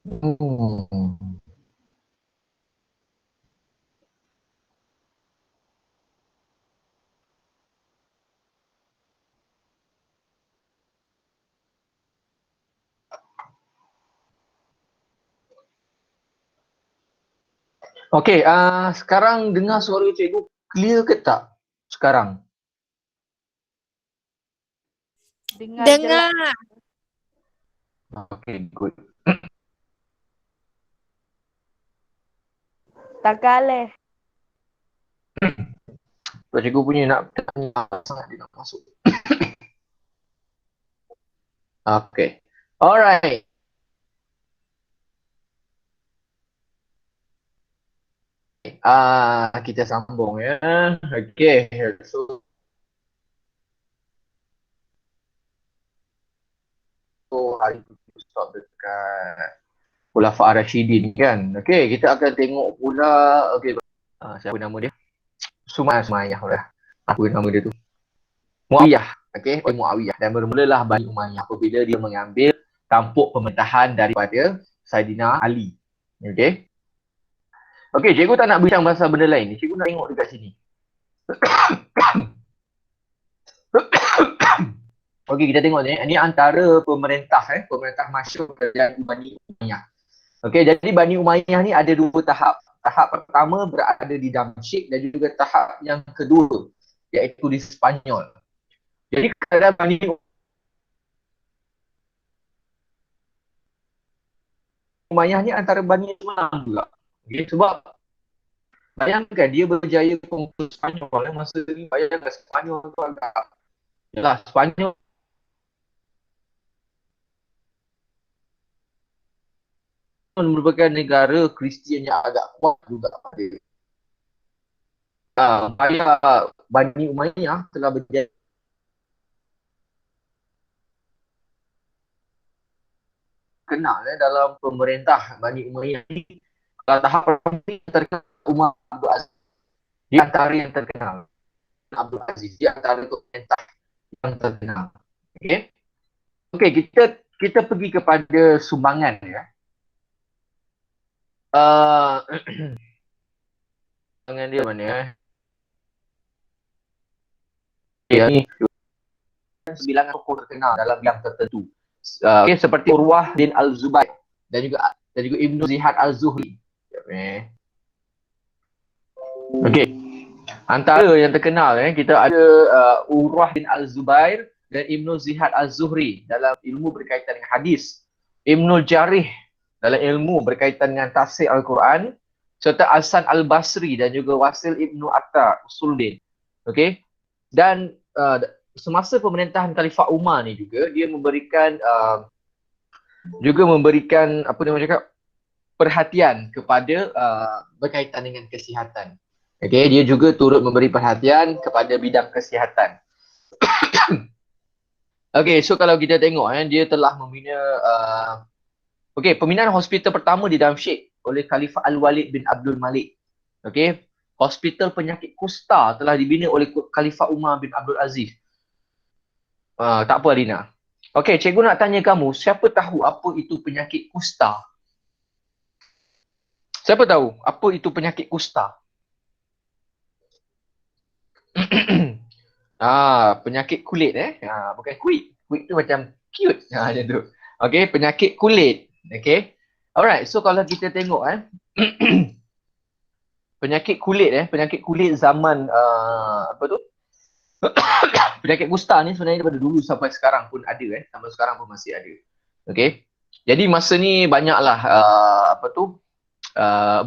Hmm. Okey, sekarang dengar suara cikgu clear ke tak sekarang? Dengar jelas. Dengar. Okey, good. Tak kalah. Cikgu punya nak tanya sangat dia nak masuk. Okey. Alright. Kita sambung ya. Okey. So hari tu kita stop dekat Khulafa' Ar-Rasyidin kan. Okey, kita akan tengok pula okey siapa nama dia? Sumayyah lah. Apa nama dia tu? Muawiyah. Okey, Muawiyah dan bermulalah Bani Umayyah apabila dia mengambil tampuk pemerintahan daripada Saidina Ali. Okey. Okey, cikgu tak nak bincang pasal benda lain ni. Cikgu nak tengok dekat sini. Okey, kita tengok ni. Ini antara pemerintah masyhur dari Bani Umayyah. Okey, jadi Bani Umayyah ni ada dua tahap. Tahap pertama berada di Damsyik dan juga tahap yang kedua iaitu di Spanyol. Jadi kerajaan Bani Umayyah ni antara Bani Islam juga. Okay, sebab bayangkan dia berjaya conquer Spanyol masa ni, bayangkan Spanyol tu agak yalah, Spanyol merupakan negara Kristian yang agak kuat juga pada Bani Umayyah telah berjaya kenal dalam pemerintah Bani Umayyah ni. Tahap pertama ni terkenal Umar Abdul Aziz, di antara yang terkenal. Abdul Aziz di antara pemerintah yang terkenal. Okey. Okey, kita pergi kepada sumbangan ya. Sumbangan dia mana ya? Ni 9 tokoh terkenal dalam bidang tertentu. Okay, seperti Urwah bin Al-Zubair dan juga Ibnu Zihad Al-Zuhri. Okey. Antara yang terkenal kita ada Urwah bin Al-Zubair dan Ibnu Zihad Al-Zuhri dalam ilmu berkaitan dengan hadis. Ibnu Jarih dalam ilmu berkaitan dengan tafsir Al-Quran, serta Hasan Al-Basri dan juga Wasil Ibnu Attar Usuluddin. Okey. Dan semasa pemerintahan Khalifah Umar ni juga dia memberikan apa nama cakap perhatian kepada berkaitan dengan kesihatan. Okey, dia juga turut memberi perhatian kepada bidang kesihatan. Okey, so kalau kita tengok dia telah membina pembinaan hospital pertama di Damsyik oleh Khalifah Al-Walid bin Abdul Malik. Okey, hospital penyakit kusta telah dibina oleh Khalifah Umar bin Abdul Aziz. Tak apa Alina. Okey, cikgu nak tanya kamu, siapa tahu apa itu penyakit kusta? Siapa tahu apa itu penyakit kusta? Penyakit kulit bukan kuit. Kuit tu macam cute. Macam tu. Okey, penyakit kulit. Okey. Alright, so kalau kita tengok penyakit kulit zaman apa tu? Penyakit kusta ni sebenarnya daripada dulu sampai sekarang pun ada sampai sekarang pun masih ada. Okey. Jadi masa ni banyaklah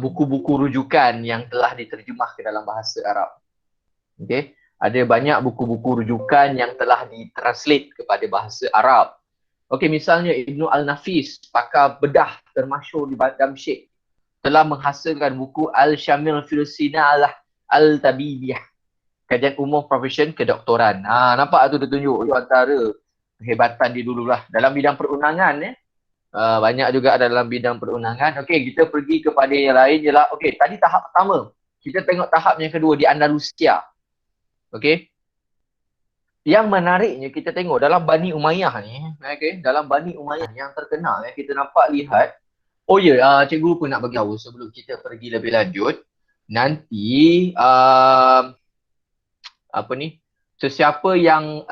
buku-buku rujukan yang telah diterjemah ke dalam bahasa Arab. Okey. Ada banyak buku-buku rujukan yang telah ditranslate kepada bahasa Arab. Okey, misalnya Ibnu Al-Nafis, pakar bedah termasyhur di Damsyik, telah menghasilkan buku Al-Syamil fil Sinalah Al-Tabibiyah, kajian umum profesion kedoktoran. Nampak tu dia tunjuk itu antara kehebatan dia dululah dalam bidang perundangan banyak juga dalam bidang perundangan. Okey, kita pergi kepada yang lain ialah okey, tadi tahap pertama. Kita tengok tahap yang kedua di Andalusia. Okey. Yang menariknya kita tengok dalam Bani Umayyah ni, okey, dalam Bani Umayyah yang terkenal kita nampak lihat Oh ya, cikgu pun nak bagi tahu sebelum kita pergi lebih lanjut. Nanti apa ni? Sesiapa yang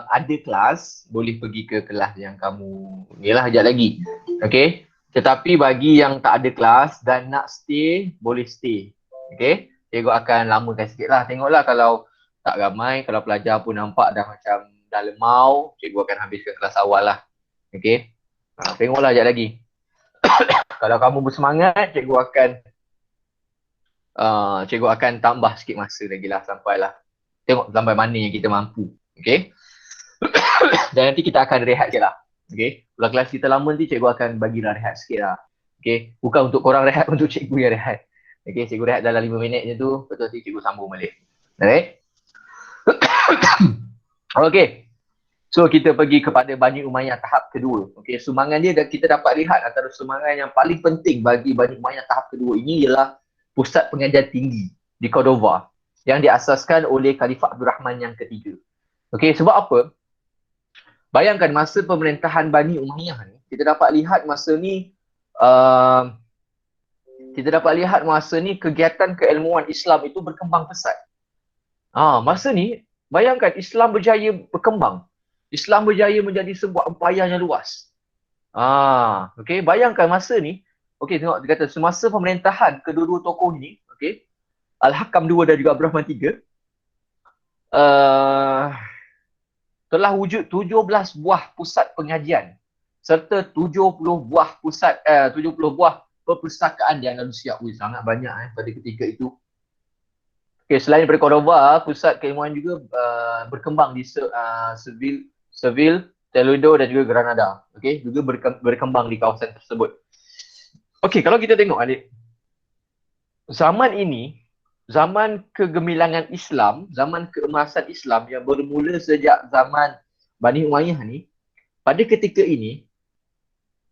ada kelas boleh pergi ke kelas yang kamu ni lah sekejap lagi. Okay? Tetapi bagi yang tak ada kelas dan nak stay, boleh stay. Okay? Cikgu akan lamakan sikit lah. Tengoklah kalau tak ramai, kalau pelajar pun nampak dah macam dah lemau, cikgu akan habiskan kelas awal lah. Okay? Tengoklah sekejap lagi. Kalau kamu bersemangat, cikgu akan tambah sikit masa lagi lah sampailah. Tengok sampai mana yang kita mampu. Okay? Dan nanti kita akan rehat je lah. Okay? Kalau kelas kita lama nanti, cikgu akan bagilah rehat sikit lah. Okay? Bukan untuk korang rehat, untuk cikgu yang rehat. Okay? Cikgu rehat dalam 5 minit je tu, betul nanti cikgu sambung balik. Alright? Okay. So kita pergi kepada Bani Umayyah tahap kedua. Okay, sumbangan dia kita dapat lihat antara sumbangan yang paling penting bagi Bani Umayyah tahap kedua ini ialah pusat pengajian tinggi di Cordova yang diasaskan oleh Khalifah Abdul Rahman yang ketiga. Okay, sebab apa? Bayangkan masa pemerintahan Bani Umayyah ni, kita dapat lihat masa ni kegiatan keilmuan Islam itu berkembang pesat. Masa ni bayangkan Islam berjaya berkembang. Islam berjaya menjadi sebuah empayar yang luas. Okay, bayangkan masa ni, okay, tengok dia kata semasa pemerintahan kedua-dua tokoh ni, okay, Al-Hakam II dan juga Abdul Rahman III, telah wujud 17 buah pusat pengajian serta 70 buah perpustakaan di Andalusia. Sangat banyak pada ketika itu. Okay, selain daripada Cordova, pusat keilmuan juga berkembang di Seville, Toledo dan juga Granada. Okay, juga berkembang di kawasan tersebut. Okay, kalau kita tengok adik, zaman ini, zaman kegemilangan Islam, zaman keemasan Islam yang bermula sejak zaman Bani Umayyah ni, pada ketika ini,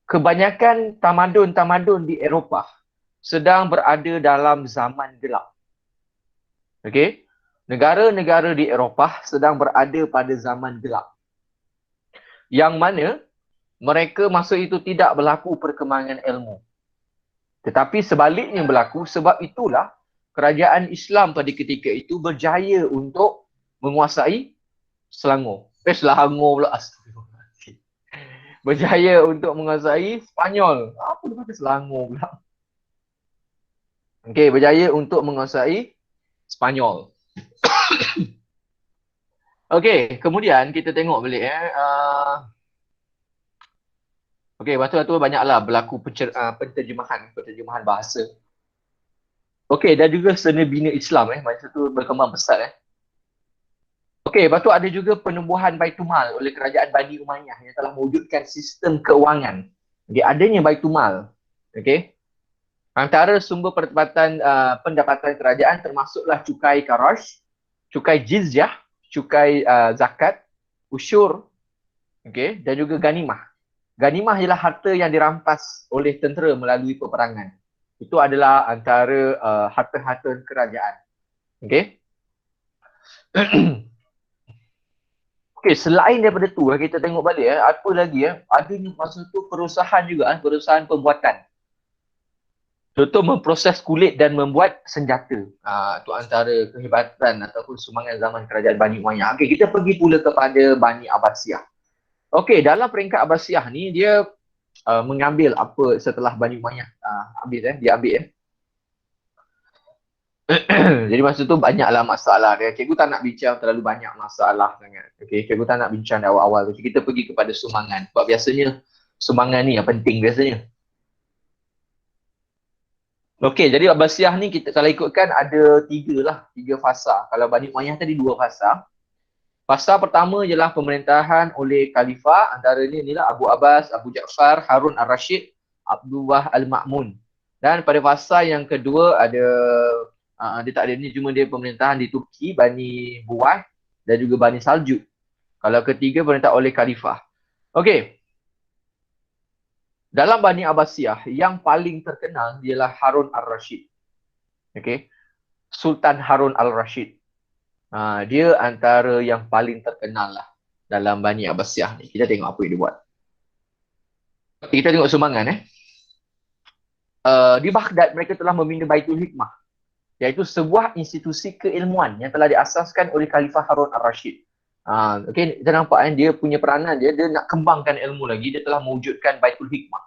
kebanyakan tamadun-tamadun di Eropah sedang berada dalam zaman gelap. Okay, negara-negara di Eropah sedang berada pada zaman gelap. Yang mana mereka masa itu tidak berlaku perkembangan ilmu. Tetapi sebaliknya berlaku, sebab itulah kerajaan Islam pada ketika itu berjaya untuk menguasai Selangor. Selangor pula. Berjaya untuk menguasai Spanyol. Apa dia kata Selangor pula? Okey, berjaya untuk menguasai Spanyol. Okey, kemudian kita tengok balik okey, lepas tu banyaklah berlaku penterjemahan bahasa. Okey, dan juga seni bina Islam masa tu berkembang pesat Okey, lepas tu ada juga penubuhan Baitul Mal oleh kerajaan Bani Umayyah yang telah mewujudkan sistem keuangan. Okey, adanya Baitul Mal. Okey. Antara sumber pendapatan kerajaan termasuklah cukai kharaj, cukai jizyah, cukai zakat, usyur, okey, dan juga ganimah. Ganimah ialah harta yang dirampas oleh tentera melalui peperangan. Itu adalah antara harta-harta kerajaan. Okey. Okey, selain daripada tu kita tengok balik apa lagi adanya masa tu perusahaan juga perusahaan pembuatan. Contoh memproses kulit dan membuat senjata. Itu antara kehebatan ataupun sumbangan zaman kerajaan Bani Umayyah. Okey, kita pergi pula kepada Bani Abbasiyah. Okey, dalam peringkat Abbasiyah ni dia mengambil apa setelah Bani Umayyah dia ambil Jadi masa tu banyaklah masalah dia. Cikgu tak nak bincang terlalu banyak masalah sangat. Okey, cikgu tak nak bincang dari awal-awal tu. Kita pergi kepada sumbangan. Sebab biasanya sumbangan ni yang penting biasanya. Okey, jadi Abbasiyah ni kita kalau ikutkan ada tiga fasa. Kalau Bani Umayyah tadi 2 fasa. Fasa pertama ialah pemerintahan oleh khalifah, antaranya inilah Abu Abbas, Abu Ja'far, Harun al-Rashid, Abdullah al-Ma'mun. Dan pada fasa yang kedua ada dia tak ada ni, cuma dia pemerintahan di Turki, Bani Buwayh dan juga Bani Saljuk. Kalau ketiga perintah oleh khalifah. Okey. Dalam Bani Abbasiyah yang paling terkenal ialah Harun al-Rashid. Okey. Sultan Harun al-Rashid. Dia antara yang paling terkenal lah dalam Bani Abbasiyah ni. Kita tengok apa yang dia buat. Kita tengok sumbangan di Baghdad mereka telah membina Baitul Hikmah, iaitu sebuah institusi keilmuan yang telah diasaskan oleh Khalifah Harun al-Rashid. Okay, kita nampak kan dia punya peranan dia nak kembangkan ilmu lagi, dia telah mewujudkan Baitul Hikmah.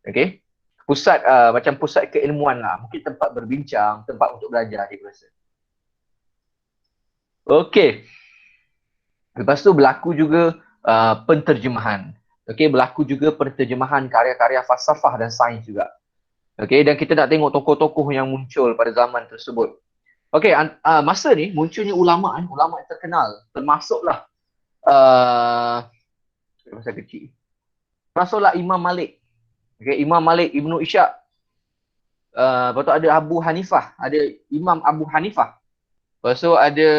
Okay, pusat macam pusat keilmuan lah, mungkin tempat berbincang, tempat untuk belajar dia rasa. Okay, lepas tu berlaku juga penterjemahan. Okay, berlaku juga penterjemahan karya-karya falsafah dan sains juga. Okay, dan kita nak tengok tokoh-tokoh yang muncul pada zaman tersebut. Okay, masa ni munculnya ulama yang terkenal, termasuklah masa kecil. Termasuklah Imam Malik. Okay, Imam Malik Ibnu Ishaq. Lepas tu ada Abu Hanifah, ada Imam Abu Hanifah. Lepas tu ada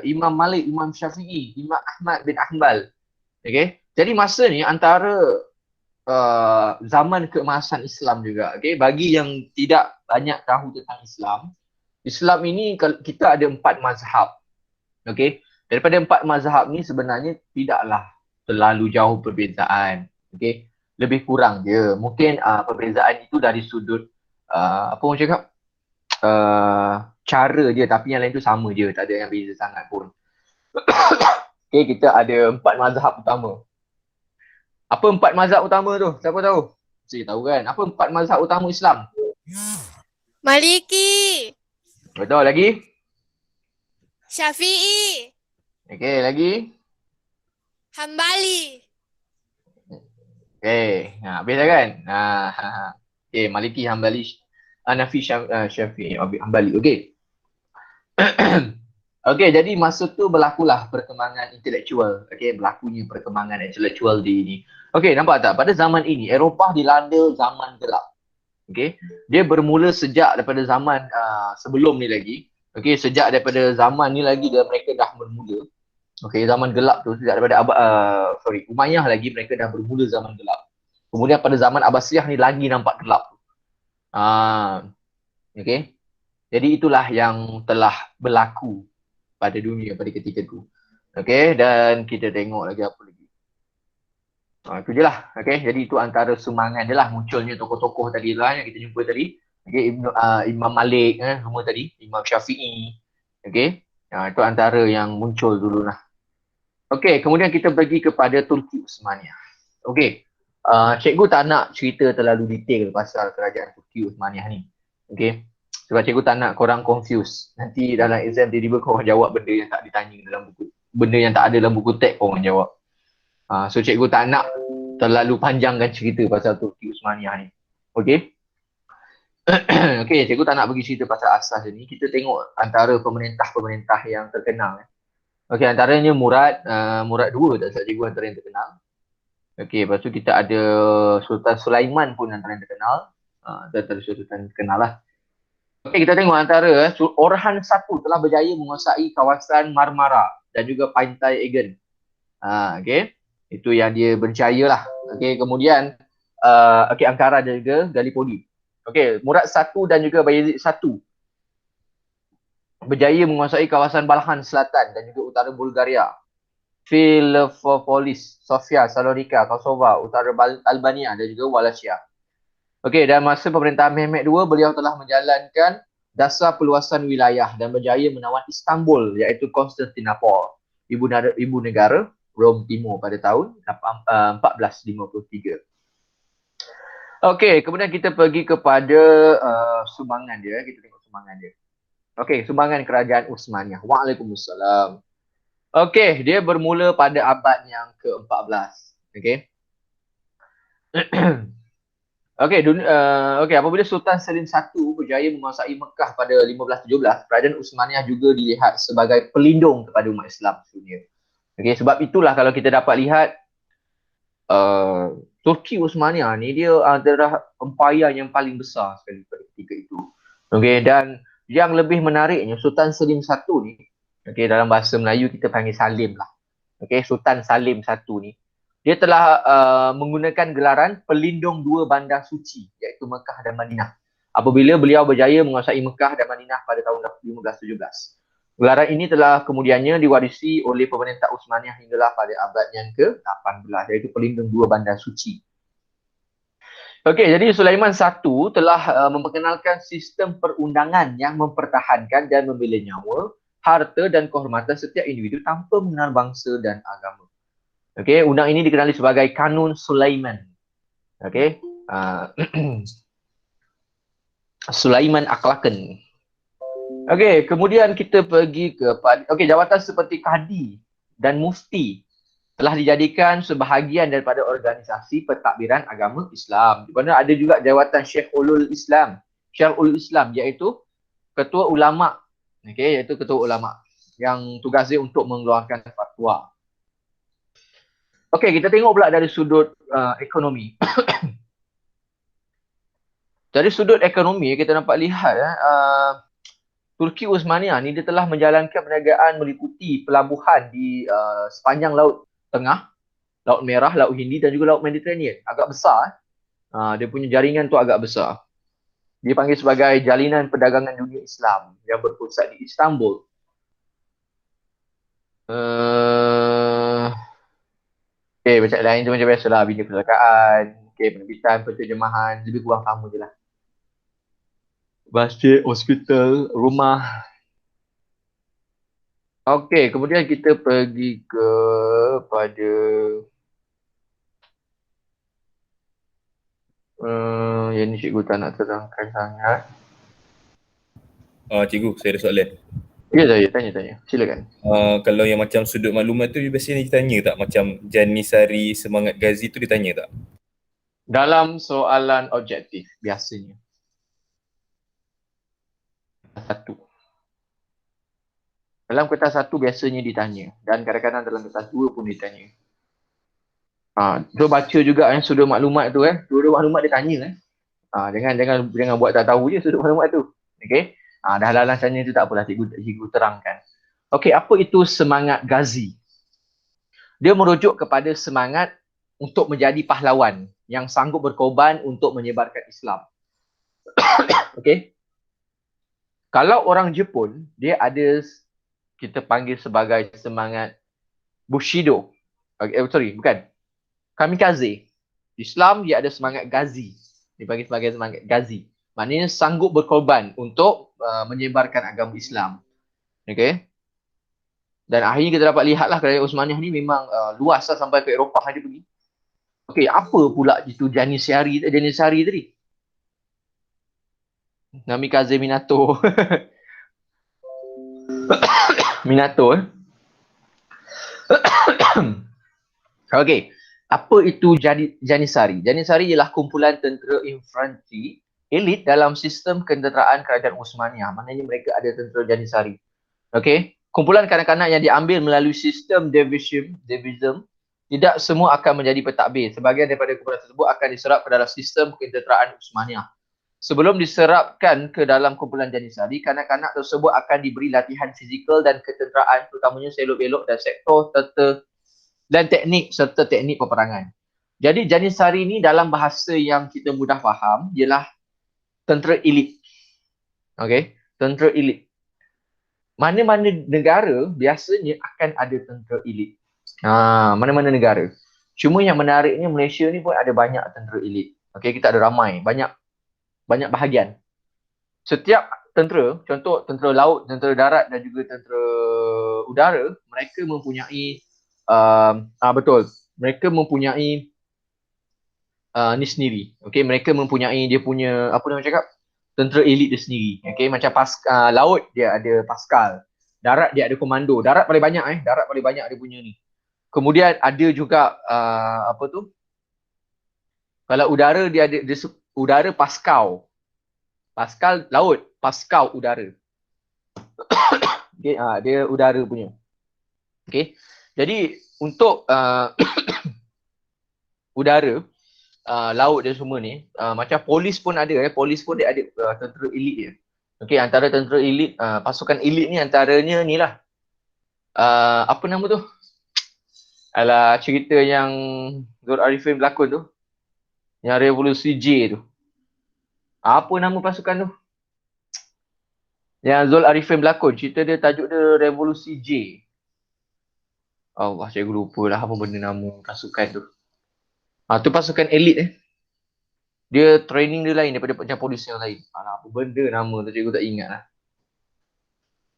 Imam Malik, Imam Syafi'i, Imam Ahmad bin Hanbal. Okay, jadi masa ni antara zaman keemasan Islam juga. Okay, bagi yang tidak banyak tahu tentang Islam, Islam ini kita ada 4 mazhab. Okay, daripada 4 mazhab ni sebenarnya tidaklah terlalu jauh perbezaan. Okay, lebih kurang je. Mungkin perbezaan itu dari sudut apa orang cakap, cara je, tapi yang lain tu sama je, tak ada yang beza sangat pun. Okay, kita ada 4 mazhab utama. Apa 4 mazhab utama tu? Siapa tahu? Saya tahu kan. Apa 4 mazhab utama Islam? Maliki, Betul lagi? Syafi'i, Okay, lagi? Hambali. Okay, habis dah kan? Okay, Maliki, Hambali, Hanafi, Syafi'i, Hambali. Okay. Okay, jadi masa tu berlakulah perkembangan intelektual. Okay, berlakunya perkembangan intelektual di ini. Okay, nampak tak? Pada zaman ini, Eropah dilanda zaman gelap. Okay, dia bermula sejak daripada zaman sebelum ni lagi. Okay, sejak daripada zaman ni lagi mereka dah bermula. Okay, zaman gelap tu sejak daripada Umayyah lagi mereka dah bermula zaman gelap. Kemudian pada zaman Abbasiyah ni lagi nampak gelap. Okay, jadi itulah yang telah berlaku pada dunia pada ketika itu. Okay, dan kita tengok lagi apa lagi. Itu je lah. Okay, jadi itu antara sumbangan dia lah munculnya tokoh-tokoh tadi lah yang kita jumpa tadi. Okay, Imam Malik semua tadi, Imam Syafi'i. Okay, itu antara yang muncul dulu lah. Okay, kemudian kita pergi kepada Turki Uthmaniyah. Okay, cikgu tak nak cerita terlalu detail pasal kerajaan Turki Uthmaniyah ni. Okay, sebab cikgu tak nak korang confuse. Nanti dalam exam tiba-tiba korang jawab benda yang tak ditanya dalam buku. Benda yang tak ada dalam buku teks korang jawab. So cikgu tak nak terlalu panjangkan cerita pasal Turki Uthmaniyah ni. Okay. Okay, cikgu tak nak pergi cerita pasal asas ni. Kita tengok antara pemerintah-pemerintah yang terkenal. Okay, antaranya Murad 2 tak salah cikgu antara yang terkenal. Okay, lepas tu kita ada Sultan Sulaiman pun antara yang terkenal. Antara Sultan terkenal lah. Okay, kita tengok antara Orhan I telah berjaya menguasai kawasan Marmara dan juga pantai Aegean. Okay, itu yang dia berjaya lah. Okay, kemudian Ankara dan juga Gallipoli. Okay, Murad I dan juga Bayezid I berjaya menguasai kawasan Balkhan Selatan dan juga utara Bulgaria, Filopolis, Sofia, Salonika, Kosova, utara Albania dan juga Wallachia. Okey, dan masa pemerintahan Mehmed II, beliau telah menjalankan dasar peluasan wilayah dan berjaya menawan Istanbul iaitu Konstantinopel, ibu negara Rom Timur pada tahun 1453. Okey, kemudian kita pergi kepada sumbangan dia. Kita tengok sumbangan dia. Okey, sumbangan kerajaan Uthmaniyah. Waalaikumsalam. Okey, dia bermula pada abad yang ke-14. Okey. Okey, apabila Sultan Selim I berjaya menguasai Mekah pada 1517, kerajaan Uthmaniyah juga dilihat sebagai pelindung kepada umat Islam dunia. Okey, sebab itulah kalau kita dapat lihat Turki Uthmaniyah ni dia adalah empayar yang paling besar sekali pada ketika itu. Okey, dan yang lebih menariknya Sultan Selim I ni, okey, dalam bahasa Melayu kita panggil Salim lah. Okey, Sultan Salim I ni dia telah menggunakan gelaran pelindung 2 bandar suci iaitu Mekah dan Madinah apabila beliau berjaya menguasai Mekah dan Madinah pada tahun 1517. Gelaran ini telah kemudiannya diwarisi oleh pemerintah Uthmaniyah hinggalah pada abad yang ke-18 iaitu pelindung 2 bandar suci. Okey, jadi Sulaiman I telah memperkenalkan sistem perundangan yang mempertahankan dan membela nyawa, harta dan kehormatan setiap individu tanpa mengenal bangsa dan agama. Okey, undang ini dikenali sebagai Kanun Sulaiman. Okey. Sulaiman Akhlaken. Okey, kemudian kita pergi kepada jawatan seperti kadi dan mufti telah dijadikan sebahagian daripada organisasi pentadbiran agama Islam. Di mana ada juga jawatan Syekhul Islam. Syekhul Islam iaitu ketua ulama. Okey, iaitu ketua ulama yang tugasnya untuk mengeluarkan fatwa. Okey, kita tengok pula dari sudut ekonomi. Dari sudut ekonomi kita dapat lihat Turki Uthmaniyah ni dia telah menjalankan perniagaan meliputi pelabuhan di sepanjang Laut Tengah, Laut Merah, Laut Hindi dan juga Laut Mediterranean. Agak besar. Dia punya jaringan tu agak besar. Dipanggil sebagai Jalinan Perdagangan Dunia Islam yang berpusat di Istanbul. Macam lain tu macam biasalah, bina perpustakaan, penerbitan, penterjemahan, lebih kurang sama je lah. Masjid, hospital, rumah. Okey, kemudian kita pergi pada yang ni cikgu tak nak terangkan sangat. Cikgu, saya ada soalan. Ya, saya tanya. Silakan. Kalau yang macam sudut maklumat tu biasanya ditanya tak? Macam Janisari Semangat Ghazi tu ditanya tak? Dalam soalan objektif biasanya. Satu. Dalam kertas satu biasanya ditanya dan kadang-kadang dalam kertas dua pun ditanya. Tu baca juga sudut maklumat tu sudut maklumat dia tanya jangan buat tak tahu je sudut maklumat tu. Okey. Dah dalam tanya tu tak apalah, cikgu terangkan. Okey, apa itu semangat Ghazi? Dia merujuk kepada semangat untuk menjadi pahlawan yang sanggup berkorban untuk menyebarkan Islam. Okey. Kalau orang Jepun, dia ada kita panggil sebagai semangat Bushido. Bukan. Kamikaze. Islam dia ada semangat Ghazi. Dipanggil sebagai semangat Ghazi. Maknanya sanggup berkorban untuk menyebarkan agama Islam. Okey. Dan akhirnya kita dapat lihatlah kerajaan Uthmaniyah ni memang luas lah sampai ke Eropah dia pergi. Okey, apa pula itu Janissary tadi? Namikaze Minato. Minato. Okey. Apa itu Janissary? Janissary ialah kumpulan tentera infanteri elit dalam sistem ketenteraan kerajaan Uthmaniyah. Maknanya mereka ada tentera Janissary. Okey. Kumpulan kanak-kanak yang diambil melalui sistem division, tidak semua akan menjadi pentadbir. Sebahagian daripada kumpulan tersebut akan diserap ke dalam sistem ketenteraan Uthmaniyah. Sebelum diserapkan ke dalam kumpulan Janissary, kanak-kanak tersebut akan diberi latihan fizikal dan ketenteraan, terutamanya selok-belok dan sektor dan teknik serta teknik peperangan. Jadi Janissary ni dalam bahasa yang kita mudah faham ialah tentera elit. Okey, tentera elit. Mana-mana negara biasanya akan ada tentera elit. Mana-mana negara. Cuma yang menariknya Malaysia ni pun ada banyak tentera elit. Okey, kita ada ramai, banyak bahagian. Setiap tentera, contoh tentera laut, tentera darat dan juga tentera udara, mereka mempunyai mereka mempunyai ni sendiri. Okey, mereka mempunyai dia punya apa nama cakap? Tentera elit dia sendiri. Okey, macam laut dia ada Pascal. Darat dia ada komando. Darat paling banyak Darat paling banyak dia punya ni. Kemudian ada juga apa tu? Kalau udara dia ada udara Pascal. Pascal laut, Pascal udara. Okey, dia udara punya. Okey. Jadi untuk udara, laut dan semua ni, macam polis pun ada polis pun dia ada tentera elit dia. Okey, antara tentera elit, pasukan elit ni antaranya ni lah. Apa nama tu? Alah, cerita yang Zul Arifin berlakon tu. Yang Revolusi J tu. Apa nama pasukan tu? Yang Zul Arifin berlakon, cerita dia tajuk dia Revolusi J. Allah, cikgu lupa lah apa benda nama pasukan tu. Tu pasukan elit Dia training dia lain daripada macam polis yang lain. Alah, apa benda nama tu cikgu tak ingat lah.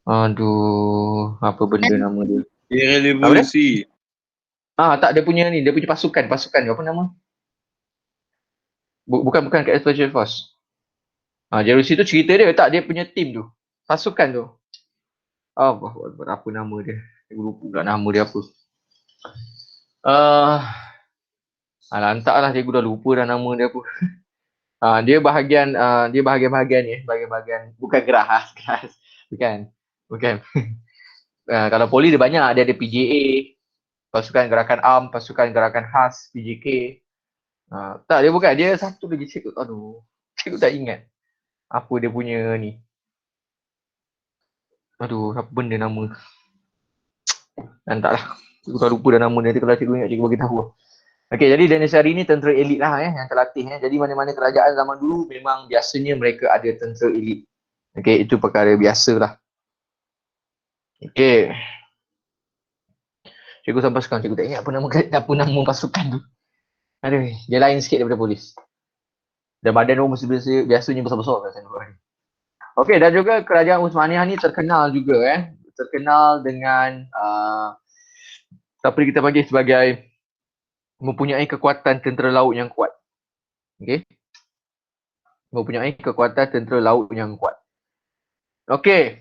Aduh, apa benda nama dia? Dia Apa dia? revolusi. Tak, dia punya ni, dia punya pasukan, apa nama? Bukan kat Special Force. Jerusi tu cerita dia, tak, dia punya team tu. Pasukan tu. Apa nama dia? Aku lupa pula nama dia apa. Entahlah, cikgu dah lupa dah nama dia apa. Dia bahagian ni, bahagian bukan keras. Bukan. Kalau poli dia banyak, dia ada PJA, pasukan gerakan ARM, pasukan gerakan khas, PJK. Tak, dia bukan. Dia satu lagi cikgu. Aduh, cikgu tak ingat. Apa dia punya ni. Aduh, apa benda nama. Entahlah. Cikgu dah lupa dah nama dia. Kalau cikgu ingat, cikgu bagi tahu. Okey, jadi Danisari ni tentera elit lah yang terlatih. Jadi mana-mana kerajaan zaman dulu memang biasanya mereka ada tentera elit. Okey, itu perkara biasa lah. Okey. Cikgu sampai sekarang, cikgu tak ingat apa nama pasukan tu. Aduh, dia lain sikit daripada polis. Dan badan orang mesti biasanya besar-besar kat sana. Okey, dan juga kerajaan Uthmaniyah ni terkenal juga terkenal dengan apa kita panggil sebagai mempunyai kekuatan tentera laut yang kuat. Okey. Mempunyai kekuatan tentera laut yang kuat. Okey.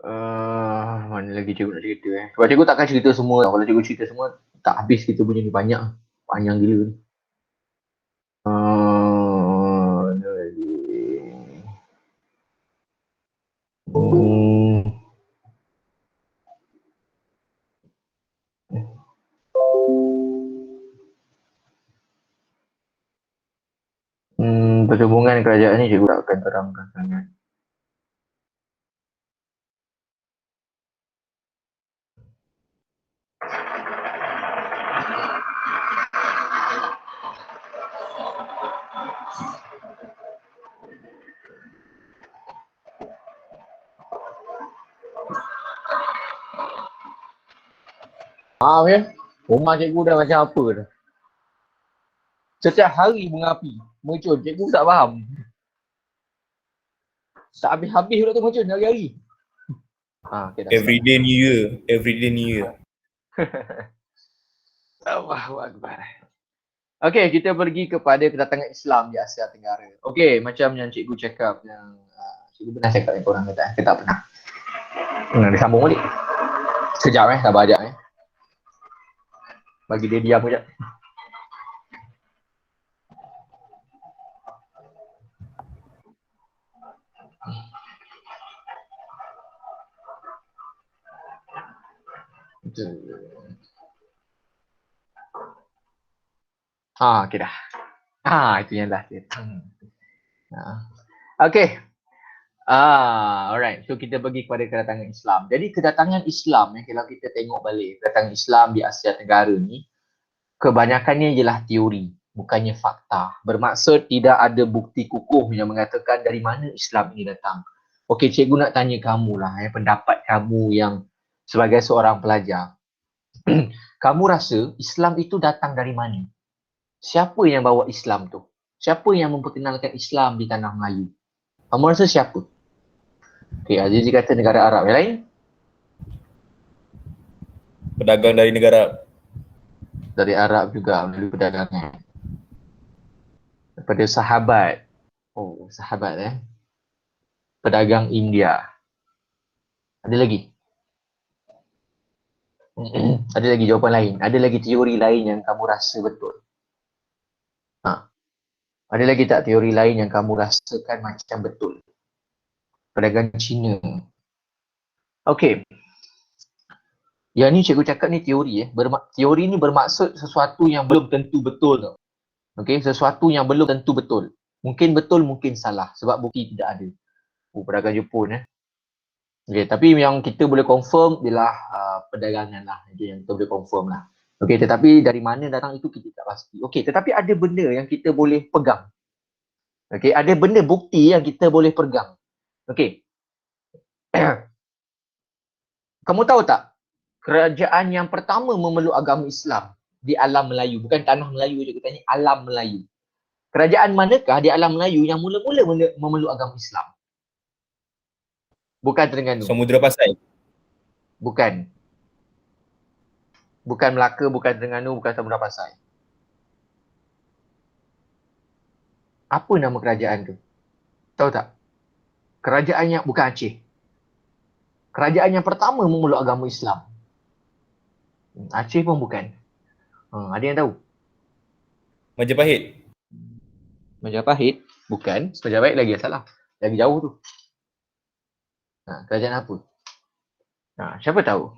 Mana lagi cikgu nak cerita Sebab cikgu takkan cerita semua. Kalau cikgu cerita semua, tak habis kita punya ni, banyak. Panjang gila ni. Mana lagi? Perhubungan kerajaan ni cikgu tak akan terangkan sangat. Maaf rumah cikgu dah macam apa dah. Setiap hari bunga api muncul, cikgu tak faham. Tak habis-habis pula tu muncul hari-hari. Okay, Everyday New Year. Allahu Akbar. Okey, kita pergi kepada kedatangan Islam di Asia Tenggara. Okey, macam yang cikgu cakap yang cikgu pernah cakap dengan korang kata, kita tak pernah. Disambung balik. Sekejap sabar sekejap Bagi dia diam sekejap. Okey dah. Itu yang last dia. Okey. Alright. So kita pergi kepada kedatangan Islam. Jadi kedatangan Islam kalau kita tengok balik, kedatangan Islam di Asia Tenggara ni kebanyakannya ialah teori, bukannya fakta. Bermaksud tidak ada bukti kukuh yang mengatakan dari mana Islam ini datang. Okey, cikgu nak tanya kamu lah, pendapat kamu yang sebagai seorang pelajar. Kamu rasa Islam itu datang dari mana? Siapa yang bawa Islam tu? Siapa yang memperkenalkan Islam di tanah Melayu? Kamu rasa siapa? Okey, Aziz kata negara Arab. Yang lain? Pedagang dari negara Arab. Dari Arab juga melalui perdagangan. Daripada sahabat. Sahabat Pedagang India. Ada lagi? Ada lagi jawapan lain? Ada lagi teori lain yang kamu rasa betul? Ada lagi tak teori lain yang kamu rasakan macam betul? Pedagang Cina. Okey. Yang ni cikgu cakap ni teori teori ni bermaksud sesuatu yang belum tentu betul tau. Okey, sesuatu yang belum tentu betul. Mungkin betul, mungkin salah sebab bukti tidak ada. Pedagang Jepun Okey, tapi yang kita boleh confirm ialah perdagangan lah. Itu yang kita boleh confirm lah. Okey, tetapi dari mana datang itu kita tak pasti. Okey, tetapi ada benda yang kita boleh pegang. Okey, ada benda bukti yang kita boleh pegang. Okey. Kamu tahu tak? Kerajaan yang pertama memeluk agama Islam di alam Melayu? Bukan tanah Melayu je, kita tanya alam Melayu. Kerajaan manakah di alam Melayu yang mula-mula memeluk agama Islam? Bukan Terengganu. Samudra Pasai. Bukan. Bukan Melaka, bukan Terengganu, bukan Samudra Pasai. Apa nama kerajaan tu? Tahu tak? Kerajaan yang bukan Aceh. Kerajaan yang pertama memeluk agama Islam. Aceh pun bukan. Ada yang tahu? Majapahit. Majapahit? Bukan. Majapahit lagi salah. Lagi jauh tu. Kerajaan apa? Siapa tahu?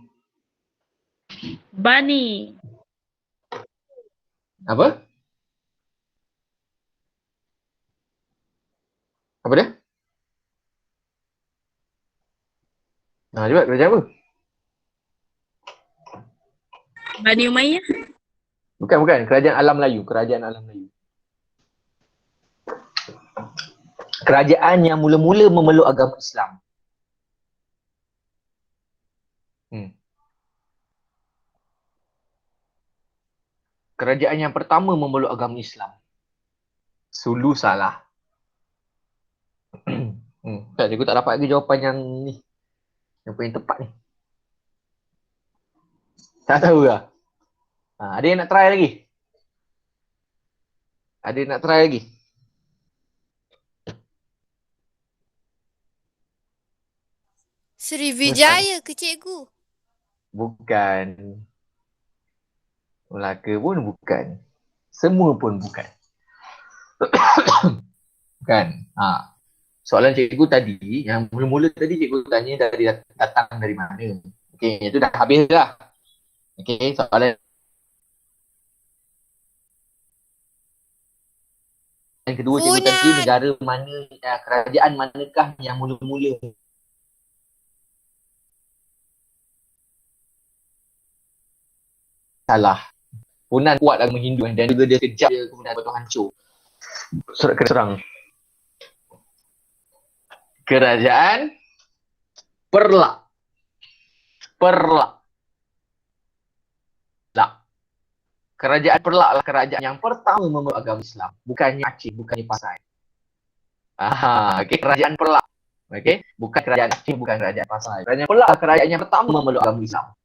Bani. Apa? Apa dia? Cepat, kerajaan apa? Bani Umayyah. Bukan. Kerajaan alam Melayu. Kerajaan alam Melayu. Kerajaan yang mula-mula memeluk agama Islam. Kerajaan yang pertama memeluk agama Islam. Sulu salah. Cikgu tak dapat lagi jawapan yang ni. Yang paling tepat ni. Tak tahu ke? Ada yang nak try lagi? Ada yang nak try lagi? Sriwijaya ke cikgu? Bukan. Melaka pun bukan. Semua pun bukan. Bukan. Soalan cikgu tadi, yang mula-mula tadi cikgu tanya dari datang dari mana. Okey, itu dah habis dah. Okey, soalan yang kedua cikgu tadi, negara mana, kerajaan manakah yang mula-mula salah. Funan kuat agama Hindu dan juga dia kejap dia kemudian betul hancur. Serang. Kerajaan Perlak. Kerajaan Perlak lah kerajaan yang pertama memeluk agama Islam. Bukannya Aceh, bukannya Pasai. Okey, kerajaan Perlak. Okey, bukan kerajaan Aceh, bukan kerajaan Pasai. Kerajaan Perlak lah kerajaan yang pertama memeluk agama Islam.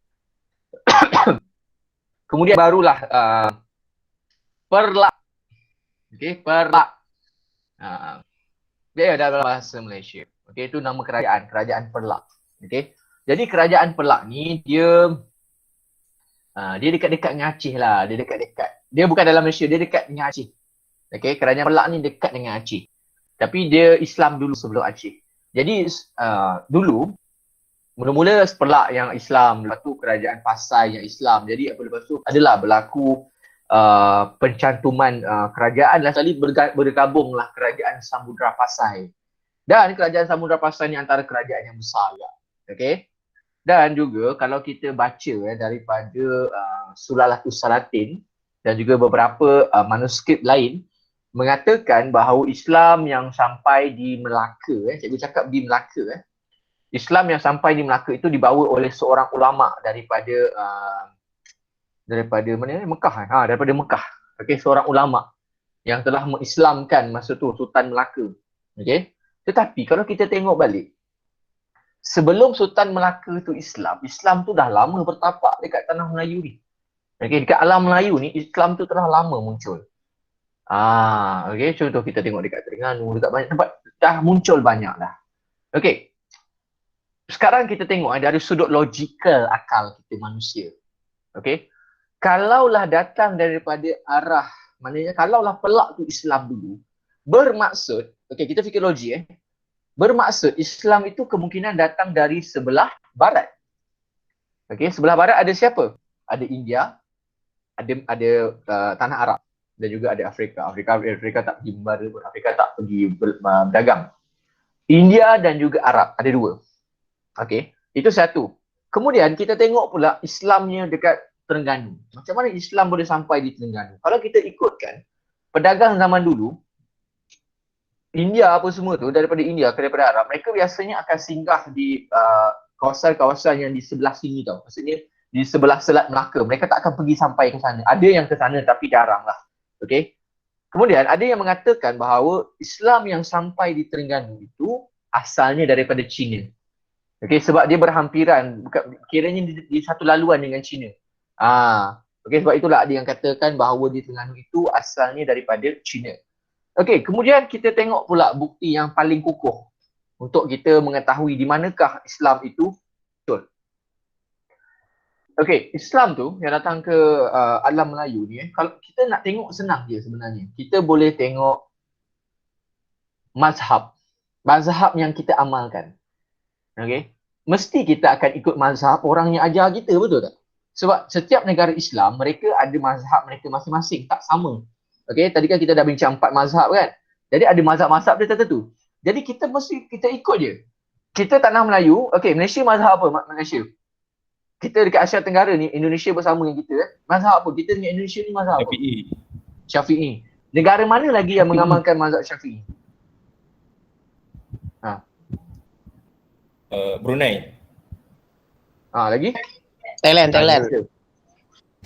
Kemudian barulah Perlak. Okey, Perlak. Dia dalam bahasa Malaysia. Okey, itu nama kerajaan Perlak. Okey. Jadi kerajaan Perlak ni dia dekat-dekat dengan Aceh lah. Dia dekat-dekat. Dia bukan dalam Malaysia, dia dekat dengan Aceh. Okey, kerajaan Perlak ni dekat dengan Aceh. Tapi dia Islam dulu sebelum Aceh. Jadi dulu mula-mula Perlak yang Islam, lepas tu kerajaan Pasai yang Islam. Jadi lepas tu adalah berlaku pencantuman kerajaan lah, sekali bergabunglah kerajaan Samudra Pasai. Dan kerajaan Samudra Pasai ni antara kerajaan yang besar juga. Okey. Dan juga kalau kita baca daripada Sulalatus Salatin dan juga beberapa manuskrip lain mengatakan bahawa Islam yang sampai di Melaka, cikgu cakap di Melaka, Islam yang sampai di Melaka itu dibawa oleh seorang ulama daripada mana ni? Mekah. Daripada Mekah. Okey, seorang ulama yang telah mengislamkan masa tu Sultan Melaka. Okey. Tetapi kalau kita tengok balik, sebelum Sultan Melaka tu Islam tu dah lama bertapak dekat tanah Melayu ni. Okey, dekat alam Melayu ni Islam tu telah lama muncul. Okey, contoh kita tengok dekat Terengganu, dekat banyak tempat dah muncul banyak dah. Okey. Sekarang kita tengok dari sudut logikal akal kita manusia. Okey. Kalaulah datang daripada arah, maknanya kalaulah Perlak tu Islam dulu, bermaksud, okey kita fikir logik bermaksud Islam itu kemungkinan datang dari sebelah barat. Okey, sebelah barat ada siapa? Ada India, ada tanah Arab dan juga ada Afrika. Afrika tak pergi membara pun, Afrika tak pergi berdagang. India dan juga Arab, ada dua. Okey, itu satu. Kemudian kita tengok pula Islamnya dekat Terengganu. Macam mana Islam boleh sampai di Terengganu? Kalau kita ikutkan pedagang zaman dulu, India apa semua tu, daripada India ke daripada Arab, mereka biasanya akan singgah di kawasan-kawasan yang di sebelah sini tau. Maksudnya di sebelah Selat Melaka. Mereka tak akan pergi sampai ke sana. Ada yang ke sana tapi jarang lah. Okay. Kemudian ada yang mengatakan bahawa Islam yang sampai di Terengganu itu asalnya daripada China. Okay, sebab dia berhampiran, kiranya di satu laluan dengan China. Okay, sebab itulah ada yang katakan bahawa di Terengganu itu asalnya daripada China. Okay, kemudian kita tengok pula bukti yang paling kukuh untuk kita mengetahui di manakah Islam itu betul. Okay, Islam tu yang datang ke alam Melayu ni, kalau kita nak tengok senang je sebenarnya. Kita boleh tengok mazhab yang kita amalkan. Okay, mesti kita akan ikut mazhab orang yang ajar kita, betul tak? Sebab setiap negara Islam, mereka ada mazhab mereka masing-masing, tak sama. Okay, tadi kan kita dah bincang 4 mazhab kan? Jadi ada mazhab-mazhab dia tertentu. Jadi kita ikut je. Kita tanah Melayu, okay, Malaysia mazhab apa? Malaysia. Kita dekat Asia Tenggara ni, Indonesia bersama dengan kita, mazhab apa? Kita dengan Indonesia ni mazhab apa? Syafi'i. Negara mana lagi yang mengamalkan mazhab Syafi'i? Brunei. Lagi? Thailand.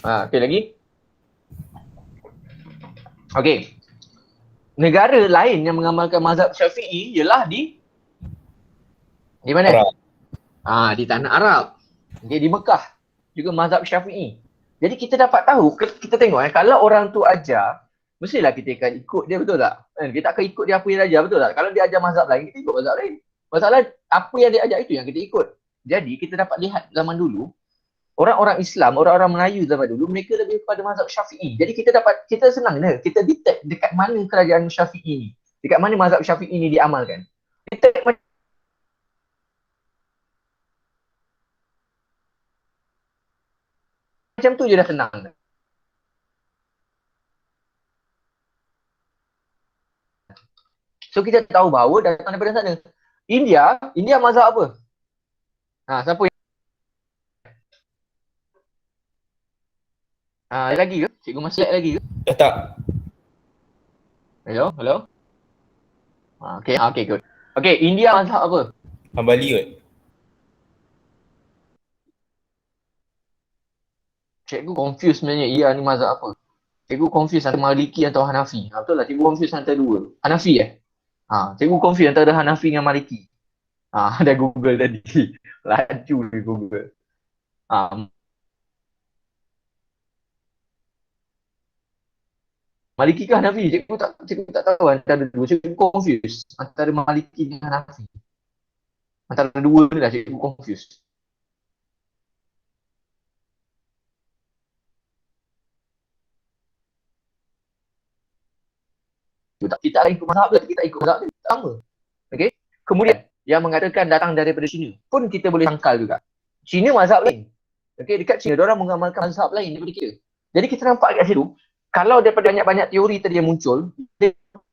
Okay, lagi? Okay. Negara lain yang mengamalkan mazhab Syafi'i ialah di mana? Arab. Di tanah Arab. Okay, di Mekah juga mazhab Syafi'i. Jadi kita dapat tahu, kita tengok kalau orang tu ajar, mestilah kita akan ikut dia, betul tak? Kita akan ikut dia apa yang dia ajar, betul tak? Kalau dia ajar mazhab lain, kita ikut mazhab lain. Masalah apa yang dia ajar itu yang kita ikut. Jadi kita dapat lihat zaman dulu, orang-orang Islam, orang-orang Melayu zaman dulu, mereka lebih kepada mazhab Syafi'i. Jadi kita senang kita detect dekat mana kerajaan Syafi'i ni. Dekat mana mazhab Syafi'i ni diamalkan. Kita macam tu je dah senang. So kita tahu bahawa datang daripada sana. India mazhab apa? Siapa yang lagi ke? Cikgu masih lagi ke? Dah tak? Hello? Okay, good. Okay, India mazhab apa? Hambali kot. Cikgu confuse sebenarnya ni mazhab apa? Cikgu confuse antara Maliki atau Hanafi. Betul lah, cikgu confuse antara dua. Hanafi cikgu confuse antara Hanafi dengan Maliki. Ada Google tadi. Laju di Google. Maliki ke Hanafi? Cikgu tak tahu antara dua. Cikgu confuse antara Maliki dengan Hanafi. Antara dua ni lah cikgu confuse. Kita tak ikut mazhab dia, kita ikut mazhab dia, sama. Okay? Kemudian, yang mengatakan datang daripada China pun kita boleh sangkal juga. China mazhab lain. Okay, dekat China, diorang mengamalkan mazhab lain daripada kita. Jadi kita nampak kat situ, kalau daripada banyak-banyak teori tadi yang muncul,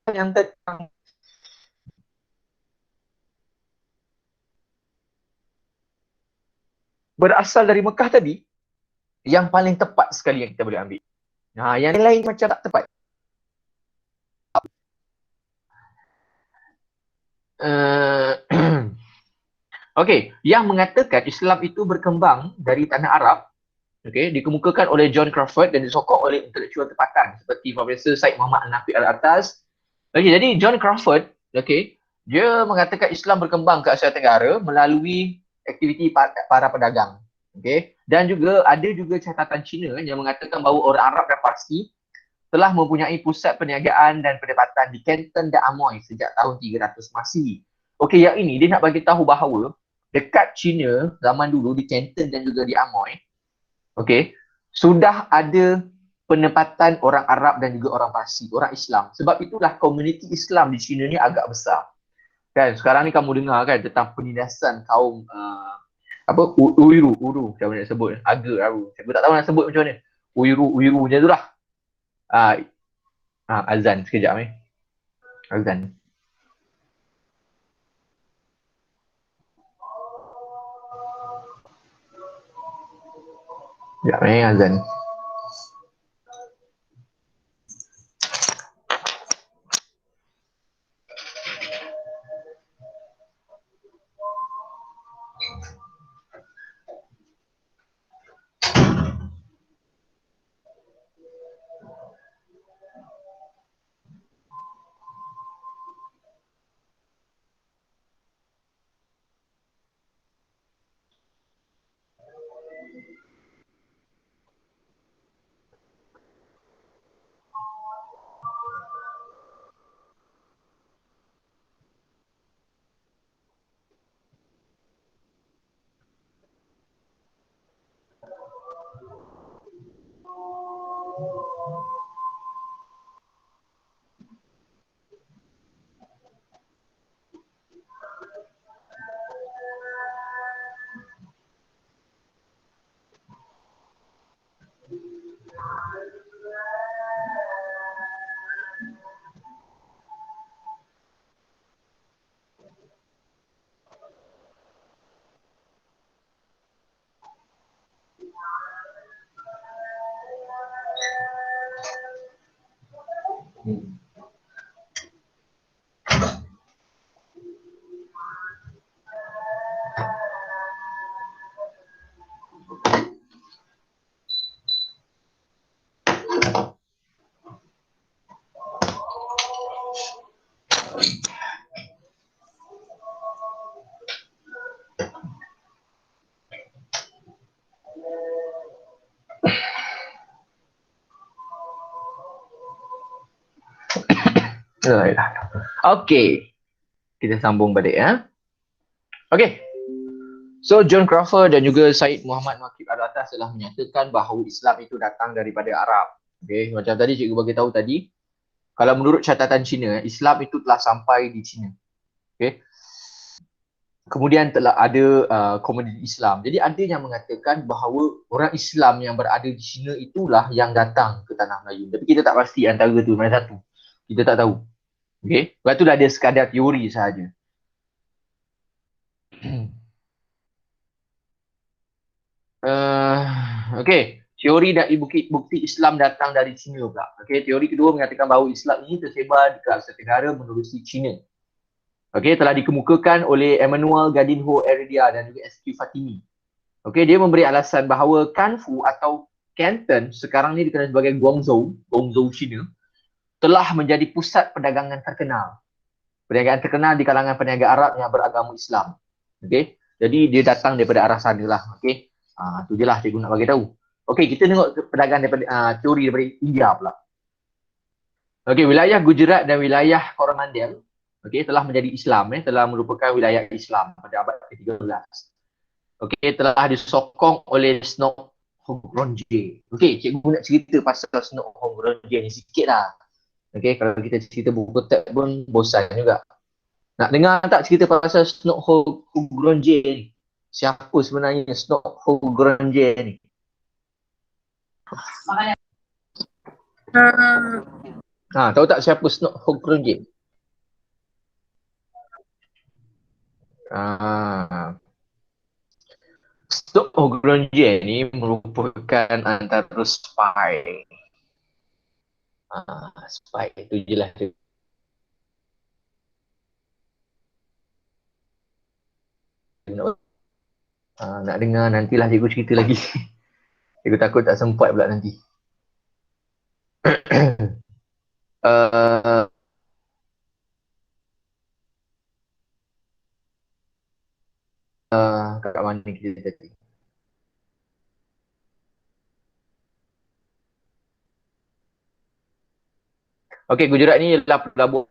yang berasal dari Mekah tadi, yang paling tepat sekali yang kita boleh ambil. Yang lain macam tak tepat. Okay, yang mengatakan Islam itu berkembang dari tanah Arab, okay, dikemukakan oleh John Crawford dan disokong oleh intelektual tempatan seperti Profesor Syed Muhammad Al-Nafi Al-Atas. Okay, jadi John Crawford, okay, dia mengatakan Islam berkembang ke Asia Tenggara melalui aktiviti para pedagang. Okay, dan juga ada juga catatan Cina yang mengatakan bahawa orang Arab dan Parsi telah mempunyai pusat perniagaan dan pendapatan di Canton dan Amoy sejak tahun 300 Masihi. Okey, yang ini dia nak bagi tahu bahawa dekat China zaman dulu di Canton dan juga di Amoy, okey, sudah ada penempatan orang Arab dan juga orang Parsi, orang Islam. Sebab itulah komuniti Islam di China ni agak besar. Kan, sekarang ni kamu dengar kan tentang penindasan kaum Uyghur macam mana nak sebut, saya tak tahu nak sebut macam mana. Uyghur macam tu lah. Azan sekejap azan. Sekejap azan. Okey. Kita sambung balik ya. Okey. So John Crawford dan juga Syed Muhammad Waqif Al-Atas telah menyatakan bahawa Islam itu datang daripada Arab. Okey, macam tadi cikgu bagi tahu tadi, kalau menurut catatan Cina, Islam itu telah sampai di Cina. Okey. Kemudian telah ada komuniti Islam. Jadi ada yang mengatakan bahawa orang Islam yang berada di Cina itulah yang datang ke tanah Melayu. Tapi kita tak pasti antara tu mana satu. Kita tak tahu. Okey. Lepas tu dah ada sekadar teori sahaja. Okey. Teori dan bukti Islam datang dari Cina pula. Okey. Teori kedua mengatakan bahawa Islam ini tersebar di Asia Tenggara menerusi Cina. Okey, telah dikemukakan oleh Emmanuel Gadinho Heredia dan juga SQ Fatimi. Okey, dia memberi alasan bahawa Kanfu atau Canton, sekarang ni dikenal sebagai Guangzhou, China, telah menjadi pusat perdagangan terkenal. Perniagaan terkenal di kalangan peniaga Arab yang beragama Islam. Okey, jadi dia datang daripada arah sana lah. Okey, tu je lah cikgu nak bagi tahu. Okey, kita tengok perdagangan daripada teori daripada India pula. Okey, wilayah Gujarat dan wilayah Coromandel telah menjadi Islam, telah merupakan wilayah Islam pada abad ke-13. Okey, telah disokong oleh Snok Hongronje. Okey, cikgu nak cerita pasal Snok Hongronje ni sikit lah. Okey, kalau kita cerita buku tek pun bosan juga. Nak dengar tak cerita pasal Snok Hongronje ni? Siapa sebenarnya Snok Hongronje ni? Tahu tak siapa Snok Hongronje? Snok Hongronje ni merupakan antara spy. Spy itu je lah. Nak dengar nantilah cikgu cerita lagi. Cikgu takut tak sempat pula nanti. Kat mana kita tadi? Okey, Gujarat ni adalah pelabuhan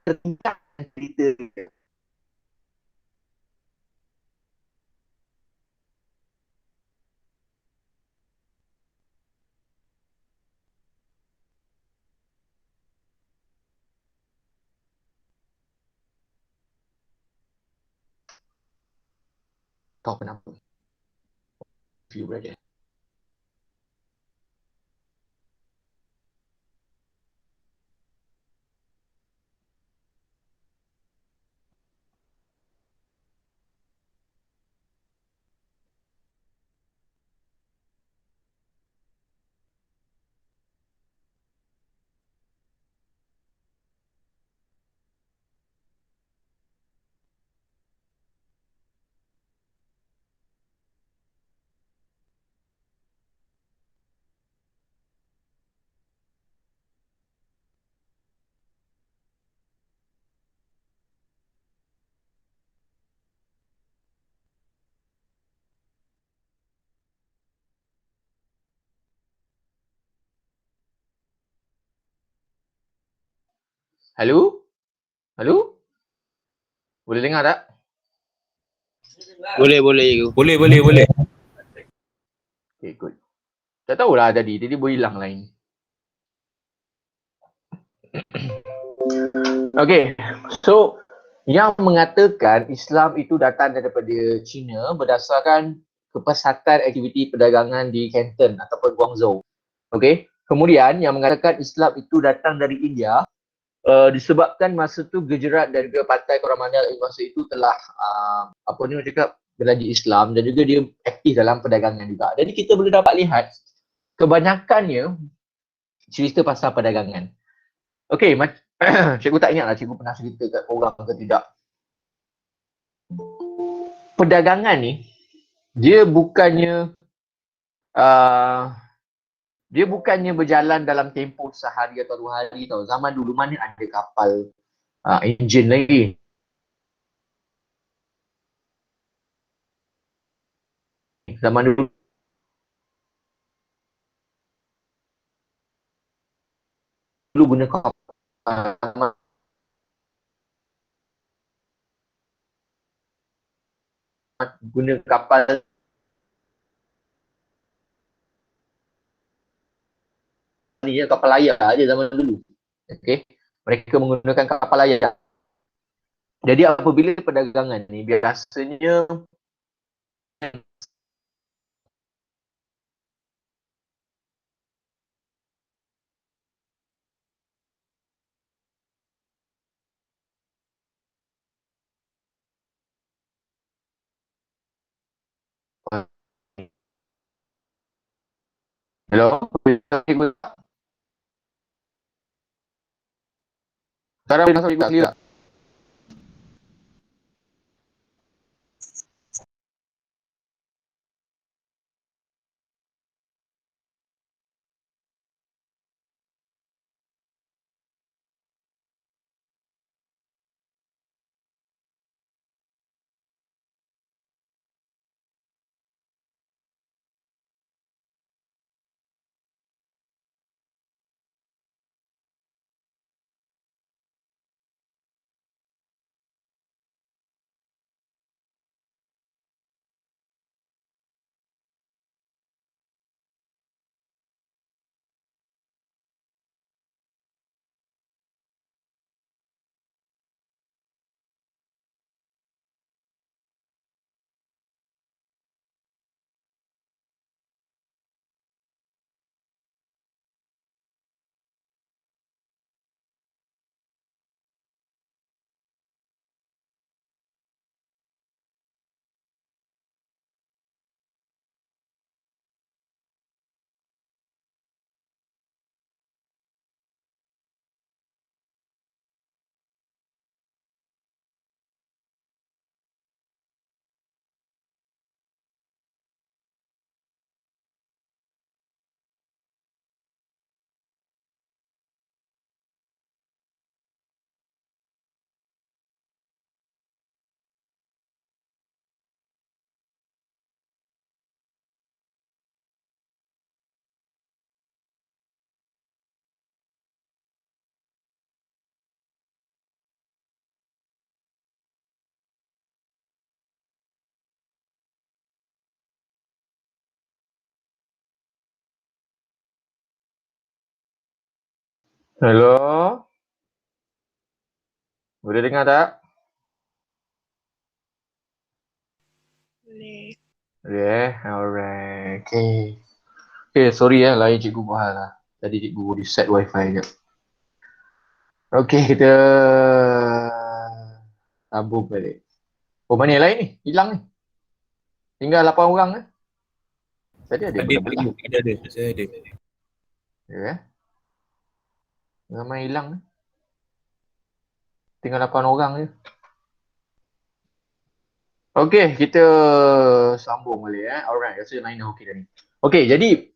tertinggal cerita. Tahu kenapa? View brother. Halo? Halo? Boleh dengar tak? Boleh, boleh. Boleh. Okay, good. Tak tahulah tadi boleh hilang lain. Okay, so yang mengatakan Islam itu datang daripada China berdasarkan kepesatan aktiviti perdagangan di Canton ataupun Guangzhou. Okay, kemudian yang mengatakan Islam itu datang dari India disebabkan masa tu Gujarat dan juga Pantai Coromandel masa itu telah belajar Islam dan juga dia aktif dalam perdagangan juga. Jadi kita boleh dapat lihat kebanyakannya cerita pasal perdagangan. Okay, cikgu tak ingat lah cikgu pernah cerita kat orang ke tidak. Perdagangan ni dia bukannya berjalan dalam tempoh sehari atau 2 hari tau. Zaman dulu mana ada kapal enjin lagi. Zaman dulu guna kapal ni kapal layar aja zaman dulu. Okey, mereka menggunakan kapal layar. Jadi apabila perdagangan ni biasanya hello, sekarang boleh masuk ikut tak? Hello, boleh dengar tak? Boleh. Yeah, alright. Okay, sorry lain cikgu mahal lah. Tadi cikgu reset wifi je. Okay, kita sambung balik. Oh, mana yang lain ni? Hilang ni. Tinggal 8 orang ni. Tadi ada belah-belah. Ada. Saya ada. Ya. Ramai hilang ni. Tinggal 8 orang je. Okay, kita sambung balik Alright, rasa lain dah okey dah ni. Okay, jadi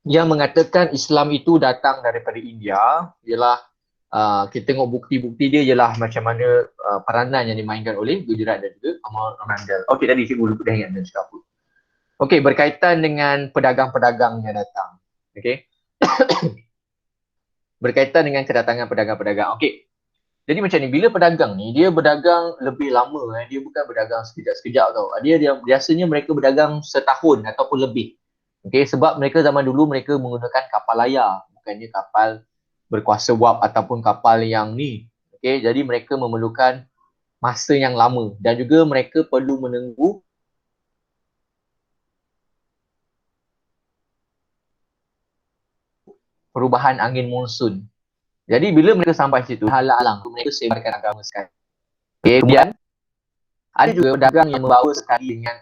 yang mengatakan Islam itu datang daripada India ialah kita tengok bukti-bukti dia ialah macam mana peranan yang dimainkan oleh Gujarat dan juga Coromandel. Okay, tadi cikgu lupa dah ingat dan cakap apa. Okay, berkaitan dengan pedagang-pedagang yang datang. Okay. Berkaitan dengan kedatangan pedagang-pedagang. Okay. Jadi macam ni, bila pedagang ni, dia berdagang lebih lama. Dia bukan berdagang sekejap-sekejap tau. Dia biasanya mereka berdagang setahun ataupun lebih. Okay, sebab mereka zaman dulu mereka menggunakan kapal layar. Bukannya kapal berkuasa wap ataupun kapal yang ni. Okay, jadi mereka memerlukan masa yang lama. Dan juga mereka perlu menunggu perubahan angin monsun. Jadi bila mereka sampai situ, halang-halang mereka sebarkan agama sekali. Okay, kemudian ada juga pedagang yang membawa sekali dengan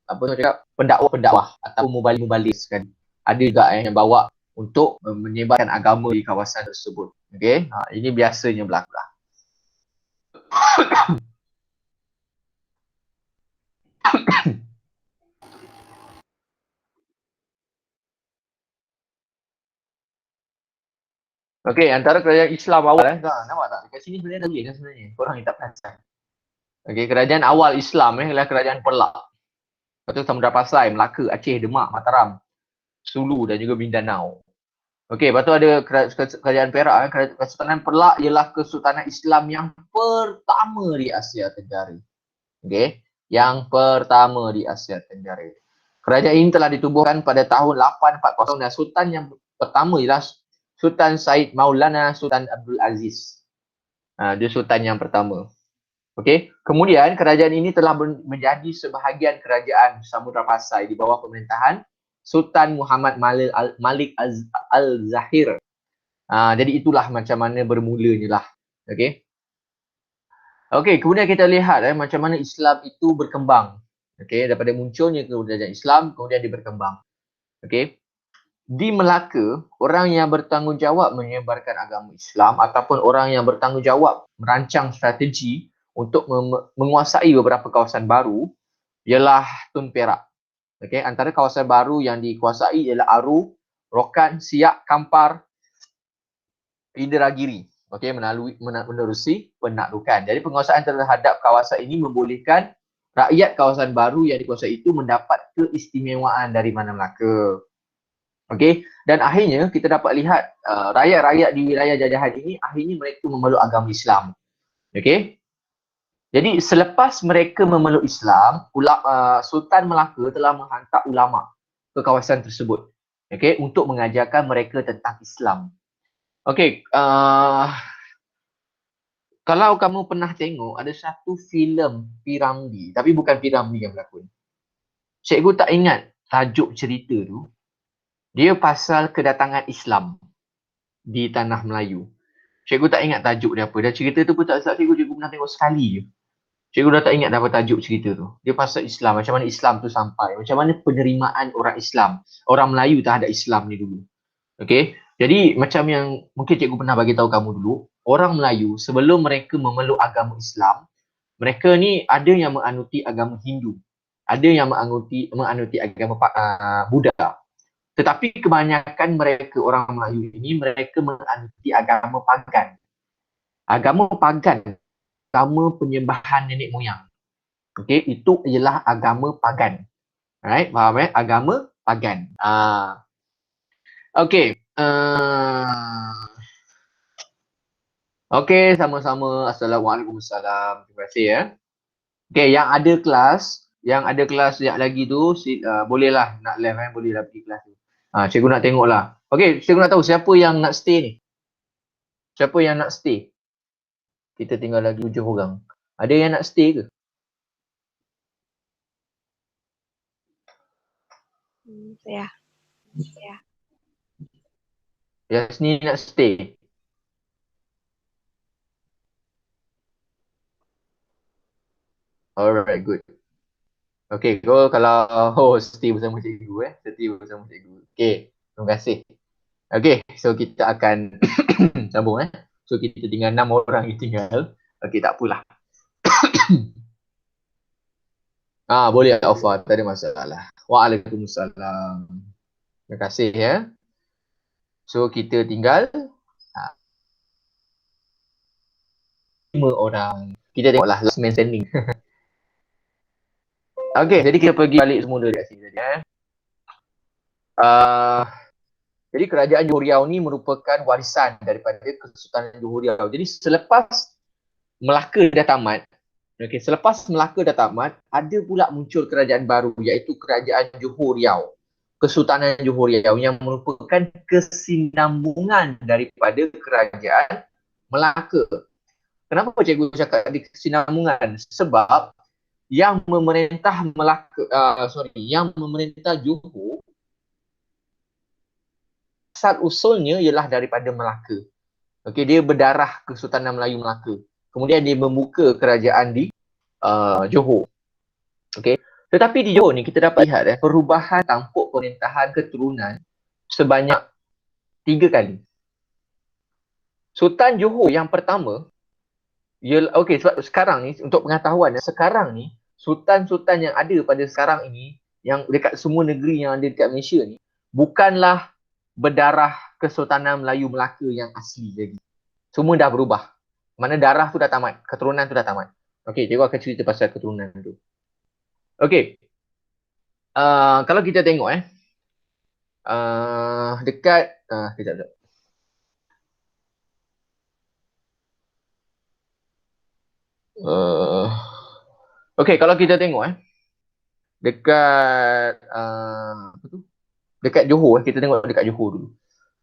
apa tu cakap, pendakwah-pendakwah atau mubalik-mubalik sekali. Ada juga yang bawa untuk menyebarkan agama di kawasan tersebut. Okay, ini biasanya berlaku lah. Okey, antara kerajaan Islam awal nampak tak? Dekat sini sebenarnya dah tulis kan sebenarnya. Korang yang tak perasan. Okey, kerajaan awal Islam ialah kerajaan Perak. Lepas tu Samudra Pasai, Melaka, Aceh, Demak, Mataram, Sulu dan juga Mindanao. Okey, lepas tu ada kerajaan Perak. Kesultanan Perak ialah kesultanan Islam yang pertama di Asia Tenggara. Okey, yang pertama di Asia Tenggara. Kerajaan ini telah ditubuhkan pada tahun 840 dan sultan yang pertama ialah Sultan Said Maulana Sultan Abdul Aziz. Dia sultan yang pertama. Okey, kemudian kerajaan ini telah menjadi sebahagian kerajaan Samudra Pasai di bawah pemerintahan Sultan Muhammad Malik Al-Zahir. Jadi itulah macam mana bermulanya lah. Okey. Okey, kemudian kita lihat macam mana Islam itu berkembang. Okey, daripada munculnya kerajaan Islam kemudian dia berkembang. Okey. Di Melaka, orang yang bertanggungjawab menyebarkan agama Islam ataupun orang yang bertanggungjawab merancang strategi untuk menguasai beberapa kawasan baru ialah Tun Perak. Okey, antara kawasan baru yang dikuasai ialah Aru, Rokan, Siak, Kampar, Inderagiri. Okey, menerusi penaklukan. Jadi penguasaan terhadap kawasan ini membolehkan rakyat kawasan baru yang dikuasai itu mendapat keistimewaan dari mana Melaka. Okey, dan akhirnya kita dapat lihat rakyat-rakyat di wilayah jajahan ini akhirnya mereka memeluk agama Islam. Okey. Jadi selepas mereka memeluk Islam, Sultan Melaka telah menghantar ulama ke kawasan tersebut. Okey, untuk mengajarkan mereka tentang Islam. Okey, kalau kamu pernah tengok ada satu filem Piramli, tapi bukan Piramli yang berlakon. Cikgu tak ingat tajuk cerita tu. Dia pasal kedatangan Islam di tanah Melayu. Cikgu tak ingat tajuk dia apa. Dan cerita tu pun tak silap cikgu pernah tengok sekali je. Cikgu dah tak ingat apa tajuk cerita tu. Dia pasal Islam. Macam mana Islam tu sampai. Macam mana penerimaan orang Islam. Orang Melayu terhadap Islam ni dulu. Okay. Jadi macam yang mungkin cikgu pernah bagi tahu kamu dulu. Orang Melayu sebelum mereka memeluk agama Islam. Mereka ni ada yang menganuti agama Hindu. Ada yang menganuti agama Buddha. Tetapi kebanyakan mereka, orang Melayu ini, mereka menganuti agama pagan. Agama pagan, agama penyembahan nenek moyang. Okey, itu ialah agama pagan. Alright, faham Agama pagan. Okey. Okey, sama-sama. Assalamualaikum. Terima kasih ya. Okey, yang ada kelas yang lagi tu, bolehlah nak live bolehlah pergi kelas tu. Cikgu nak tengok lah. Okey, cikgu nak tahu siapa yang nak stay ni? Siapa yang nak stay? Kita tinggal lagi 7 orang. Ada yang nak stay ke? Saya. Yasni nak stay? Alright, good. Okey, kalau stay bersama cikgu stay bersama cikgu. Okey, terima kasih. Okey, so kita akan sambung So kita tinggal 6 orang yang tinggal. Okey, tak apalah. Boleh Alfa, tak ada masalah. Waalaikumsalam. Terima kasih ya. So kita tinggal 5 orang. Kita tengoklah last man standing. Okey, jadi kita pergi balik semula dekat sini tadi Jadi kerajaan Johor Riau ni merupakan warisan daripada Kesultanan Johor Riau. Jadi selepas Melaka dah tamat. Okey, selepas Melaka dah tamat, ada pula muncul kerajaan baru iaitu Kerajaan Johor Riau. Kesultanan Johor Riau yang merupakan kesinambungan daripada Kerajaan Melaka. Kenapa cikgu cakap di kesinambungan? Sebab yang memerintah yang memerintah Johor asal usulnya ialah daripada Melaka. Okey, dia berdarah Kesultanan Melayu Melaka. Kemudian dia membuka kerajaan di Johor. Okey. Tetapi di Johor ni kita dapat lihat perubahan tampuk pemerintahan keturunan sebanyak 3 kali. Sultan Johor yang pertama, okey, sebab sekarang ni untuk pengetahuan, sekarang ni sultan-sultan yang ada pada sekarang ini yang dekat semua negeri yang ada dekat Malaysia ni bukanlah berdarah Kesultanan Melayu Melaka yang asli lagi. Semua dah berubah. Mana darah tu dah tamat, keturunan tu dah tamat. Okey, cikgu akan cerita pasal keturunan tu. Okey. Kalau kita tengok dekat kejap. Okey, kalau kita tengok dekat apa tu? Dekat Johor, kita tengok dekat Johor dulu.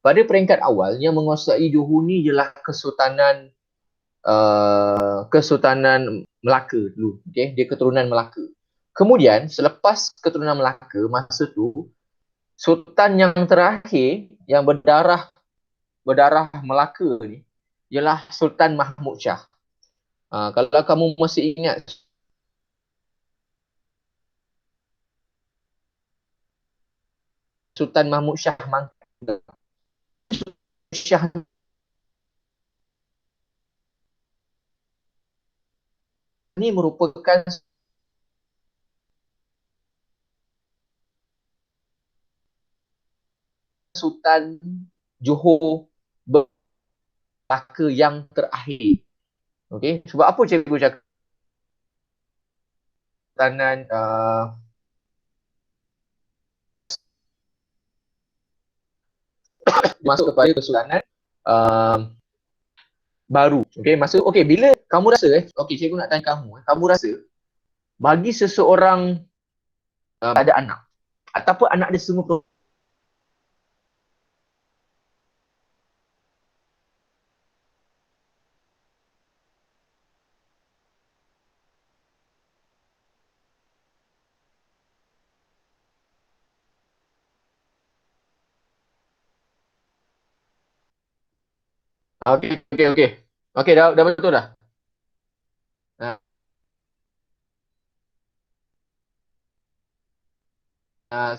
Pada peringkat awal yang menguasai Johor ni ialah Kesultanan Melaka dulu. Okey, dia keturunan Melaka. Kemudian selepas keturunan Melaka, masa tu sultan yang terakhir yang berdarah Melaka ni ialah Sultan Mahmud Shah. Kalau kamu masih ingat Sultan Mahmud Shah ni merupakan Sultan Johor Melaka yang terakhir. Okey, sebab apa cikgu cakap Sultanan masuk kepada kesultanan baru. Okey, bila kamu rasa okey, cikgu nak tanya kamu rasa bagi seseorang ada anak ataupun anak dia semua okey. Okey, dah betul dah.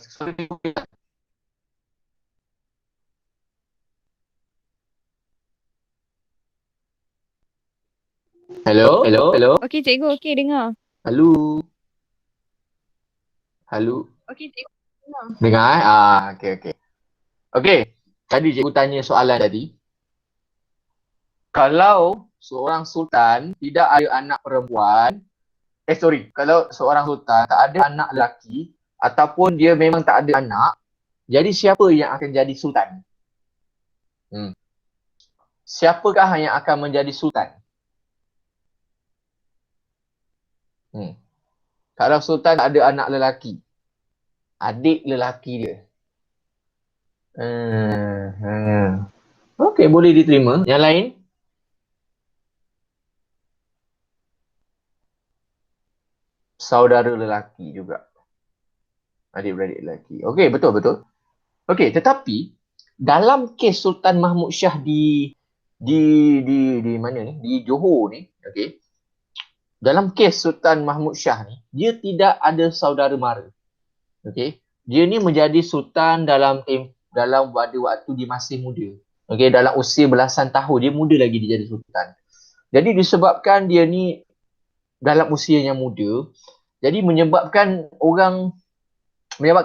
Sorry. Hello. Okey cikgu, okey dengar. Halo. Okey cikgu. Dengar okey. Okey, tadi cikgu tanya soalan tadi. Kalau seorang sultan tidak ada anak perempuan, kalau seorang sultan tak ada anak lelaki ataupun dia memang tak ada anak, jadi siapa yang akan jadi sultan? Siapakah yang akan menjadi sultan? Kalau sultan tak ada anak lelaki, adik lelaki dia. Okey, boleh diterima. Yang lain? Saudara lelaki juga. Adik-beradik lelaki. Okey, betul. Okey, tetapi dalam kes Sultan Mahmud Shah di mana ni? Di Johor ni, okey. Dalam kes Sultan Mahmud Shah ni, dia tidak ada saudara mara. Okey. Dia ni menjadi sultan dalam pada waktu dia masih muda. Okey, dalam usia belasan tahun, dia muda lagi dia jadi sultan. Jadi disebabkan dia ni dalam usia yang muda, jadi menyebabkan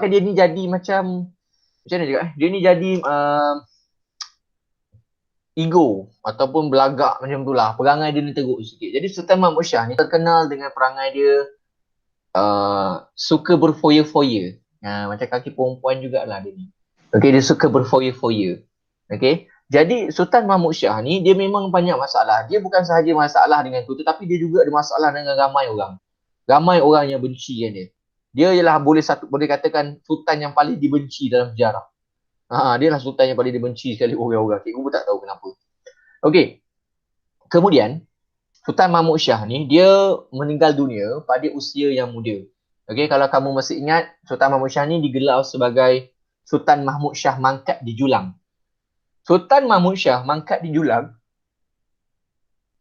dia ni jadi macam mana cakap dia ni jadi ego ataupun belagak macam tu lah. Perangai dia ni teruk sikit. Jadi Sultan Mahmud Shah ni terkenal dengan perangai dia suka berfoya-foya. Macam kaki perempuan jugalah dia ni. Okey, dia suka berfoya-foya. Okey. Jadi Sultan Mahmud Shah ni dia memang banyak masalah. Dia bukan sahaja masalah dengan tu, tetapi dia juga ada masalah dengan ramai orang. Ramai orang yang benci dengan dia. Dia ialah boleh katakan sultan yang paling dibenci dalam sejarah. Dia lah sultan yang paling dibenci sekali orang-orang. Cikgu pun tak tahu kenapa. Okey. Kemudian Sultan Mahmud Shah ni dia meninggal dunia pada usia yang muda. Okey, kalau kamu masih ingat, Sultan Mahmud Shah ni digelar sebagai Sultan Mahmud Shah mangkat di Julang. Sultan Mahmud Shah mangkat di Julang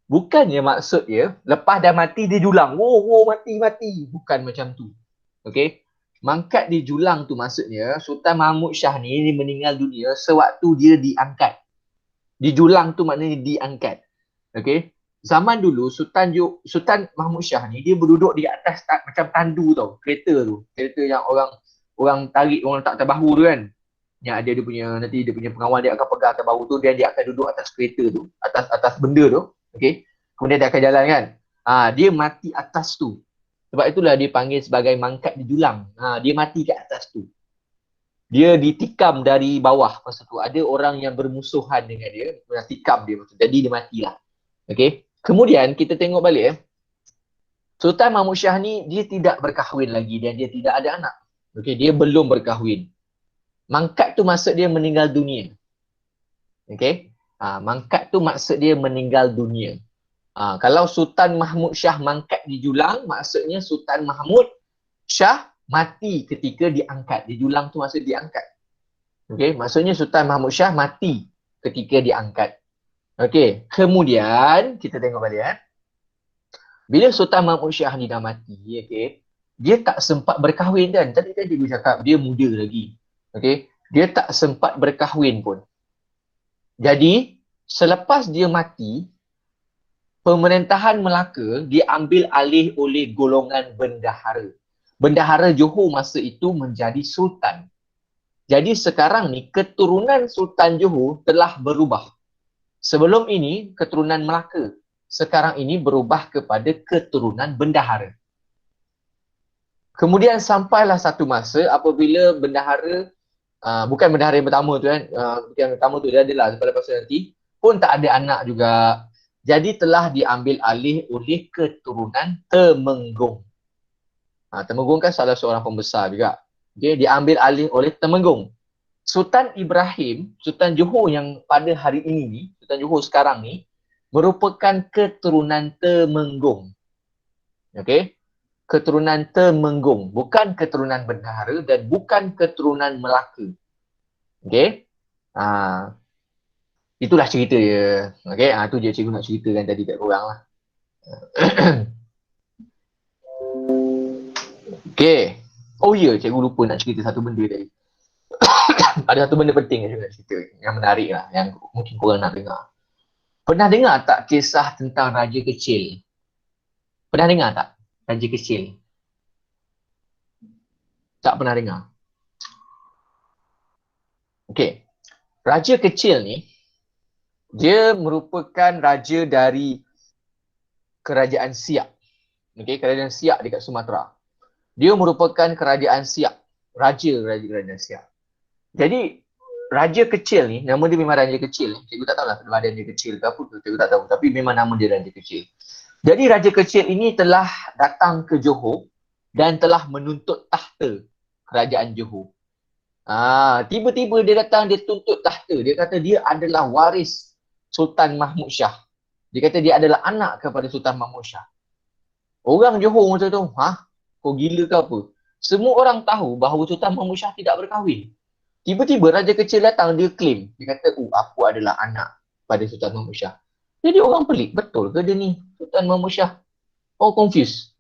bukannya maksud dia lepas dah mati dia julang. Mati. Bukan macam tu. Okey. Mangkat di Julang tu maksudnya Sultan Mahmud Shah ni dia meninggal dunia sewaktu dia diangkat. Di Julang tu maknanya diangkat. Okey. Zaman dulu Sultan Mahmud Shah ni dia berduduk di atas macam tandu tau, kereta tu. Kereta yang orang tarik, orang letak atas bahu tu kan. Yang ada nanti dia punya pengawal dia akan pegang atas bahu tu dan dia akan duduk atas kereta tu, atas benda tu. Okey. Kemudian dia akan jalan kan. Dia mati atas tu. Sebab itulah dia panggil sebagai mangkat di Julang. Dia mati kat atas tu. Dia ditikam dari bawah masa tu. Ada orang yang bermusuhan dengan dia, tikam dia masa tu. Jadi dia matilah. Okey. Kemudian kita tengok balik Sultan Mahmud Shah ni dia tidak berkahwin lagi dan dia tidak ada anak. Okey, dia belum berkahwin. Mangkat tu maksud dia meninggal dunia. Okey. Mangkat tu maksud dia meninggal dunia. Kalau Sultan Mahmud Shah mangkat di Julang, maksudnya Sultan Mahmud Shah mati ketika diangkat. Di Julang tu maksud diangkat. Okey, maksudnya Sultan Mahmud Shah mati ketika diangkat. Okey, kemudian kita tengok balik bila Sultan Mahmud Shah ni dah mati, okey, dia tak sempat berkahwin kan. Tadi kan cikgu cakap dia muda lagi. Okey, dia tak sempat berkahwin pun. Jadi, selepas dia mati, pemerintahan Melaka diambil alih oleh golongan bendahara. Bendahara Johor masa itu menjadi sultan. Jadi sekarang ni keturunan Sultan Johor telah berubah. Sebelum ini keturunan Melaka. Sekarang ini berubah kepada keturunan bendahara. Kemudian sampailah satu masa apabila bendahara, bukan bendahara yang pertama tu kan, yang pertama tu dia adalah lepas nanti pun tak ada anak juga. Jadi telah diambil alih oleh keturunan Temenggung. Temenggung kan salah seorang pembesar juga. Dia diambil alih oleh Temenggung. Sultan Ibrahim, Sultan Johor yang pada hari ini ni, Sultan Johor sekarang ni, merupakan keturunan Temenggung. Okey? Keturunan Temenggung, bukan keturunan bendahara dan bukan keturunan Melaka. Okey? Itulah cerita dia. Okey? Tu je cikgu nak ceritakan tadi kat korang lah. Okey. Oh ya, cikgu lupa nak cerita satu benda tadi. Ada satu benda penting yang saya nak cerita, yang menarik lah, yang mungkin korang nak dengar. Pernah dengar tak kisah tentang Raja Kecil? Pernah dengar tak? Raja Kecil? Tak pernah dengar? Okey. Raja Kecil ni, dia merupakan raja dari Kerajaan Siak. Okey, Kerajaan Siak dekat Sumatera. Dia merupakan Kerajaan Siak. Raja Kerajaan Siak. Jadi, Raja Kecil ni, nama dia memang Raja Kecil. Cikgu tak tahu lah badan dia kecil ke apa tu, cikgu tak tahu. Tapi memang nama dia Raja Kecil. Jadi Raja Kecil ini telah datang ke Johor dan telah menuntut tahta Kerajaan Johor. Tiba-tiba dia datang, dia tuntut tahta. Dia kata dia adalah waris Sultan Mahmud Shah. Dia kata dia adalah anak kepada Sultan Mahmud Shah. Orang Johor macam tu, kau gila ke apa? Semua orang tahu bahawa Sultan Mahmud Shah tidak berkahwin. Tiba-tiba Raja Kecil datang, dia claim. Dia kata, aku adalah anak pada Sultan Mahmud Shah. Jadi orang pelik, betul ke dia ni Sultan Mahmud Shah? Oh, confused.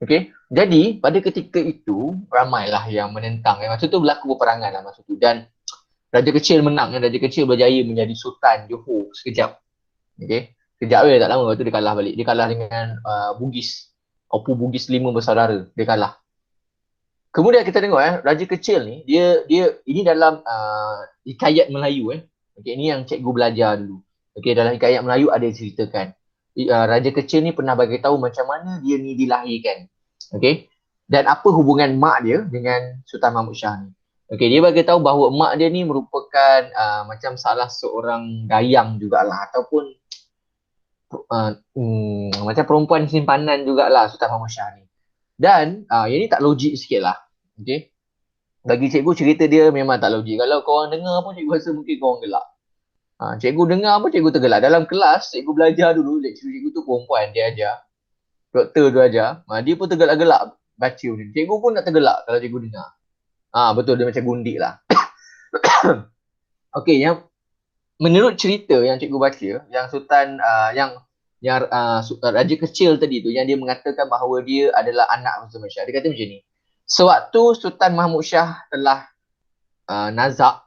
Okay. Jadi, pada ketika itu, ramailah yang menentang. Masa tu berlaku peperangan lah masa tu. Dan Raja Kecil menang. Raja Kecil berjaya menjadi Sultan Johor sekejap. Okay. Sekejap tak lama, lepas tu dia kalah balik. Dia kalah dengan Bugis. Opu Bugis 5 bersaudara. Dia kalah. Kemudian kita tengok Raja Kecil ni, dia ini dalam hikayat Melayu Okey, ini yang cikgu belajar dulu. Okey, dalam hikayat Melayu ada diceritakan. Raja Kecil ni pernah bagi tahu macam mana dia ni dilahirkan. Okey. Dan apa hubungan mak dia dengan Sultan Mahmud Shah ni. Okey, dia bagi tahu bahawa mak dia ni merupakan macam salah seorang dayang jugalah ataupun macam perempuan simpanan jugalah Sultan Mahmud Shah ni. Dan yang ni tak logik sikit lah. Okey. Bagi cikgu cerita dia memang tak logik. Kalau korang dengar pun cikgu rasa mungkin korang gelak. Cikgu dengar pun cikgu tergelak. Dalam kelas cikgu belajar dulu, cikgu tu perempuan dia ajar. Doktor tu ajar. Dia pun tergelak-gelak baca ni. Cikgu pun nak tergelak kalau cikgu dengar. Betul dia macam gundik lah. Okey, yang menurut cerita yang cikgu baca, yang Sultan Raja Kecil tadi tu, yang dia mengatakan bahawa dia adalah anak Sultan Mahmud Shah. Dia kata macam ni. Sewaktu Sultan Mahmud Shah telah nazak,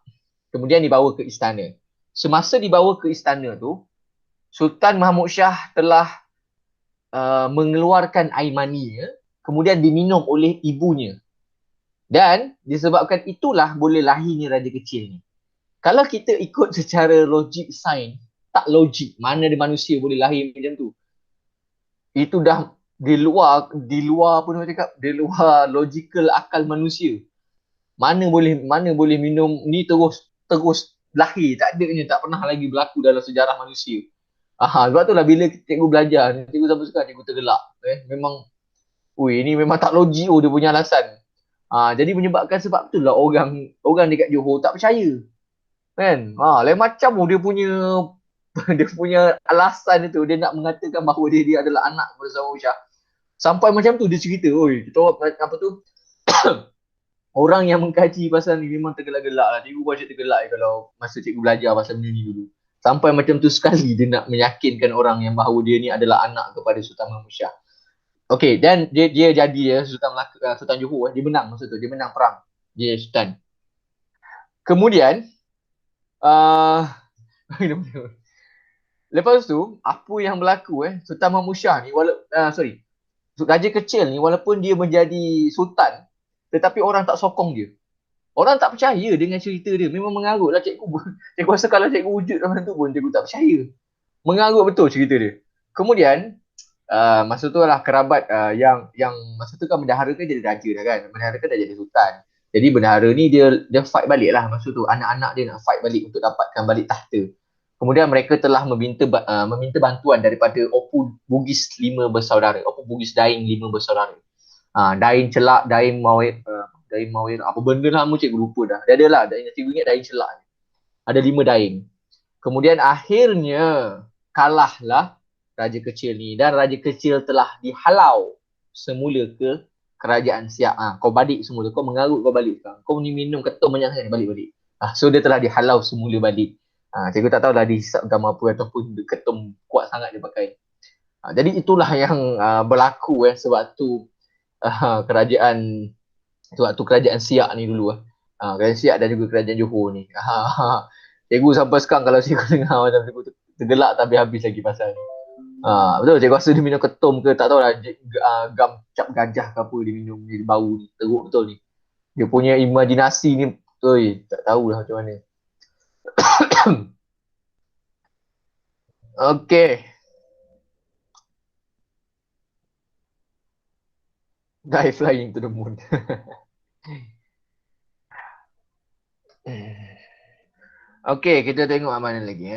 kemudian dibawa ke istana. Semasa dibawa ke istana tu, Sultan Mahmud Shah telah mengeluarkan air maninya, kemudian diminum oleh ibunya. Dan disebabkan itulah boleh lahirnya Raja Kecil ni. Kalau kita ikut secara logik sains, tak logik mana ada manusia boleh lahir macam tu. Itu dah di luar apa nak cakap, di luar logical akal manusia. Mana boleh minum ni terus lahir, tak adanya, tak pernah lagi berlaku dalam sejarah manusia. Sebab tu lah bila cikgu belajar, cikgu sampai sekarang cikgu tergelak. Memang ini memang tak logik dia punya alasan. Jadi menyebabkan sebab itulah orang dekat Johor tak percaya. Kan? Lain macam dia punya alasan itu, dia nak mengatakan bahawa dia adalah anak kepada Sultan Mahmud Shah. Sampai macam tu dia cerita, kita apa tu orang yang mengkaji pasal ni memang tergelak-gelak lah. Cikgu baca tergelak kalau masa cikgu belajar pasal benda ni dulu. Sampai macam tu sekali dia nak meyakinkan orang yang bahawa dia ni adalah anak kepada Sultan Mahmud Shah. Okey, dan dia jadi Sultan Johor, dia menang masa tu, dia menang perang. Dia Sultan. Kemudian lepas tu apa yang berlaku Sultan Mahmud Shah ni Raja Kecil ni walaupun dia menjadi sultan, tetapi orang tak sokong dia. Orang tak percaya dengan cerita dia. Memang mengarut lah cikgu. Cikgu rasa kalau cikgu wujud dalam tu pun cikgu tak percaya. Mengarut betul cerita dia. Kemudian masa tu lah kerabat yang masa tu kan bendahara kan jadi raja dah kan. Bendahara kan dah jadi sultan. Jadi bendahara ni dia fight balik lah masa tu. Anak-anak dia nak fight balik untuk dapatkan balik tahta. Kemudian mereka telah meminta bantuan daripada Opu Bugis 5 bersaudara. Opu Bugis Dain 5 bersaudara. Dain Celak, Dain Mawir, apa benda nama cikgu lupa dah. Dia ada lah, cikgu ingat Dain Celak. Ada 5 Dain. Kemudian akhirnya kalahlah Raja Kecil ni, dan Raja Kecil telah dihalau semula ke kerajaan Siak. Kau balik semula, kau mengarut kau balik sekarang. Kau ni minum ketum banyak sangat balik-balik. So dia telah dihalau semula balik. Cikgu tak tahu dah dihisap agama apa ataupun ketum kuat sangat dia pakai. Jadi itulah yang berlaku sewaktu kerajaan Siak ni dulu. Kerajaan Siak dan juga kerajaan Johor ni. Cikgu sampai sekarang kalau cikgu dengar macam cikgu tergelak tak habis-habis lagi pasal ni. Betul, cikgu rasa dia minum ketum ke tak tahu lah, gam cap gajah ke apa dia minum, dia bau ni, teruk betul ni. Dia punya imajinasi ni tak tahulah macam mana. Okay. Die flying to the moon. Okay, kita tengok mana lagi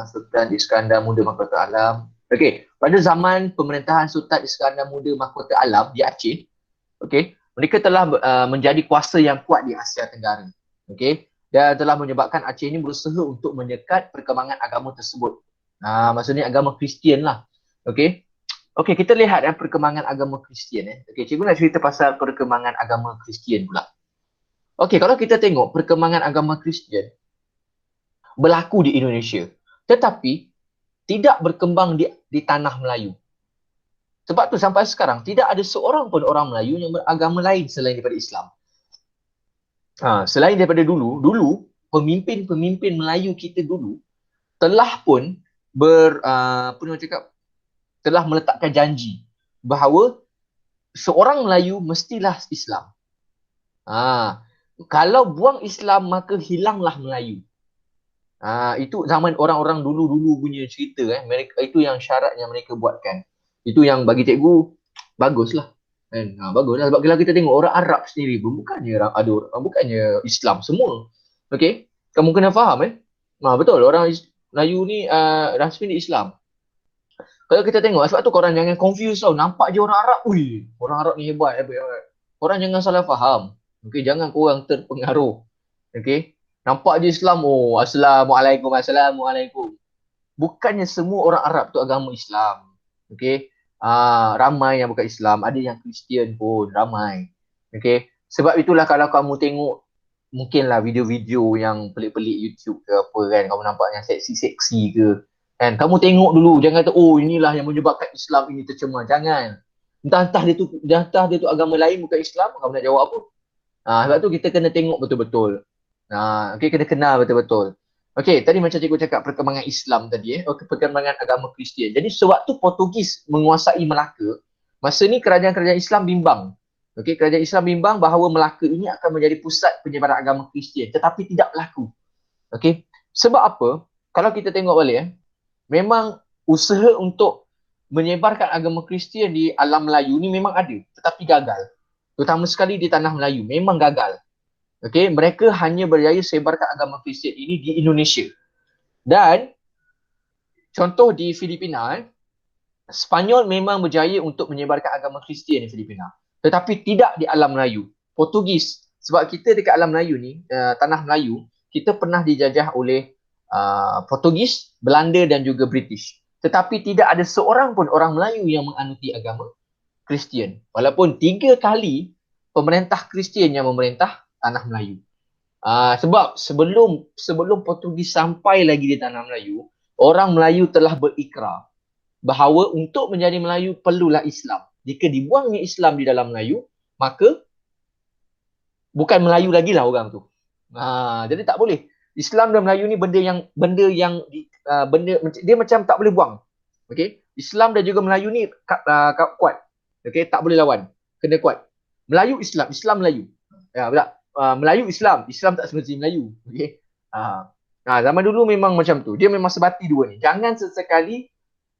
Sultan Iskandar Muda Mahkota Alam. Okay, pada zaman pemerintahan Sultan Iskandar Muda Mahkota Alam di Aceh, okay, mereka telah menjadi kuasa yang kuat di Asia Tenggara. Okay, dan telah menyebabkan Aceh ini berusaha untuk menyekat perkembangan agama tersebut. Maksudnya agama Kristian lah. Okay. Okay, kita lihat perkembangan agama Kristian. Okay, cikgu nak cerita pasal perkembangan agama Kristian pula. Okay, kalau kita tengok perkembangan agama Kristian berlaku di Indonesia, tetapi tidak berkembang di tanah Melayu. Sebab tu sampai sekarang tidak ada seorang pun orang Melayu yang beragama lain selain daripada Islam. Selain daripada dulu pemimpin-pemimpin Melayu kita dulu telah pun telah meletakkan janji bahawa seorang Melayu mestilah Islam. Kalau buang Islam maka hilanglah Melayu. Itu zaman orang-orang dulu punya cerita. Mereka itu yang syarat yang mereka buatkan. Itu yang bagi cikgu baguslah. Kan? Baguslah sebab kalau kita tengok orang Arab sendiri pun bukannya ada orang bukannya Islam semua. Okey? Kamu kena faham betul orang Melayu ni rasmi ni Islam. Kalau kita tengok sebab tu korang jangan confuse tau. Nampak je orang Arab, ui, orang Arab ni hebat. Korang jangan salah faham. Okey, jangan korang terpengaruh. Okey? Nampak je Islam, oh assalamualaikum. Bukannya semua orang Arab tu agama Islam. Okey? Ramai yang bukan Islam, ada yang Kristian pun ramai. Okey? Sebab itulah kalau kamu tengok mungkinlah video-video yang pelik-pelik YouTube ke apa kan, kamu nampak yang seksi-seksi ke. Kan? Kamu tengok dulu, jangan kata oh inilah yang menyebabkan Islam ini tercemar. Jangan. Entah dia tu agama lain bukan Islam, kamu nak jawab apa? Sebab tu kita kena tengok betul-betul. Okey, kena kenal betul-betul. Okey, tadi macam cikgu cakap perkembangan Islam tadi perkembangan agama Kristian. Jadi sewaktu Portugis menguasai Melaka, masa ni kerajaan-kerajaan Islam bimbang. Okey, kerajaan Islam bimbang bahawa Melaka ini akan menjadi pusat penyebaran agama Kristian, tetapi tidak berlaku. Okey. Sebab apa? Kalau kita tengok balik memang usaha untuk menyebarkan agama Kristian di alam Melayu ni memang ada, tetapi gagal. Terutama sekali di tanah Melayu, memang gagal. Okey, mereka hanya berjaya sebarkan agama Kristian ini di Indonesia. Dan contoh di Filipina, Spanyol memang berjaya untuk menyebarkan agama Kristian di Filipina, tetapi tidak di alam Melayu. Portugis, sebab kita dekat alam Melayu ni, tanah Melayu, kita pernah dijajah oleh Portugis, Belanda dan juga British. Tetapi tidak ada seorang pun orang Melayu yang menganuti agama Kristian. Walaupun 3 kali pemerintah Kristian yang memerintah tanah Melayu. Sebab sebelum Portugis sampai lagi di tanah Melayu, orang Melayu telah berikrar bahawa untuk menjadi Melayu perlulah Islam. Jika dibuangnya Islam di dalam Melayu, maka bukan Melayu lagi lah orang tu. Jadi tak boleh. Islam dan Melayu ni benda yang dia macam tak boleh buang. Okey? Islam dan juga Melayu ni kuat. Okey, tak boleh lawan. Kena kuat. Melayu Islam, Islam Melayu. Ya, betul. Melayu Islam, Islam tak semestinya Melayu. Okey. Zaman dulu memang macam tu. Dia memang sebati dua ni. Jangan sesekali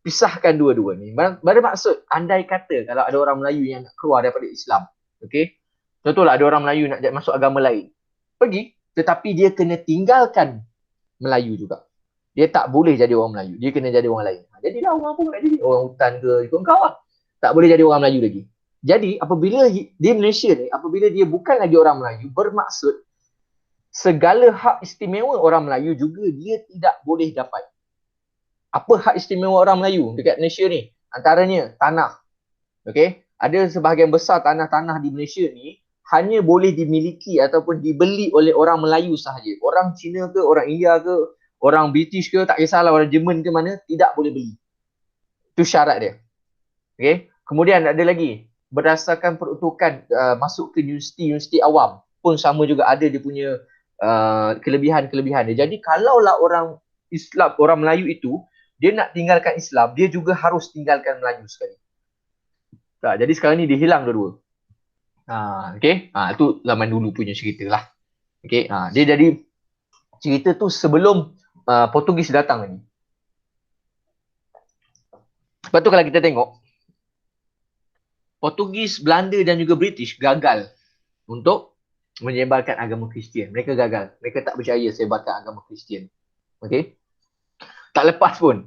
pisahkan dua-dua ni. Bermaksud andai kata kalau ada orang Melayu yang nak keluar daripada Islam. Okey. Contohlah ada orang Melayu nak masuk agama lain. Pergi, tetapi dia kena tinggalkan Melayu juga. Dia tak boleh jadi orang Melayu. Dia kena jadi orang lain. Jadilah orang apa nak jadi? Orang hutan ke? Ikut kau lah. Tak boleh jadi orang Melayu lagi. Jadi apabila di Malaysia ni, apabila dia bukan lagi orang Melayu, bermaksud segala hak istimewa orang Melayu juga dia tidak boleh dapat. Apa hak istimewa orang Melayu dekat Malaysia ni? Antaranya tanah. Okey? Ada sebahagian besar tanah-tanah di Malaysia ni hanya boleh dimiliki ataupun dibeli oleh orang Melayu sahaja. Orang Cina ke, orang India ke, orang British ke, tak kisahlah orang Jerman ke mana, tidak boleh beli. Itu syarat dia. Okey? Kemudian ada lagi, berdasarkan peruntukan masuk ke universiti awam pun sama juga ada dia punya kelebihan-kelebihan dia. Jadi kalaulah orang Islam, orang Melayu itu dia nak tinggalkan Islam, dia juga harus tinggalkan Melayu sekali. Jadi sekarang ni dia hilang dua-dua. Okey, itu zaman dulu punya cerita lah. Okey, dia jadi cerita tu sebelum Portugis datang ni. Sebab tu kalau kita tengok Portugis, Belanda dan juga British gagal untuk menyebarkan agama Kristian. Mereka gagal. Mereka tak berjaya sebarkan agama Kristian. Okey. Tak lepas pun.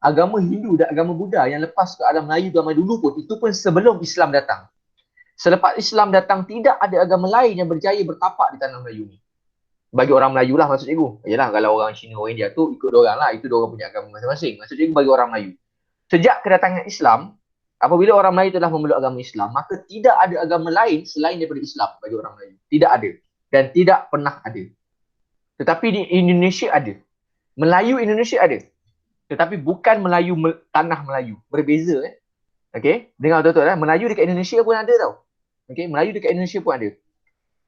Agama Hindu dan agama Buddha yang lepas ke alam Melayu zaman dulu pun, itu pun sebelum Islam datang. Selepas Islam datang, tidak ada agama lain yang berjaya bertapak di tanah Melayu ni. Bagi orang Melayu lah maksud cikgu. Yalah, kalau orang Cina, orang India tu ikut diorang lah. Itu diorang punya agama masing-masing. Maksud cikgu bagi orang Melayu. Sejak kedatangan Islam, apabila orang Melayu telah memeluk agama Islam, maka tidak ada agama lain selain daripada Islam bagi orang Melayu. Tidak ada. Dan tidak pernah ada. Tetapi di Indonesia ada. Melayu Indonesia ada. Tetapi bukan Melayu tanah Melayu. Berbeza. Okey? Dengar betul-betul. Melayu dekat Indonesia pun ada tau. Okey? Melayu dekat Indonesia pun ada.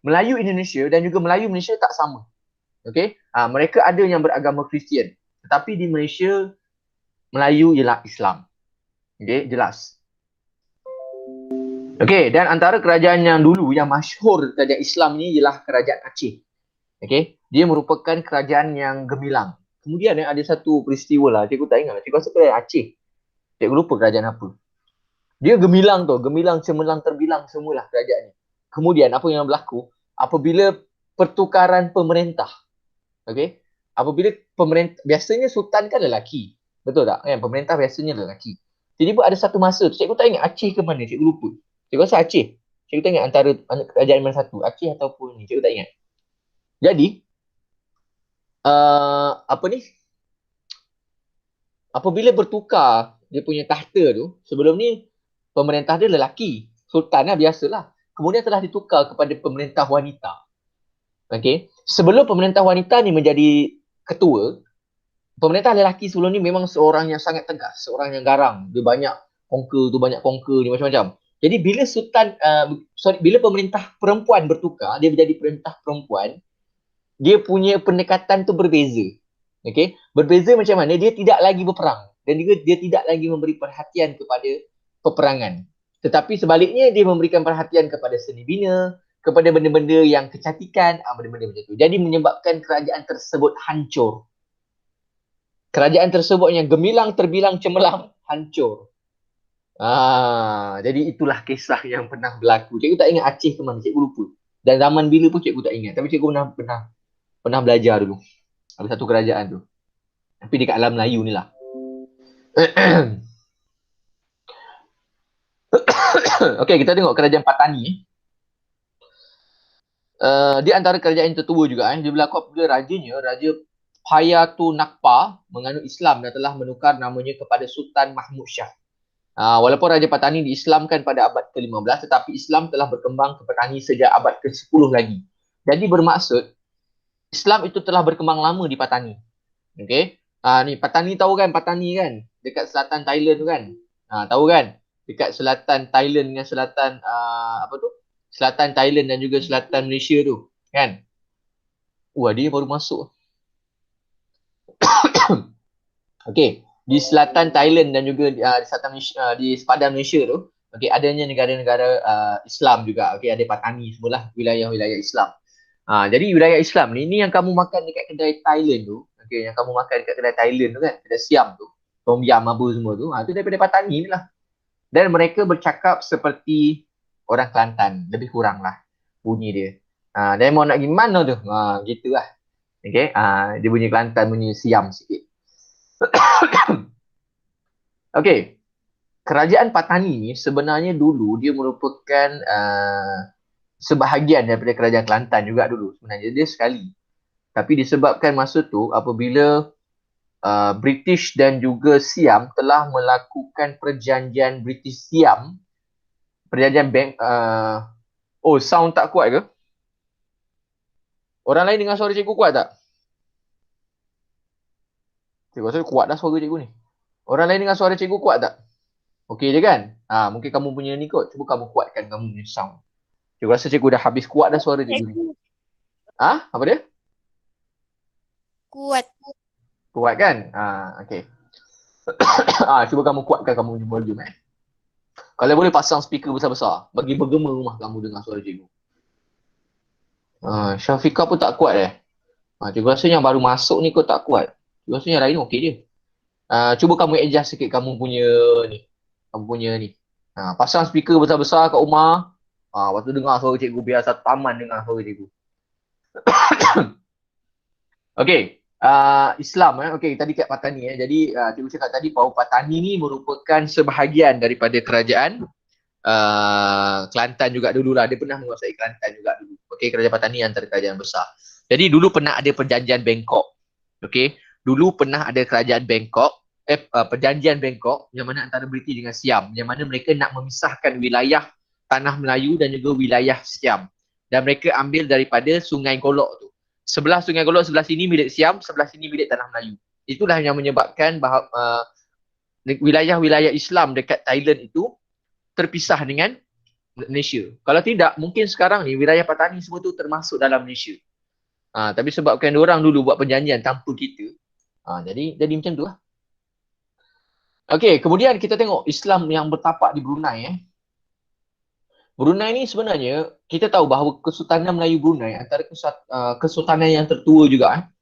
Melayu Indonesia dan juga Melayu Malaysia tak sama. Okey? Mereka ada yang beragama Kristian. Tetapi di Malaysia, Melayu ialah Islam. Okey? Jelas. Okey, dan antara kerajaan yang dulu yang masyhur kerajaan Islam ni ialah kerajaan Aceh. Okey, dia merupakan kerajaan yang gemilang. Kemudian ada satu peristiwa lah, cikgu tak ingat. Cikgu rasa kerajaan Aceh. Cikgu lupa kerajaan apa. Dia gemilang tu, gemilang, cemerlang, terbilang semualah kerajaan ni. Kemudian apa yang berlaku? Apabila pertukaran pemerintah, okey? Apabila pemerintah, biasanya sultan kan lelaki. Betul tak? Kan pemerintah biasanya lelaki. Tiba-tiba ada satu masa, cikgu tak ingat Aceh ke mana, cikgu lupa. Cikgu rasa Aceh. Cikgu tak ingat antara kerajaan mana satu, Aceh ataupun ni, cikgu tak ingat. Jadi, apa ni? Apabila bertukar dia punya tahta tu, sebelum ni pemerintah dia lelaki, sultan lah biasalah. Kemudian telah ditukar kepada pemerintah wanita. Okey. Sebelum pemerintah wanita ni menjadi ketua, pemerintah lelaki sebelum ni memang seorang yang sangat tegas, seorang yang garang. Dia banyak conquer ni macam-macam. Jadi bila bila pemerintah perempuan bertukar, dia menjadi pemerintah perempuan, dia punya pendekatan tu berbeza. Okey. Berbeza macam mana? Dia tidak lagi berperang dan juga dia tidak lagi memberi perhatian kepada peperangan. Tetapi sebaliknya dia memberikan perhatian kepada seni bina, kepada benda-benda yang kecantikan, benda-benda macam tu. Jadi menyebabkan kerajaan tersebut hancur. Kerajaan tersebut yang gemilang, terbilang, cemerlang, hancur. Jadi itulah kisah yang pernah berlaku. Cikgu tak ingat Aceh ke mana, cikgu lupa. Dan zaman bila pun cikgu tak ingat. Tapi cikgu pernah belajar dulu. Ada satu kerajaan tu. Tapi dekat alam Melayu ni lah. Okey, kita tengok kerajaan Patani. Dia antara kerajaan yang tertua juga. Dia berlaku apabila rajanya, Raja Payatu Nakpa menganut Islam dan telah menukar namanya kepada Sultan Mahmud Shah. Walaupun Raja Patani diislamkan pada abad ke-15, tetapi Islam telah berkembang ke Patani sejak abad ke-10 lagi. Jadi bermaksud, Islam itu telah berkembang lama di Patani. Okey. Ni Patani tahu kan, Patani kan? Dekat selatan Thailand tu kan? Tahu kan? Dekat selatan Thailand dengan selatan selatan Thailand dan juga selatan Malaysia tu, kan? Dia baru masuk. Okey, di selatan Thailand dan juga di selatan Malaysia, di sepadan Malaysia tu, okey, adanya negara-negara Islam juga. Okey, ada Patani sebelah wilayah-wilayah Islam. Jadi wilayah Islam ni yang kamu makan dekat kedai Thailand tu, okey, yang kamu makan dekat kedai Thailand tu kan, kedai Siam tu, Tom Yam apa semua tu, tu daripada Patani ni lah. Dan mereka bercakap seperti orang Kelantan, lebih kurang lah bunyi dia. Dan mau nak gimana tu? Gitulah. Okey, dia bunyi Kelantan, bunyi Siam sikit. Okey. Kerajaan Patani ni sebenarnya dulu dia merupakan sebahagian daripada kerajaan Kelantan juga dulu. Sebenarnya dia sekali. Tapi disebabkan masa tu apabila British dan juga Siam telah melakukan perjanjian British Siam, perjanjian bank, sound tak kuat ke? Orang lain dengar suara cikgu kuat tak? Cikgu rasa kuat dah suara cikgu ni. Orang lain dengar suara cikgu kuat tak? Okey je kan? Mungkin kamu punya ni kot. Cuba kamu kuatkan kamu punya sound. Cikgu rasa cikgu dah habis kuat dah suara cikgu ni. Apa dia? Kuat. Kuat kan? Okey. Cuba kamu kuatkan kamu punya volume Kalau boleh pasang speaker besar-besar. Bagi bergema rumah kamu dengar suara cikgu. Syafiqah pun tak kuat cikgu rasa yang baru masuk ni kot tak kuat. Cikgu rasa yang lain okey je. Cuba kamu adjust sikit kamu punya ni. Pasang speaker besar-besar kat rumah. Waktu dengar suara cikgu biar satu taman dengar suara cikgu. Okey. Islam okey, tadi kat Patani Jadi cikgu cakap tadi bahawa Patani ni merupakan sebahagian daripada kerajaan Kelantan juga dululah. Dia pernah menguasai Kelantan juga dulu. Okey, kerajaan Patani antara kerajaan besar. Jadi dulu pernah ada perjanjian Bangkok. Okey, dulu pernah ada kerajaan Bangkok, perjanjian Bangkok yang mana antara British dengan Siam, yang mana mereka nak memisahkan wilayah Tanah Melayu dan juga wilayah Siam. Dan mereka ambil daripada Sungai Golok tu. Sebelah Sungai Golok, sebelah sini milik Siam, sebelah sini milik Tanah Melayu. Itulah yang menyebabkan bahawa wilayah-wilayah Islam dekat Thailand itu terpisah dengan Malaysia. Kalau tidak, mungkin sekarang ni wilayah Patani semua tu termasuk dalam Malaysia. Tapi sebabkan diorang dulu buat perjanjian tanpa kita, jadi macam tu lah. Okey, kemudian kita tengok Islam yang bertapak di Brunei. Brunei ni sebenarnya kita tahu bahawa Kesultanan Melayu Brunei antara kesultanan yang tertua juga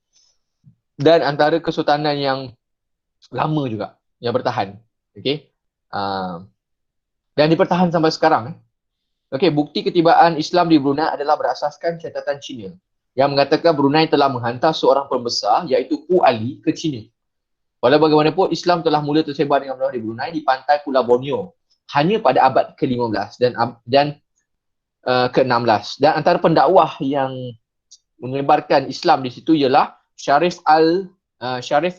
dan antara kesultanan yang lama juga yang bertahan. Okey. dan dipertahan sampai sekarang. Okey, bukti ketibaan Islam di Brunei adalah berasaskan catatan Cina yang mengatakan Brunei telah menghantar seorang pembesar iaitu Hu Ali ke China. Walau bagaimanapun, Islam telah mula tersebar dengan mudah di Brunei di pantai Pulau Borneo hanya pada abad ke-15 dan ke-16. Dan antara pendakwah yang menyebarkan Islam di situ ialah Syarif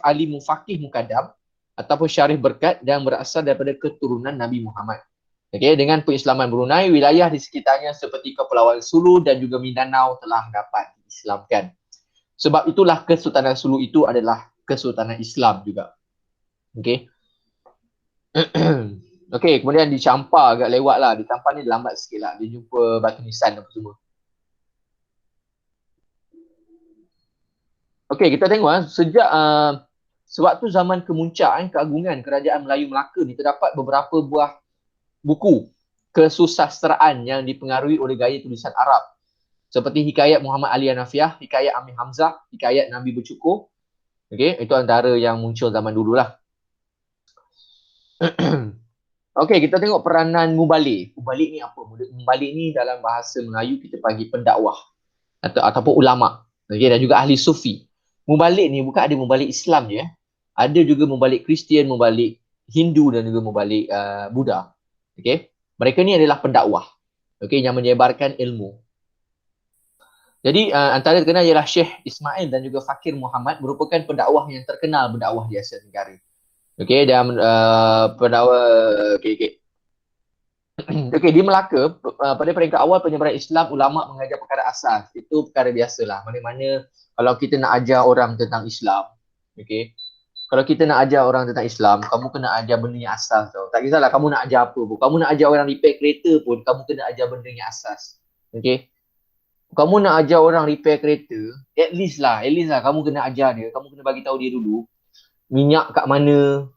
Ali Mufaqih Mukaddam ataupun Syarif Berkat yang berasal daripada keturunan Nabi Muhammad. Okey, dengan pengislaman Brunei, wilayah di sekitarnya seperti Kepulauan Sulu dan juga Mindanao telah dapat diislamkan. Sebab itulah Kesultanan Sulu itu adalah Kesultanan Islam juga. Okey. Okey, kemudian dicampar agak lewat lah. Dicampar ni lambat sikit lah. Dia jumpa batu nisan apa semua. Okey, kita tengok sejak sewaktu zaman kemuncak keagungan Kerajaan Melayu Melaka ni terdapat beberapa buah buku kesusasteraan yang dipengaruhi oleh gaya tulisan Arab. Seperti Hikayat Muhammad Ali Hanafiah, Hikayat Amir Hamzah, Hikayat Nabi Bercukur. Okey, itu antara yang muncul zaman dululah. Okey, kita tengok peranan mubalik. Mubalik ni apa? Mubalik ni dalam bahasa Melayu kita panggil pendakwah ataupun ulama. Okey, dan juga ahli sufi. Mubalik ni bukan ada mubalik Islam je. Ada juga mubalik Kristian, mubalik Hindu dan juga mubalik Buddha. Okey, mereka ni adalah pendakwah. Okey, yang menyebarkan ilmu. Jadi antara terkenal ialah Syekh Ismail dan juga Fakir Muhammad merupakan pendakwah yang terkenal berdakwah di Asia Tenggara. Okey, dan pendakwah okey. Okey, di Melaka pada peringkat awal penyebaran Islam, ulama mengajar perkara asas. Itu perkara biasalah. Mana-mana kalau kita nak ajar orang tentang Islam, okey. Kalau kita nak ajar orang tentang Islam, kamu kena ajar benda yang asas tau. Tak kisahlah kamu nak ajar apa pun. Kamu nak ajar orang repair kereta pun, kamu kena ajar benda yang asas. Okey. Kamu nak ajar orang repair kereta, at least lah kamu kena ajar dia. Kamu kena bagi tahu dia dulu minyak kat mana.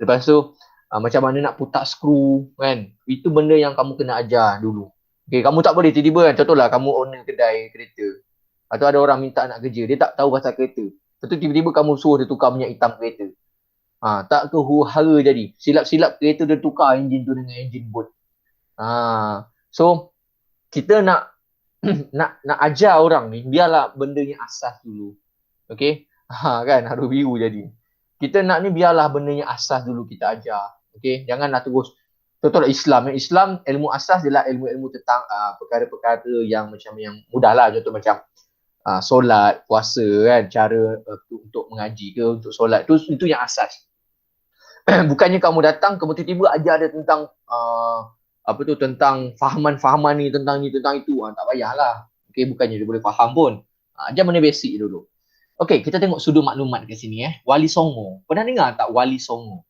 Lepas tu macam mana nak putar skru kan. Itu benda yang kamu kena ajar dulu. Okey, kamu tak boleh tiba-tiba kan, contohlah kamu owner kedai kereta. Atau ada orang minta nak kerja, dia tak tahu pasal kereta. Lepas tu tiba-tiba kamu suruh dia tukar minyak hitam kereta. Tak ke huru-hara jadi. Silap-silap kereta dia tukar enjin tu dengan enjin boat. So kita nak ajar orang ni, biarlah benda yang asas dulu. Okey? Kan haru biru jadi. Kita nak ni biarlah benda yang asas dulu kita ajar. Okey? Janganlah terus contohlah Islam. Islam ilmu asas adalah ilmu-ilmu tentang perkara-perkara yang macam yang mudahlah, contoh macam solat, puasa kan, cara untuk mengaji ke, untuk solat itu yang asas. Bukannya kamu datang kamu tiba-tiba ajar dia tentang tentang fahaman-fahaman ni, tentang itu. Tak payahlah. Okey, bukannya dia boleh faham pun. Ajar benda basic dulu. Okey, kita tengok sudut maklumat kat sini Wali Songo. Pernah dengar tak Wali Songo?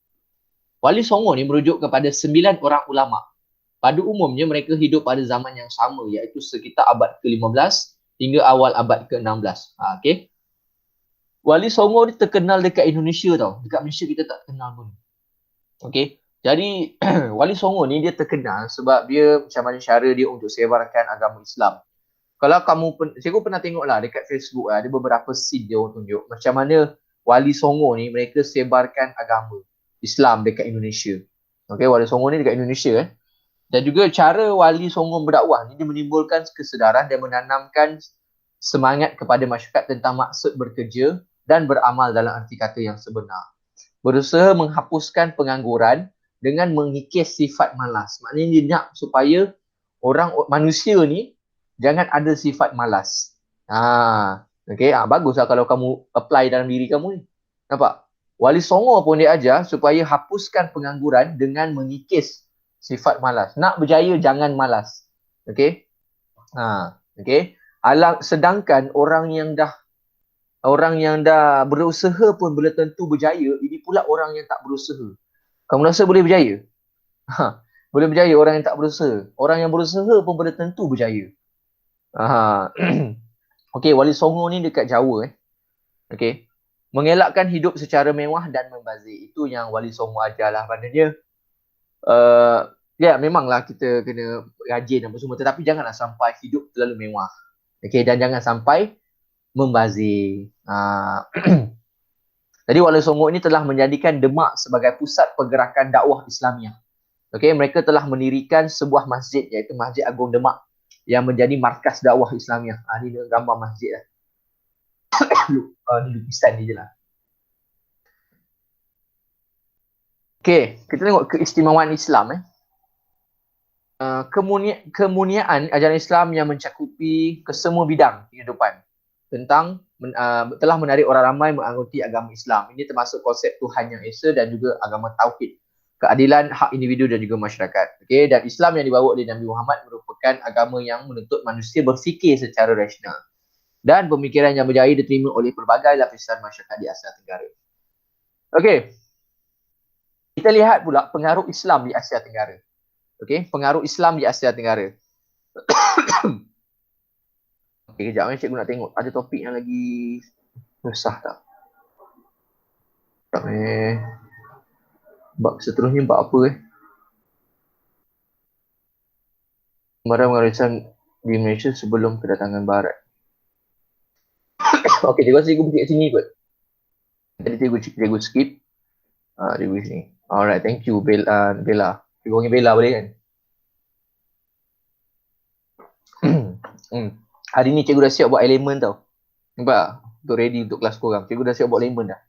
Wali Songo ni merujuk kepada 9 orang ulama. Pada umumnya mereka hidup pada zaman yang sama, iaitu sekitar abad ke-15 hingga awal abad ke-16. Okey. Wali Songo ni terkenal dekat Indonesia tau. Dekat Malaysia kita tak kenal pun. Okey. Jadi Wali Songo ni dia terkenal sebab dia macam mana cara dia untuk sebarkan agama Islam. Kalau saya pernah tengok lah dekat Facebook ada beberapa scene dia orang tunjuk macam mana Wali Songo ni mereka sebarkan agama Islam dekat Indonesia. Okey, Wali Songo ni dekat Indonesia Dan juga cara Wali Songo berdakwah ni dia menimbulkan kesedaran dan menanamkan semangat kepada masyarakat tentang maksud bekerja dan beramal dalam arti kata yang sebenar. Berusaha menghapuskan pengangguran dengan mengikis sifat malas. Maknanya dia nak supaya manusia ni jangan ada sifat malas. Baguslah kalau kamu apply dalam diri kamu ni. Nampak? Wali Songo pun dia ajar supaya hapuskan pengangguran dengan mengikis sifat malas. Nak berjaya jangan malas. Okey? Okey. Sedangkan orang yang dah berusaha pun belum tentu berjaya, ini pula orang yang tak berusaha. Kamu rasa boleh berjaya? Boleh berjaya orang yang tak berusaha. Orang yang berusaha pun belum tentu berjaya. Okey, Wali Songo ni dekat Jawa Okey. Mengelakkan hidup secara mewah dan membazir. Itu yang Wali Songo ajarlah. Maknanya memanglah kita kena rajin apa semua, tetapi janganlah sampai hidup terlalu mewah. Okey, dan jangan sampai membazir. Jadi Wali Songo ini telah menjadikan Demak sebagai pusat pergerakan dakwah Islamiah. Okey, mereka telah mendirikan sebuah masjid iaitu Masjid Agung Demak yang menjadi markas dakwah Islamiah. Ni gambar masjid lah. Ni lukisan ni je lah. Okey, kita tengok keistimewaan Islam. Kemuliaan ajaran Islam yang mencakupi kesemua bidang kehidupan telah menarik orang ramai mengikuti agama Islam. Ini termasuk konsep Tuhan Yang Esa dan juga agama Tauhid, keadilan hak individu dan juga masyarakat. Okey, dan Islam yang dibawa oleh Nabi Muhammad merupakan agama yang menuntut manusia berfikir secara rasional dan pemikiran yang berjaya diterima oleh pelbagai lapisan masyarakat di Asia Tenggara. Okey, kita lihat pula pengaruh Islam di Asia Tenggara. Okey, pengaruh Islam di Asia Tenggara. Okey, kejap cikgu nak tengok ada topik yang lagi susah tak? Tak bab seterusnya bab apa Gambaran warisan di Malaysia sebelum kedatangan Barat. Okey, cikgu rasa cikgu pergi kat sini kot. Jadi cikgu skip. Cikgu sini. Alright, thank you Bella. Cikgu panggil Bella boleh kan? Hari ni cikgu dah siap buat elemen tau. Nampak? Untuk ready untuk kelas korang. Cikgu dah siap buat elemen dah.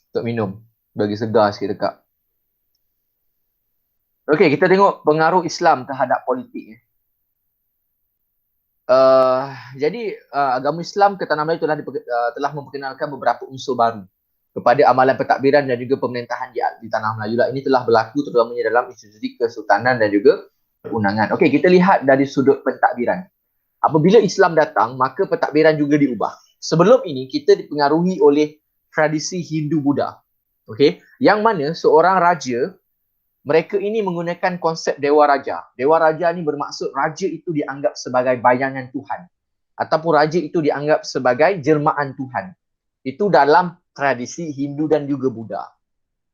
Untuk minum. Bagi segar sikit dekat. Okey, kita tengok pengaruh Islam terhadap politik. Jadi agama Islam ke Tanah Melayu telah memperkenalkan beberapa unsur baru kepada amalan pentadbiran dan juga pemerintahan di Tanah Melayu lah. Ini telah berlaku terutamanya dalam institusi kesultanan dan juga perundangan. Okey, kita lihat dari sudut pentadbiran. Apabila Islam datang, maka pentadbiran juga diubah. Sebelum ini kita dipengaruhi oleh tradisi Hindu-Buddha. Okey, yang mana seorang raja, mereka ini menggunakan konsep Dewa Raja. Dewa Raja ni bermaksud raja itu dianggap sebagai bayangan Tuhan ataupun raja itu dianggap sebagai jelmaan Tuhan. Itu dalam tradisi Hindu dan juga Buddha.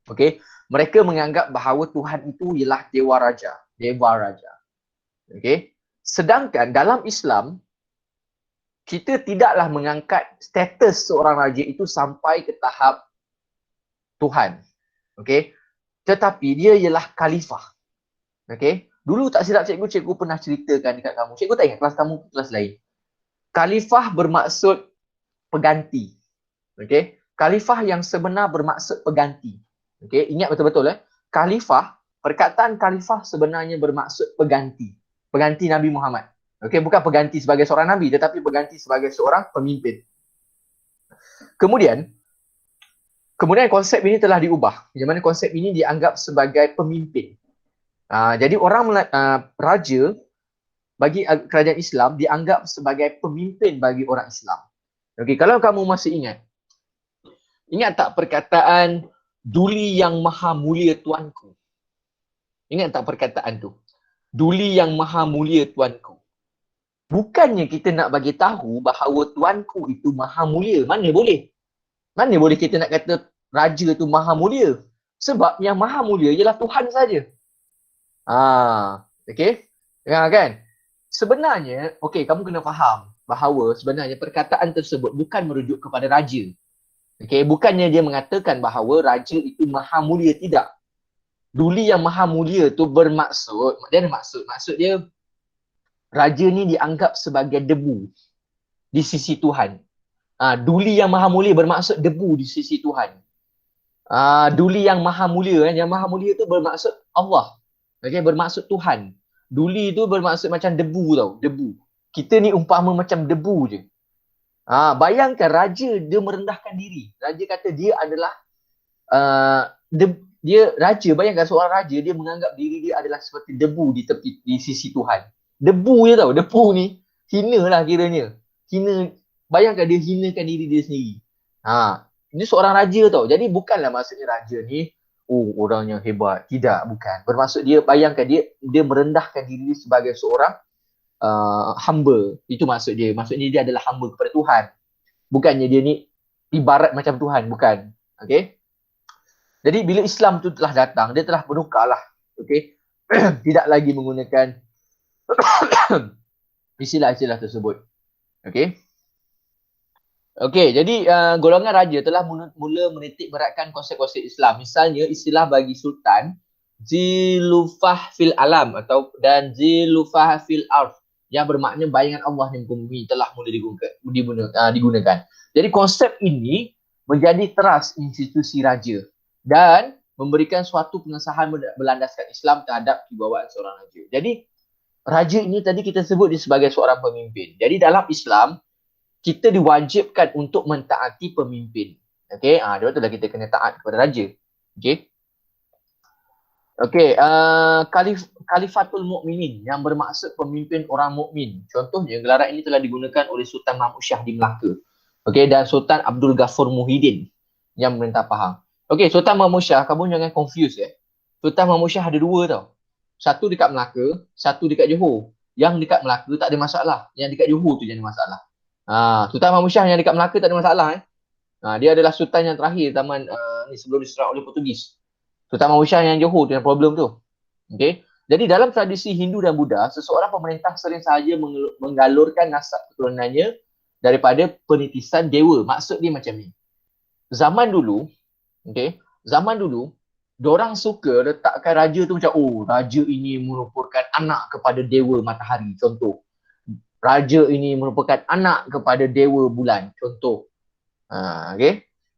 Okey, mereka menganggap bahawa Tuhan itu ialah Dewa Raja, Dewa Raja. Okey. Sedangkan dalam Islam, kita tidaklah mengangkat status seorang raja itu sampai ke tahap Tuhan. Okey. Tetapi dia ialah khalifah. Okey. Dulu tak silap cikgu pernah ceritakan dekat kamu. Cikgu tak ingat kelas kamu kelas lain. Khalifah bermaksud pengganti. Okey. Khalifah yang sebenar bermaksud pengganti. Okey, ingat betul-betul Khalifah, perkataan khalifah sebenarnya bermaksud pengganti. Pengganti Nabi Muhammad. Okey, bukan pengganti sebagai seorang nabi tetapi pengganti sebagai seorang pemimpin. Kemudian konsep ini telah diubah. Di mana konsep ini dianggap sebagai pemimpin. Jadi raja bagi kerajaan Islam dianggap sebagai pemimpin bagi orang Islam. Okey, kalau kamu masih ingat tak perkataan Duli yang maha mulia tuanku? Ingat tak perkataan tu? Duli yang maha mulia tuanku. Bukannya kita nak bagi tahu bahawa tuanku itu maha mulia. Mana boleh? Mana boleh kita nak kata raja tu maha mulia? Sebab yang maha mulia ialah Tuhan saja. Okey? Ya kan? Sebenarnya, okey, kamu kena faham bahawa sebenarnya perkataan tersebut bukan merujuk kepada raja. Okey, bukannya dia mengatakan bahawa raja itu maha mulia, tidak. Duli yang maha mulia tu bermaksud, maksud dia raja ni dianggap sebagai debu di sisi Tuhan. Duli yang maha mulia bermaksud debu di sisi Tuhan. Duli yang maha mulia, yang maha mulia tu bermaksud Allah. Okey, bermaksud Tuhan. Duli tu bermaksud macam debu tau, debu. Kita ni umpama macam debu je. Bayangkan raja dia merendahkan diri. Raja kata dia adalah bayangkan seorang raja dia menganggap diri dia adalah seperti debu di sisi Tuhan. Debu je tau, debu ni hina lah kiranya. Bayangkan dia hinakan diri dia sendiri. Ini seorang raja tau. Jadi bukanlah maksudnya raja ni orang yang hebat. Tidak, bukan. Bermaksud dia, bayangkan dia merendahkan diri sebagai seorang hamba. Itu maksud dia. Maksudnya dia adalah hamba kepada Tuhan. Bukannya dia ni ibarat macam Tuhan, bukan. Okey. Jadi bila Islam tu telah datang, dia telah berukarlah. Okey. Tidak lagi menggunakan istilah-istilah tersebut. Okey. Okey, jadi golongan raja telah mula menitik beratkan konsep-konsep Islam. Misalnya istilah bagi sultan Zilufah fil alam dan zilufah fil arf, yang bermakna bayangan Allah di muka bumi telah mula digunakan. Jadi konsep ini menjadi teras institusi raja dan memberikan suatu pengesahan berlandaskan Islam terhadap kewibawaan seorang raja. Jadi raja ini tadi kita sebut dia sebagai seorang pemimpin. Jadi dalam Islam kita diwajibkan untuk mentaati pemimpin. Okey, dia betul lah kita kena taat kepada raja. Okey. Okey, Khalifatul Mukminin yang bermaksud pemimpin orang mukmin. Contohnya gelaran ini telah digunakan oleh Sultan Mahmud Shah di Melaka. Okey, dan Sultan Abdul Ghafur Muhyiddin yang memerintah Pahang. Okey, Sultan Mahmud Shah, kamu jangan confuse ya. Sultan Mahmud Shah ada dua tau. Satu dekat Melaka, satu dekat Johor. Yang dekat Melaka tak ada masalah, yang dekat Johor tu jadi masalah. Sultan Mahmud Shah yang dekat Melaka tak ada masalah dia adalah sultan yang terakhir zaman sebelum diserang oleh Portugis. Sultan Mahmud Shah yang Johor tu yang problem tu. Okey. Jadi dalam tradisi Hindu dan Buddha, seseorang pemerintah sering sahaja menggalurkan nasab keturunannya daripada penitisan dewa. Maksud dia macam ni. Zaman dulu, diorang suka letakkan raja tu macam, raja ini merupakan anak kepada dewa matahari, contoh. Raja ini merupakan anak kepada dewa bulan, contoh.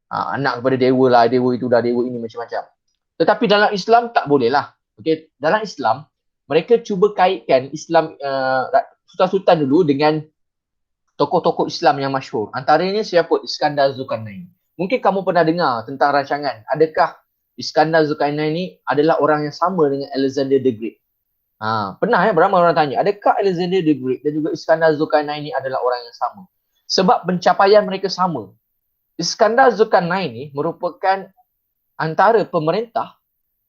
Anak kepada dewa lah, dewa itu dah, dewa ini macam-macam. Tetapi dalam Islam tak boleh lah. Okey, dalam Islam mereka cuba kaitkan Islam sultan-sultan dulu dengan tokoh-tokoh Islam yang masyhur. Antaranya siapa? Iskandar Zulkarnain. Mungkin kamu pernah dengar tentang rancangan, adakah Iskandar Zulkarnain ni adalah orang yang sama dengan Alexander the Great? Pernah beramai orang tanya, adakah Alexander the Great dan juga Iskandar Zulkarnain ni adalah orang yang sama? Sebab pencapaian mereka sama. Iskandar Zulkarnain ni merupakan antara pemerintah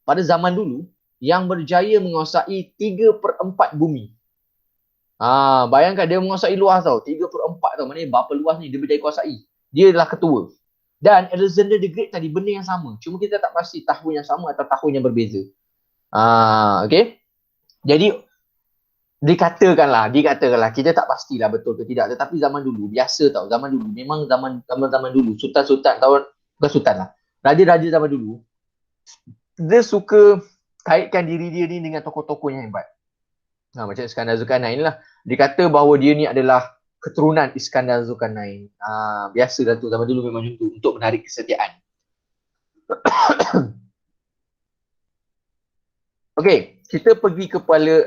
pada zaman dulu yang berjaya menguasai 3/4 bumi. Bayangkan dia menguasai luas tau, 3/4 tau, maknanya berapa luas ni dia berjaya kuasai. Dia adalah ketua. Dan Alexander the Great tadi benda yang sama. Cuma kita tak pasti tahun yang sama atau tahun yang berbeza. Okey. Jadi dikatakanlah kita tak pastilah betul ke tidak, tetapi zaman dulu biasa tau, zaman dulu memang zaman dulu sultan-sultan bukan sultan lah, raja-raja zaman dulu dia suka kaitkan diri dia ni dengan tokoh-tokoh yang hebat. Macam Iskandar Zulkarnain lah, dikata bahawa dia ni adalah keturunan Iskandar Zulkarnain. Biasalah tu zaman dulu memang macam tu untuk menarik kesetiaan. Okey, kita pergi kepala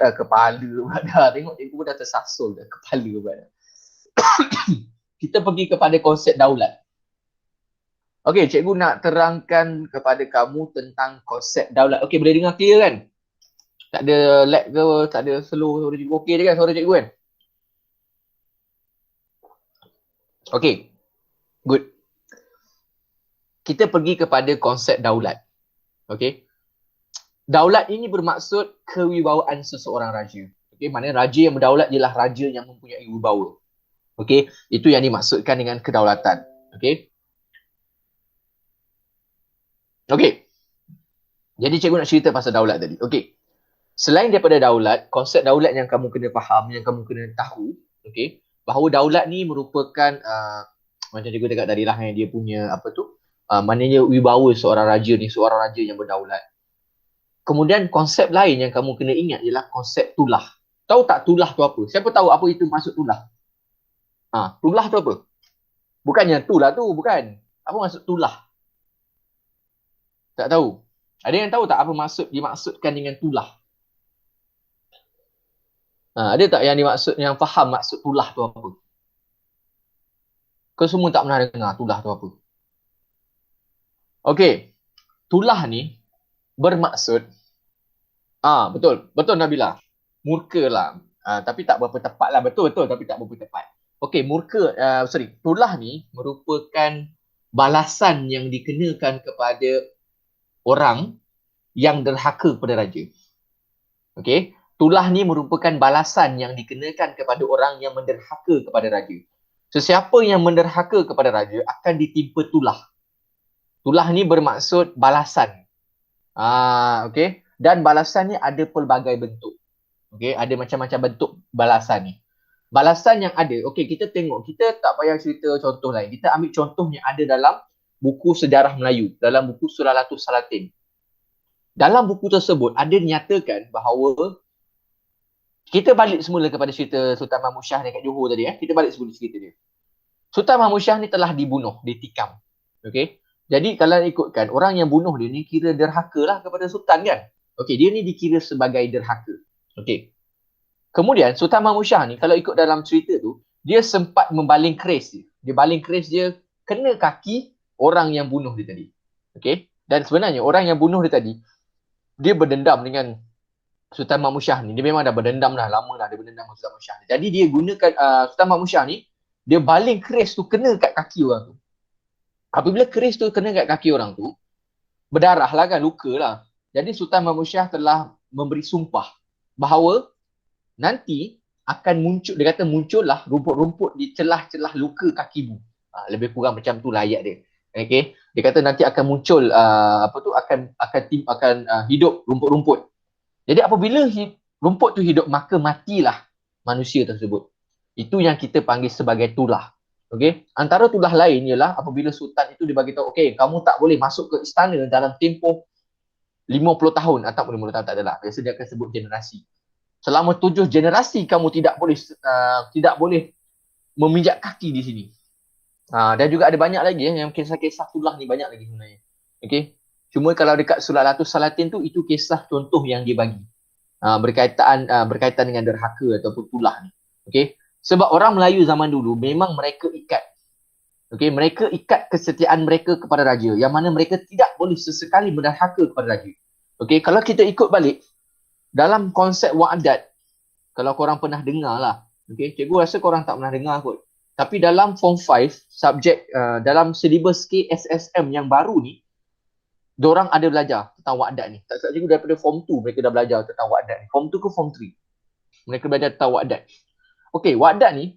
tengok cikgu pun dah tersasul dah kepala pada. Kita pergi kepada konsep daulat. Okey, cikgu nak terangkan kepada kamu tentang konsep daulat. Okey, boleh dengar clear kan? Tak ada lag ke, tak ada slow suara cikgu. Okey je kan suara cikgu kan? Okey. Good. Kita pergi kepada konsep daulat. Okey. Daulat ini bermaksud kewibawaan seseorang raja. Okey, maknanya raja yang berdaulat ialah raja yang mempunyai wibawa. Okey, itu yang dimaksudkan dengan kedaulatan. Okey. Okey. Jadi cikgu nak cerita pasal daulat tadi. Okey. Selain daripada daulat, konsep daulat yang kamu kena faham, yang kamu kena tahu, okey, bahawa daulat ni merupakan macam cikgu cakap tadi lah, yang dia punya maknanya wibawa seorang raja ni, seorang raja yang berdaulat. Kemudian konsep lain yang kamu kena ingat ialah konsep tulah. Tahu tak tulah tu apa? Siapa tahu apa itu maksud tulah? Tulah tu apa? Bukannya tulah tu, bukan. Apa maksud tulah? Tak tahu. Ada yang tahu tak apa dimaksudkan dengan tulah? Ada tak yang faham maksud tulah tu apa? Kau semua tak pernah dengar tulah tu apa? Okey. Tulah ni bermaksud betul Nabila. Murka lah. Tapi tak berapa tepat lah. Betul tapi tak berapa tepat. Okey, tulah ni merupakan balasan yang dikenakan kepada orang yang derhaka kepada raja. Okey, tulah ni merupakan balasan yang dikenakan kepada orang yang menderhaka kepada raja. Sesiapa yang menderhaka kepada raja akan ditimpa tulah. Tulah ni bermaksud balasan. Okey. Dan balasan ni ada pelbagai bentuk. Okey, ada macam-macam bentuk balasan ni. Balasan yang ada, okey, kita tengok, kita tak payah cerita contoh lain. Kita ambil contoh yang ada dalam buku sejarah Melayu, dalam buku Surah Salatin. dalam buku tersebut ada dinyatakan bahawa kita balik semula kepada cerita Sultan Mahmud Shah ni kat Johor tadi. Kita balik semula cerita dia. Sultan Mahmud Shah ni telah dibunuh, ditikam. Okey. Jadi kalau ikutkan, orang yang bunuh dia ni kira derhaka lah kepada Sultan kan. Okey, dia ni dikira sebagai derhaka. Okey. Kemudian Sultan Mahmud Shah ni kalau ikut dalam cerita tu, dia sempat membaling keris dia. Dia baling keris dia kena kaki orang yang bunuh dia tadi. Okey. Dan sebenarnya orang yang bunuh dia tadi, dia berdendam dengan Sultan Mahmud Shah ni. Dia memang dah berdendam dah, lama dah dia berdendam dengan Sultan Mahmud Shah ni. Jadi dia gunakan Sultan Mahmud Shah ni, dia baling keris tu kena kat kaki orang tu. Apabila keris tu kena kat kaki orang tu, berdarah lah kan, luka lah. Jadi Sultan Mahmud Shah telah memberi sumpah bahawa nanti akan muncul, dia kata muncullah rumput-rumput di celah-celah luka kakimu. Lebih kurang macam tu lah ayat dia. Okay. Dia kata nanti akan muncul akan hidup rumput-rumput. Jadi apabila rumput tu hidup, maka matilah manusia tersebut. Itu yang kita panggil sebagai tulah. Okey. Antara tulah lain ialah apabila sultan itu dibagi tahu, okey, kamu tak boleh masuk ke istana dalam tempoh 50 tahun atau 50 tahun tak adalah. Biasa dia akan sebut generasi. Selama 7 generasi kamu tidak boleh memijak kaki di sini. Dan juga ada banyak lagi yang kisah-kisah tulah ni banyak lagi sebenarnya. Okey. Cuma kalau dekat Sulalatus Salatin tu, itu kisah contoh yang dia bagi. Berkaitan dengan derhaka ataupun tulah ni. Okey. Sebab orang Melayu zaman dulu memang mereka ikat. Okey, mereka ikat kesetiaan mereka kepada raja, yang mana mereka tidak boleh sesekali menderhaka kepada raja. Okey, kalau kita ikut balik dalam konsep wa'adat, kalau korang pernah dengar lah. Okey, cikgu rasa korang tak pernah dengar kot. Tapi dalam form 5 subjek dalam silibus KSSM yang baru ni, diorang ada belajar tentang wa'adat ni. Tak salah cikgu daripada form 2 mereka dah belajar tentang wa'adat ni. Form 2 ke form 3? Mereka belajar tentang wa'adat. Okey, wa'adat ni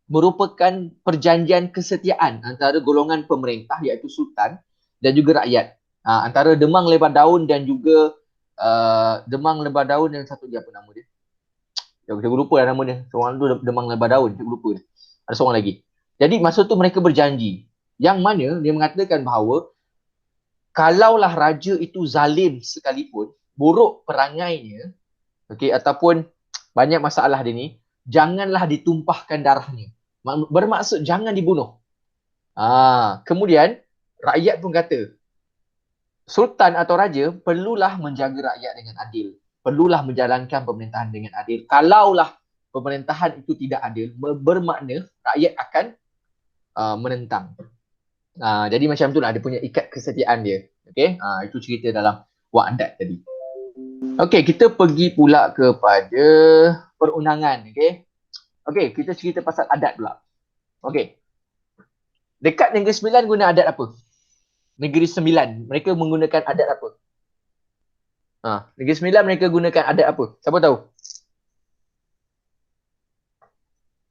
merupakan perjanjian kesetiaan antara golongan pemerintah iaitu sultan dan juga rakyat. Antara Demang Lebar Daun dan juga Demang Lebar Daun dan satu dia apa nama dia? Cikgu lupa lah nama dia. Seorang tu Demang Lebar Daun, cikgu lupa dia. Ada seorang lagi. Jadi masa tu mereka berjanji. Yang mana dia mengatakan bahawa kalaulah raja itu zalim sekalipun, buruk perangainya, okey, ataupun banyak masalah dia ni, janganlah ditumpahkan darahnya. Bermaksud jangan dibunuh. Kemudian rakyat pun kata, sultan atau raja perlulah menjaga rakyat dengan adil. Perlulah menjalankan pemerintahan dengan adil. Kalaulah pemerintahan itu tidak adil, bermakna rakyat akan menentang. Jadi macam tu lah dia punya ikat kesetiaan dia. Okey, itu cerita dalam wa'adat tadi. Okey, kita pergi pula kepada perundangan. Okey, kita cerita pasal adat pula. Okey. Dekat Negeri Sembilan guna adat apa? Negeri Sembilan, mereka menggunakan adat apa? Negeri Sembilan mereka gunakan adat apa? Siapa tahu?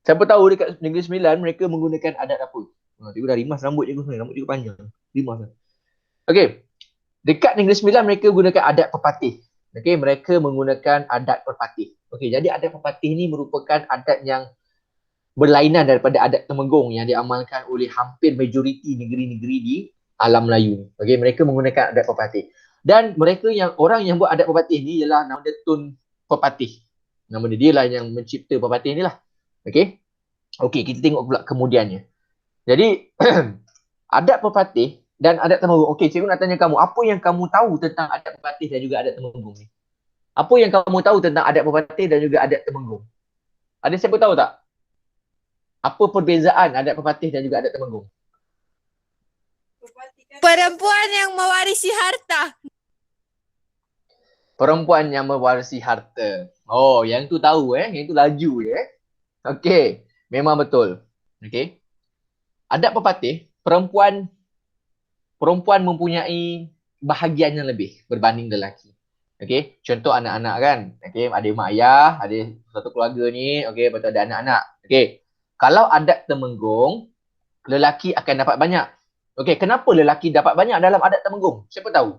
Siapa tahu dekat Negeri Sembilan mereka menggunakan adat apa? Cikgu dah rimas rambut cikgu sebenarnya. Rambut cikgu panjang. Rimas lah. Okey. Dekat Negeri Sembilan mereka gunakan adat pepatih. Okey, mereka menggunakan adat pepatih. Okey, jadi adat pepatih ni merupakan adat yang berlainan daripada adat Temenggung yang diamalkan oleh hampir majoriti negeri-negeri di alam Melayu. Okey, mereka menggunakan adat pepatih. Dan mereka orang yang buat adat pepatih ni ialah nama dia Tun Pepatih. Nama dia lah yang mencipta pepatih ni lah. Okey. Okey, kita tengok pula kemudiannya. Jadi adat pepatih dan adat Temenggung. Okey, cikgu nak tanya kamu, apa yang kamu tahu tentang adat pepatih dan juga adat Temenggung ni? Apa yang kamu tahu tentang adat pepatih dan juga adat Temenggung? Ada siapa tahu tak? Apa perbezaan adat pepatih dan juga adat Temenggung? Perempuan yang mewarisi harta. Perempuan yang mewarisi harta. Oh, yang tu tahu yang tu laju Okey, memang betul. Okey. Adat pepatih, perempuan mempunyai bahagian yang lebih berbanding lelaki. Okey, contoh anak-anak kan. Okey, ada mak ayah, ada satu keluarga ni, okey, betul ada anak-anak. Okey. Kalau adat Temenggung, lelaki akan dapat banyak. Okey, kenapa lelaki dapat banyak dalam adat Temenggung? Siapa tahu?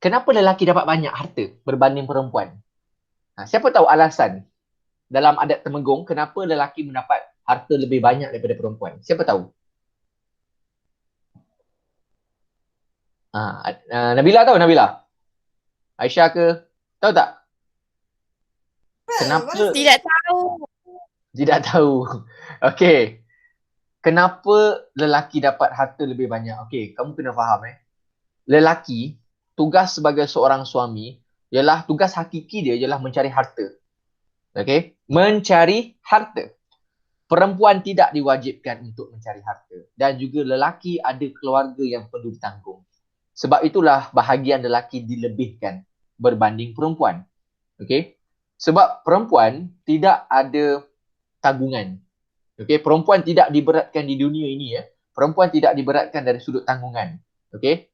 Kenapa lelaki dapat banyak harta berbanding perempuan? Siapa tahu alasan dalam adat Temenggung kenapa lelaki mendapat harta lebih banyak daripada perempuan? Siapa tahu? Nabila tahu, Nabila? Aisyah ke? Tahu tak? Kenapa? Tidak tahu. Tidak tahu. Okey. Kenapa lelaki dapat harta lebih banyak? Okey, kamu kena faham lelaki, tugas sebagai seorang suami, ialah tugas hakiki dia ialah mencari harta. Okey? Mencari harta. Perempuan tidak diwajibkan untuk mencari harta. Dan juga lelaki ada keluarga yang perlu ditanggung. Sebab itulah bahagian lelaki dilebihkan berbanding perempuan. Okey? Sebab perempuan tidak ada tanggungan. Okey, perempuan tidak diberatkan di dunia ini Perempuan tidak diberatkan dari sudut tanggungan. Okey?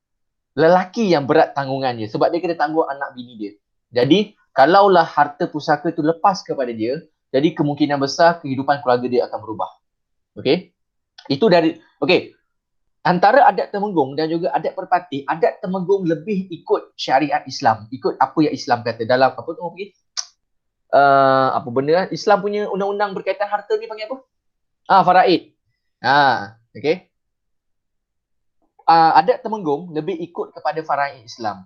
Lelaki yang berat tanggungannya sebab dia kena tanggung anak bini dia. Jadi, kalaulah harta pusaka itu lepas kepada dia, jadi kemungkinan besar kehidupan keluarga dia akan berubah. Okey? Itu dari antara adat Temenggung dan juga adat Perpatih, adat Temenggung lebih ikut syariat Islam, ikut apa yang Islam kata dalam apa tu apa benda Islam punya undang-undang berkaitan harta ni panggil apa? Faraid. Okey. Adat Temenggung lebih ikut kepada faraid Islam.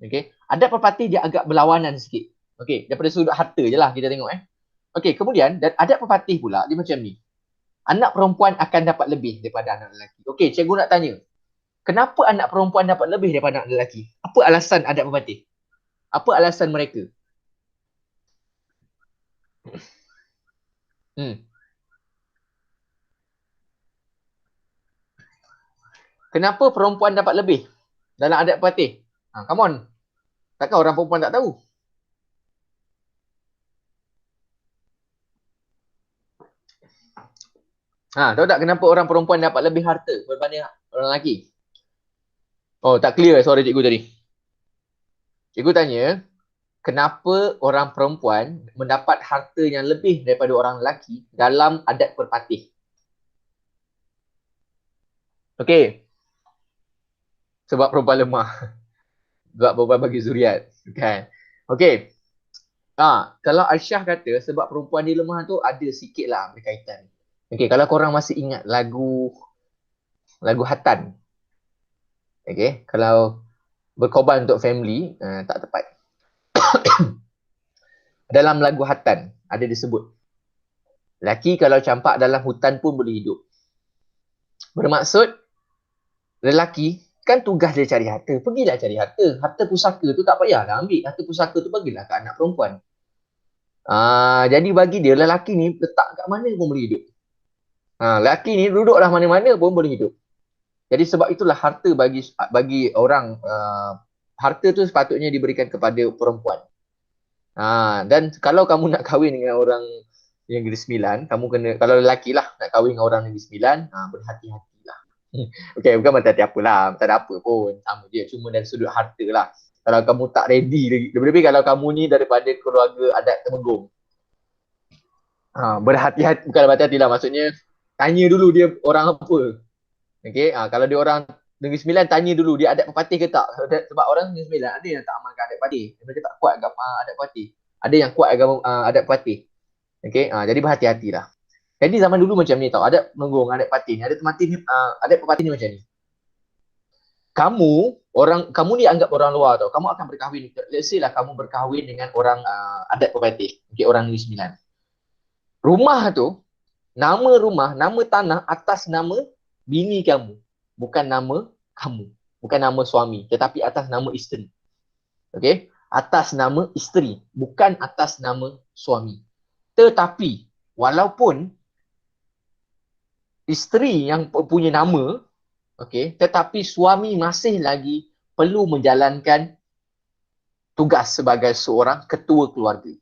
Okey. Adat Perpatih dia agak berlawanan sikit. Okey, daripada sudut harta je lah kita tengok Okey, kemudian dan adat Perpatih pula dia macam ni. Anak perempuan akan dapat lebih daripada anak lelaki. Okey, cikgu nak tanya. Kenapa anak perempuan dapat lebih daripada anak lelaki? Apa alasan adat Perpatih? Apa alasan mereka? Kenapa perempuan dapat lebih dalam adat Perpatih? Come on. Takkan orang perempuan tak tahu? Tahu tak kenapa orang perempuan dapat lebih harta berbanding orang lelaki? Oh, tak clear suara cikgu tadi. Cikgu tanya, kenapa orang perempuan mendapat harta yang lebih daripada orang lelaki dalam adat Perpatih? Okey. Sebab perempuan lemah. Sebab perempuan bagi zuriat. Kan? Okey. Kalau Aisyah kata sebab perempuan dia lemah tu ada sikit lah berkaitan. Okey, kalau korang masih ingat lagu Hatan. Okey, kalau berkorban untuk family, tak tepat. Dalam lagu Hatan ada disebut lelaki kalau campak dalam hutan pun boleh hidup. Bermaksud lelaki kan tugas dia cari harta, pergilah cari harta. Harta pusaka tu tak payahlah ambil. Harta pusaka tu bagilah ke anak perempuan. Jadi bagi dia lelaki ni letak kat mana pun boleh hidup. Lelaki ni duduklah mana-mana pun boleh hidup. Jadi sebab itulah harta bagi orang harta tu sepatutnya diberikan kepada perempuan. Dan kalau kamu nak kahwin dengan orang yang Negeri Sembilan, kamu kena, kalau lelaki lah nak kahwin dengan orang Negeri Sembilan, berhati-hatilah. Okey, bukan berhati-hati apalah, tak ada apa pun, sama dia, cuma dari sudut harta lah. Kalau kamu tak ready lagi, lebih-lebih kalau kamu ni daripada keluarga adat Temenggung, berhati-hati, bukan berhati-hati lah, maksudnya tanya dulu dia orang apa. Okey, kalau dia orang Negeri Sembilan, tanya dulu dia adat Perpatih ke tak. Sebab orang Negeri Sembilan ada yang tak amalkan adat Perpatih, mereka tak kuat agama adat Perpatih. Ada yang kuat agama adat Perpatih. Okey, jadi berhati-hatilah. Jadi zaman dulu macam ni tau, adat Temenggung, adat Perpatih ni, adat Perpatih ni macam ni. Kamu ni anggap orang luar tau. Kamu akan berkahwin. Let's say lah kamu berkahwin dengan orang adat Perpatih. Okey, orang Negeri Sembilan. Rumah tu, nama tanah atas nama bini kamu. Bukan nama kamu. Bukan nama suami. Tetapi atas nama isteri. Okey? Atas nama isteri. Bukan atas nama suami. Tetapi, walaupun isteri yang punya nama, okey, tetapi suami masih lagi perlu menjalankan tugas sebagai seorang ketua keluarga.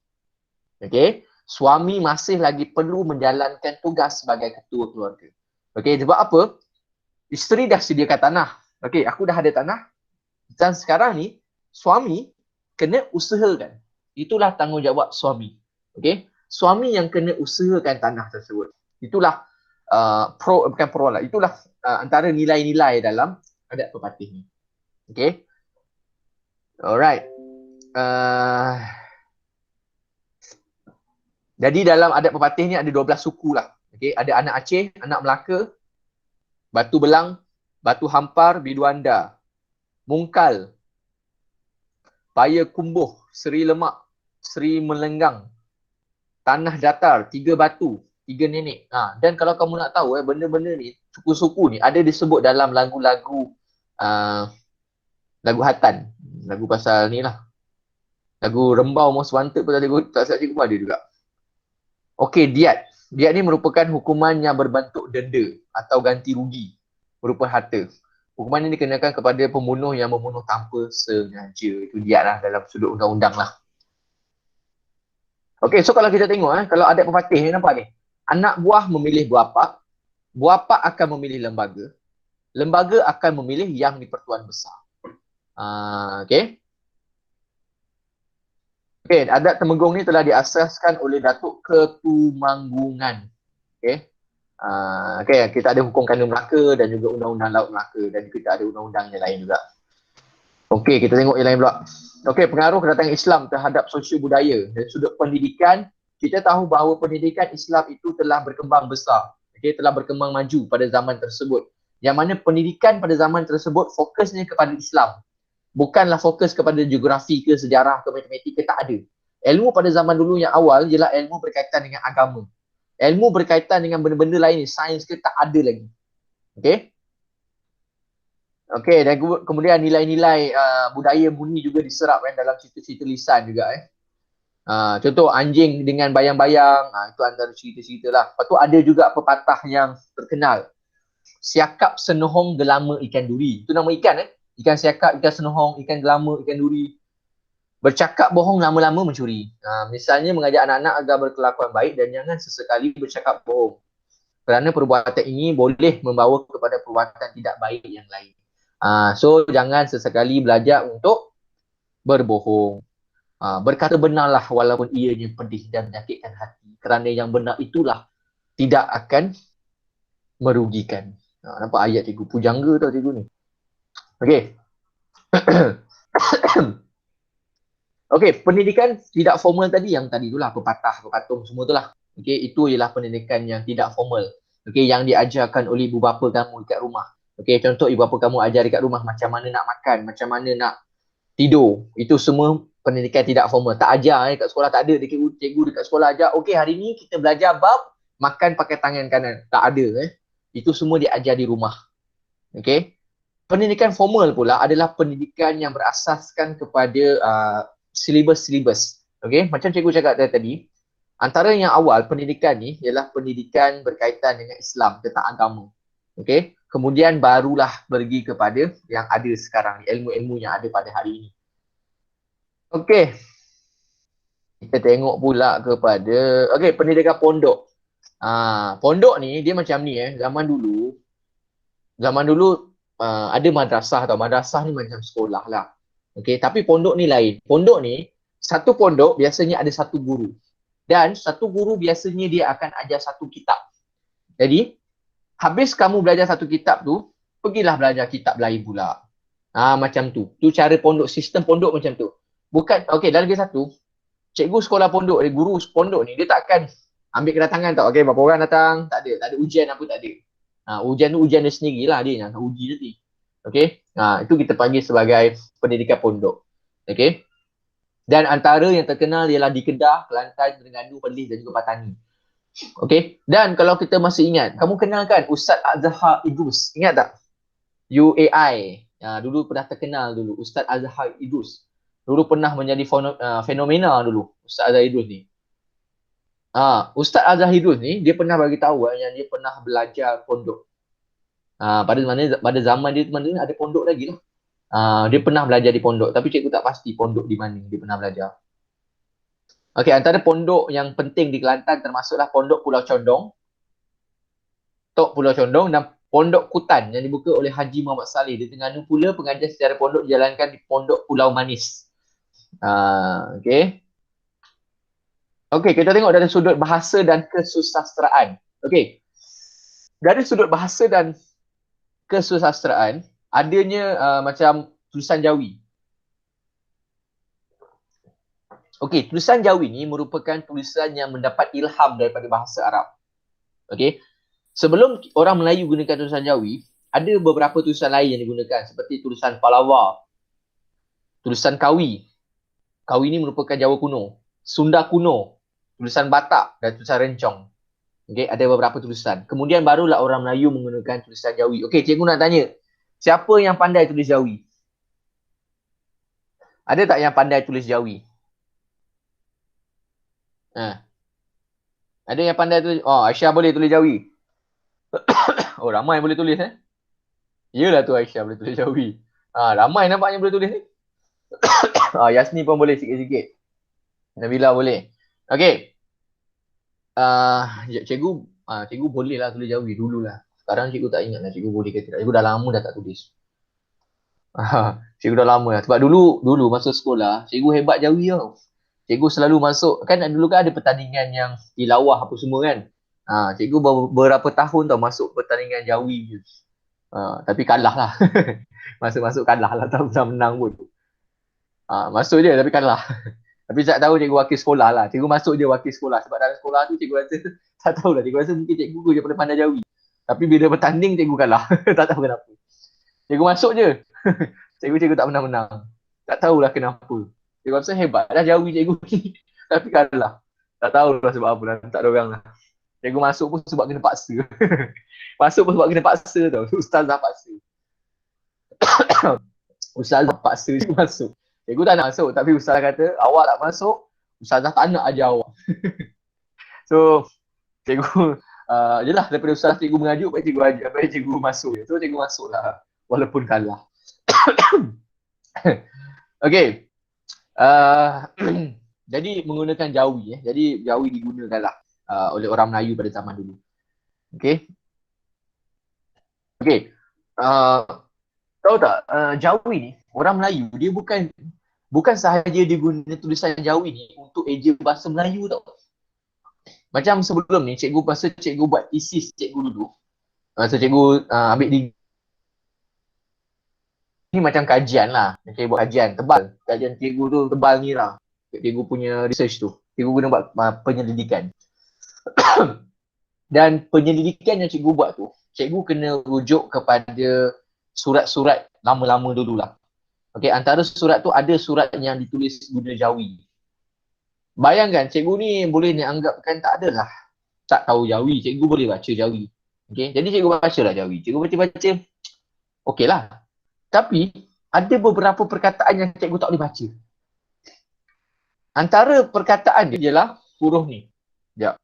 Okey? Suami masih lagi perlu menjalankan tugas sebagai ketua keluarga. Okey, sebab apa? Isteri dah sediakan tanah. Okey, aku dah ada tanah. Dan sekarang ni, suami kena usahakan. Itulah tanggungjawab suami. Okey? Suami yang kena usahakan tanah tersebut. Itulah bukan pro lah. Itulah antara nilai-nilai dalam adat Perpatih ni. Okey? Alright. Jadi dalam adat Perpatih ni ada 12 suku lah. Okey, ada anak Aceh, anak Melaka, Batu Belang, Batu Hampar, Biduanda, Mungkal, Payakumbuh, Seri Lemak, Seri Melenggang, Tanah Datar, Tiga Batu, Tiga Nenek. Dan kalau kamu nak tahu benda-benda ni, suku-suku ni ada disebut dalam lagu-lagu lagu Hatan. Lagu pasal ni lah. Lagu Rembau Most Wanted pun tak salah cikgu ada juga. Okey, diat. Diat ni merupakan hukuman yang berbentuk denda atau ganti rugi berupa harta. Hukuman ini dikenakan kepada pembunuh yang membunuh tanpa sengaja. Itu diat lah dalam sudut undang-undang lah. Okey, so kalau kita tengok kalau adat pepatih ni nampak ni. Anak buah memilih buah pak akan memilih lembaga, lembaga akan memilih yang di-Pertuan Besar. Okey. Okey, adat Temenggung ni telah diasaskan oleh Datuk Ketumanggungan. Okey. Okay, kita ada Hukum Kandung Melaka dan juga Undang-Undang Laut Melaka dan kita ada undang-undang yang lain juga. Okey, kita tengok yang lain pula. Okey, pengaruh kedatangan Islam terhadap sosio budaya dan sudut pendidikan. Kita tahu bahawa pendidikan Islam itu telah berkembang besar. Okey, telah berkembang maju pada zaman tersebut. Yang mana pendidikan pada zaman tersebut fokusnya kepada Islam. Bukanlah fokus kepada geografi ke sejarah ke matematik ke, tak ada. Ilmu pada zaman dulu yang awal ialah ilmu berkaitan dengan agama. Ilmu berkaitan dengan benda-benda lain ni, sains ke, tak ada lagi. Okey. Okey, dan kemudian nilai-nilai budaya murni juga diserap dalam cerita-cerita lisan juga. Contoh anjing dengan bayang-bayang, itu antara cerita-cerita lah. Lepas tu ada juga pepatah yang terkenal. Siakap senohong gelama ikan duri. Itu nama ikan Ikan siakap, ikan senohong, ikan gelama, ikan duri. Bercakap bohong lama-lama mencuri. Misalnya mengajak anak-anak agar berkelakuan baik dan jangan sesekali bercakap bohong. Kerana perbuatan ini boleh membawa kepada perbuatan tidak baik yang lain. So jangan sesekali belajar untuk berbohong. Berkata benarlah walaupun ianya pedih dan menyakitkan hati. Kerana yang benar itulah tidak akan merugikan. Nampak ayat cikgu? Pujangga tau cikgu ni. Okey. Okey, pendidikan tidak formal tadi, yang tadi itulah pepatah, pepatung semua itulah. Okey, itu ialah pendidikan yang tidak formal. Okey, yang diajarkan oleh ibu bapa kamu dekat rumah. Okey, contoh ibu bapa kamu ajar dekat rumah macam mana nak makan, macam mana nak tidur. Itu semua pendidikan tidak formal. Tak ajar kat sekolah, tak ada cikgu dekat sekolah ajar, okey hari ni kita belajar bab makan pakai tangan kanan. Tak ada Itu semua diajar di rumah. Okey. Pendidikan formal pula adalah pendidikan yang berasaskan kepada silibus-silibus. Okey, macam cikgu cakap tadi, antara yang awal pendidikan ni ialah pendidikan berkaitan dengan Islam, tentang agama. Okey, kemudian barulah pergi kepada yang ada sekarang ni, ilmu-ilmu yang ada pada hari ini. Okey. Kita tengok pula kepada pendidikan pondok. Pondok ni dia macam ni Zaman dulu ada madrasah tau. Madrasah ni macam sekolah lah. Okey, tapi pondok ni lain. Pondok ni, satu pondok biasanya ada satu guru. Dan satu guru biasanya dia akan ajar satu kitab. Jadi, habis kamu belajar satu kitab tu, pergilah belajar kitab lain pula. Macam tu. Tu cara pondok, sistem pondok macam tu. Bukan, dan lagi satu, cikgu sekolah pondok, guru pondok ni, dia takkan ambil kedatangan tau. Okey, berapa orang datang? Tak ada ujian apa, tak ada. Ujian tu ujian dia sendirilah, dia yang uji nanti. Okey. Itu kita panggil sebagai pendidikan pondok. Okey. Dan antara yang terkenal ialah di Kedah, Kelantan, Terengganu, Perlis dan juga Patani. Okey. Dan kalau kita masih ingat, kamu kenal kan Ustaz Azhar Idrus? Ingat tak? UAI. Dulu pernah terkenal dulu Ustaz Azhar Idrus. Dulu pernah menjadi fenomena dulu Ustaz Azhar Idrus ni. Ustaz Azhar Idrus ni dia pernah bagi tahu yang dia pernah belajar pondok. Pada zaman dia mana ada pondok lagi lah. Dia pernah belajar di pondok, tapi cikgu tak pasti pondok di mana dia pernah belajar. Okey, antara pondok yang penting di Kelantan termasuklah Pondok Pulau Condong, Tok Pulau Condong dan Pondok Kutan yang dibuka oleh Haji Muhammad Saleh. Di Terengganu pula pengajian sejarah pondok dijalankan di Pondok Pulau Manis. Okey. Okey, kita tengok dari sudut bahasa dan kesusastraan. Okey. Dari sudut bahasa dan kesusastraan, adanya macam tulisan Jawi. Okey, tulisan Jawi ni merupakan tulisan yang mendapat ilham daripada bahasa Arab. Okey. Sebelum orang Melayu gunakan tulisan Jawi, ada beberapa tulisan lain yang digunakan seperti tulisan Palawa, tulisan Kawi, Kawi ni merupakan Jawa kuno. Sunda kuno, tulisan Batak dan tulisan Rencong. Okay, ada beberapa tulisan. Kemudian barulah orang Melayu menggunakan tulisan Jawi. Okey, cikgu nak tanya, siapa yang pandai tulis Jawi? Ada tak yang pandai tulis Jawi? Ada yang pandai tulis? Oh, Aisyah boleh tulis Jawi. Oh, ramai yang boleh tulis Yelah tu Aisyah boleh tulis Jawi. Ramai nampaknya boleh tulis ni. Yasni pun boleh sikit-sikit. Nabila boleh. Okey. Cikgu boleh lah tulis Jawi dululah. Sekarang cikgu tak ingat lah cikgu boleh ke tidak. Cikgu dah lama dah tak tulis. Cikgu dah lama lah. Sebab dulu masa sekolah, cikgu hebat Jawi tau. Cikgu selalu masuk, kan dulu kan ada pertandingan yang tilawah apa semua kan. Cikgu beberapa tahun tau masuk pertandingan Jawi je. Tapi kalah lah. Masuk kalah lah, tak pernah menang pun. Masuk je tapi kalah. Tapi tak tahu cikgu wakil sekolah lah. Cikgu masuk je wakil sekolah. Sebab dalam sekolah tu cikgu rasa, tak tahulah. Cikgu rasa mungkin cikgu je paling pandai Jawi. Tapi bila bertanding cikgu kalah. Tak tahu kenapa. Cikgu masuk je. Cikgu tak pernah menang. Tak tahulah kenapa. Cikgu rasa hebat dah Jawi cikgu ni. Tapi kalah. Tak tahulah sebab apa lah. Tak ada orang lah. Cikgu masuk pun sebab kena paksa. Masuk pun sebab kena paksa tau. Ustazah paksa. Ustazah paksa cikgu masuk. Cikgu tak nak masuk tapi ustazah kata awak tak masuk, ustazah tak nak ajar awak. So cikgu jelah daripada ustazah cikgu mengajuk baik cikgu ajar, baik cikgu masuk. So cikgu masuklah walaupun kalah. Okey. Jadi menggunakan Jawi Jadi Jawi digunakanlah oleh orang Melayu pada zaman dulu. Okey. Tahu tak Jawi ni orang Melayu dia bukan sahaja dia guna tulisan Jawi ni untuk eja bahasa Melayu tau. Macam sebelum ni cikgu buat thesis cikgu dulu. Masa cikgu ambil degree ni macam kajian lah. Cikgu buat kajian tebal. Kajian cikgu tu tebal ni lah. Cikgu punya research tu. Cikgu guna buat penyelidikan. Dan penyelidikan yang cikgu buat tu, cikgu kena rujuk kepada surat-surat lama-lama dululah. Okey, antara surat tu ada surat yang ditulis guna Jawi. Bayangkan cikgu ni boleh dianggapkan tak adalah tak tahu Jawi, cikgu boleh baca Jawi. Okey, jadi cikgu bacalah Jawi. Cikgu baca-baca. Okeylah. Tapi ada beberapa perkataan yang cikgu tak boleh baca. Antara perkataan dia ialah huruf ni. Sekejap.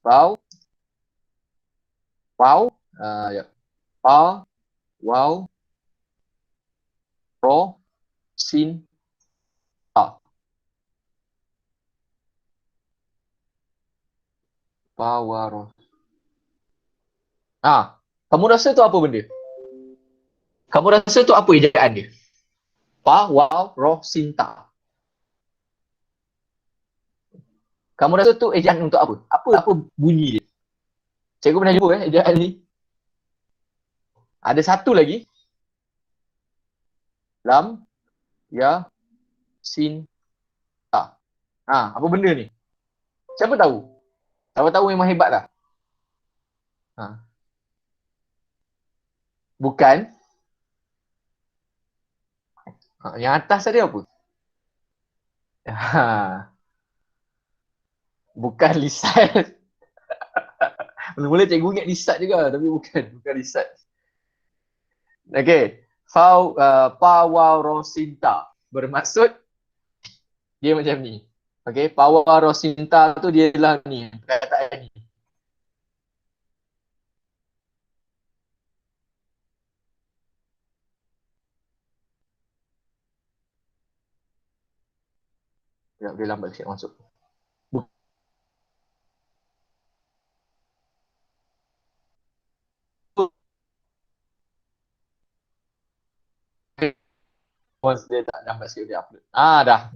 Waw. Pa, waw, ro, sin, ta. Pa, wa, ro. Kamu rasa tu apa benda? Kamu rasa tu apa ejaan dia? Pa, waw, ro, sin, ta. Kamu rasa tu ejaan untuk apa? Apa bunyi dia? Cikgu pernah jumpa ejaan ni. Ada satu lagi. Lam, ya, sin, ta. Apa benda ni? Siapa tahu? Siapa tahu memang hebat lah. Bukan. Yang atas tadi apa? Bukan lisan. Mula-mula cikgu ingat lisan juga tapi bukan lisan. Okey. Pa, waw, ro, sin, ta. Bermaksud dia macam ni. Okey, pa, waw, ro, sin, ta tu dia lah ni, perkataan ni. Dia lambat sikit masuk. Once dia tak lambat sikit dia upload. Dah.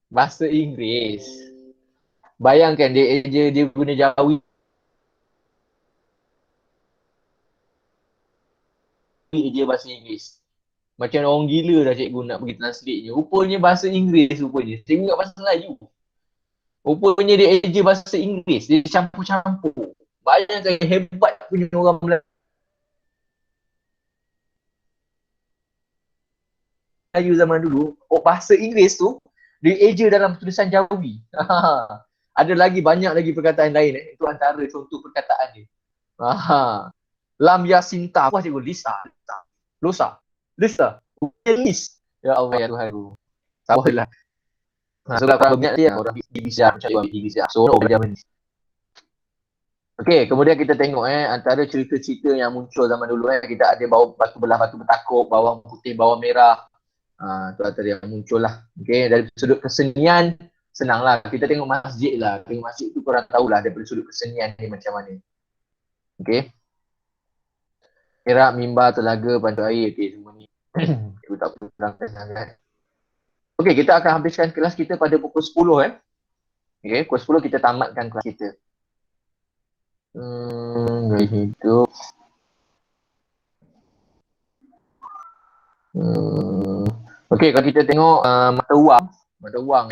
Bahasa Inggeris. Bayangkan dia guna Jawi. Dia bahasa Inggeris. Macam orang gila dah cikgu nak pergi translate je. Rupanya bahasa Inggeris rupanya. Cikgu kat bahasa Melayu. Rupanya dia eja bahasa Inggeris. Dia campur-campur. Bayangkan hebat punya orang Melayu Melayu zaman dulu, bahasa Inggeris tu dieja dalam tulisan Jawi. Ada lagi banyak lagi perkataan lain. Itu antara contoh perkataan dia. Lam Yasinta. Apa cikgu? Lisa. Losa. Lisa. Lis. Ya Allah ya Tuhan. Sabarlah. So kalau berminat dia orang bisa macam tu bisa. So belajar ni. Okey, kemudian kita tengok antara cerita-cerita yang muncul zaman dulu kita ada batu belah batu bertakuk, bawang putih, bawang merah. Tu antara yang muncul lah. Okey, dari sudut kesenian senanglah. Kita tengok masjid lah. Tengok masjid tu korang tahulah daripada sudut kesenian ni macam mana. Okey. Perak, mimbar, telaga, pantai air. Okey, semua ni. Kita tak perlu terangkan sangat. Okey, kita akan habiskan kelas kita pada pukul 10 Okey, pukul 10 kita tamatkan kelas kita. Gaya hidup. Okey, kalau kita tengok mata wang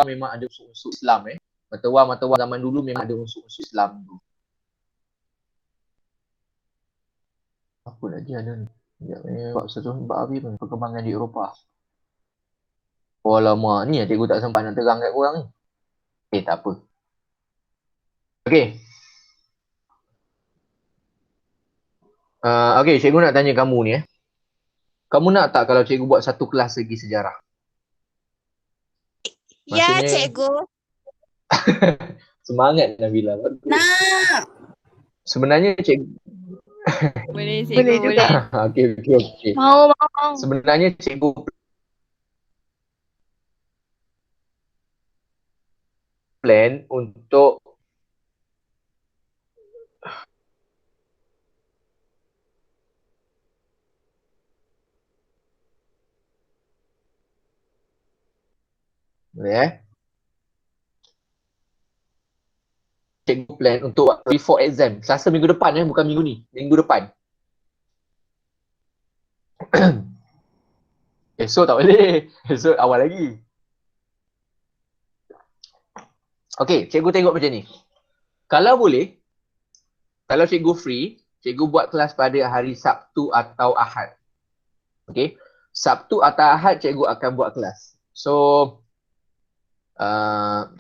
memang ada unsur-unsur Islam Mata wang zaman dulu memang ada unsur-unsur Islam tu. Apa lagi ada ni? Bab apa ni? Perkembangan di Eropah. Oh lama ni cikgu tak sempat nak terang kat korang ni. Tak apa. Okey. Okey, cikgu nak tanya kamu ni Kamu nak tak kalau cikgu buat satu kelas lagi sejarah? Ya, Maksudnya- cikgu. Semangat Nabila. Nak. Sebenarnya cikgu Boleh cikgu, Boleh juga. boleh. Okey. Mau. Sebenarnya cikgu plan untuk cikgu plan untuk before exam. Selasa minggu depan bukan minggu ni. Minggu depan. Esok tak boleh. Esok awal lagi. Okey, cikgu tengok macam ni. Kalau boleh, kalau cikgu free, cikgu buat kelas pada hari Sabtu atau Ahad. Okey. Sabtu atau Ahad cikgu akan buat kelas. So, tengok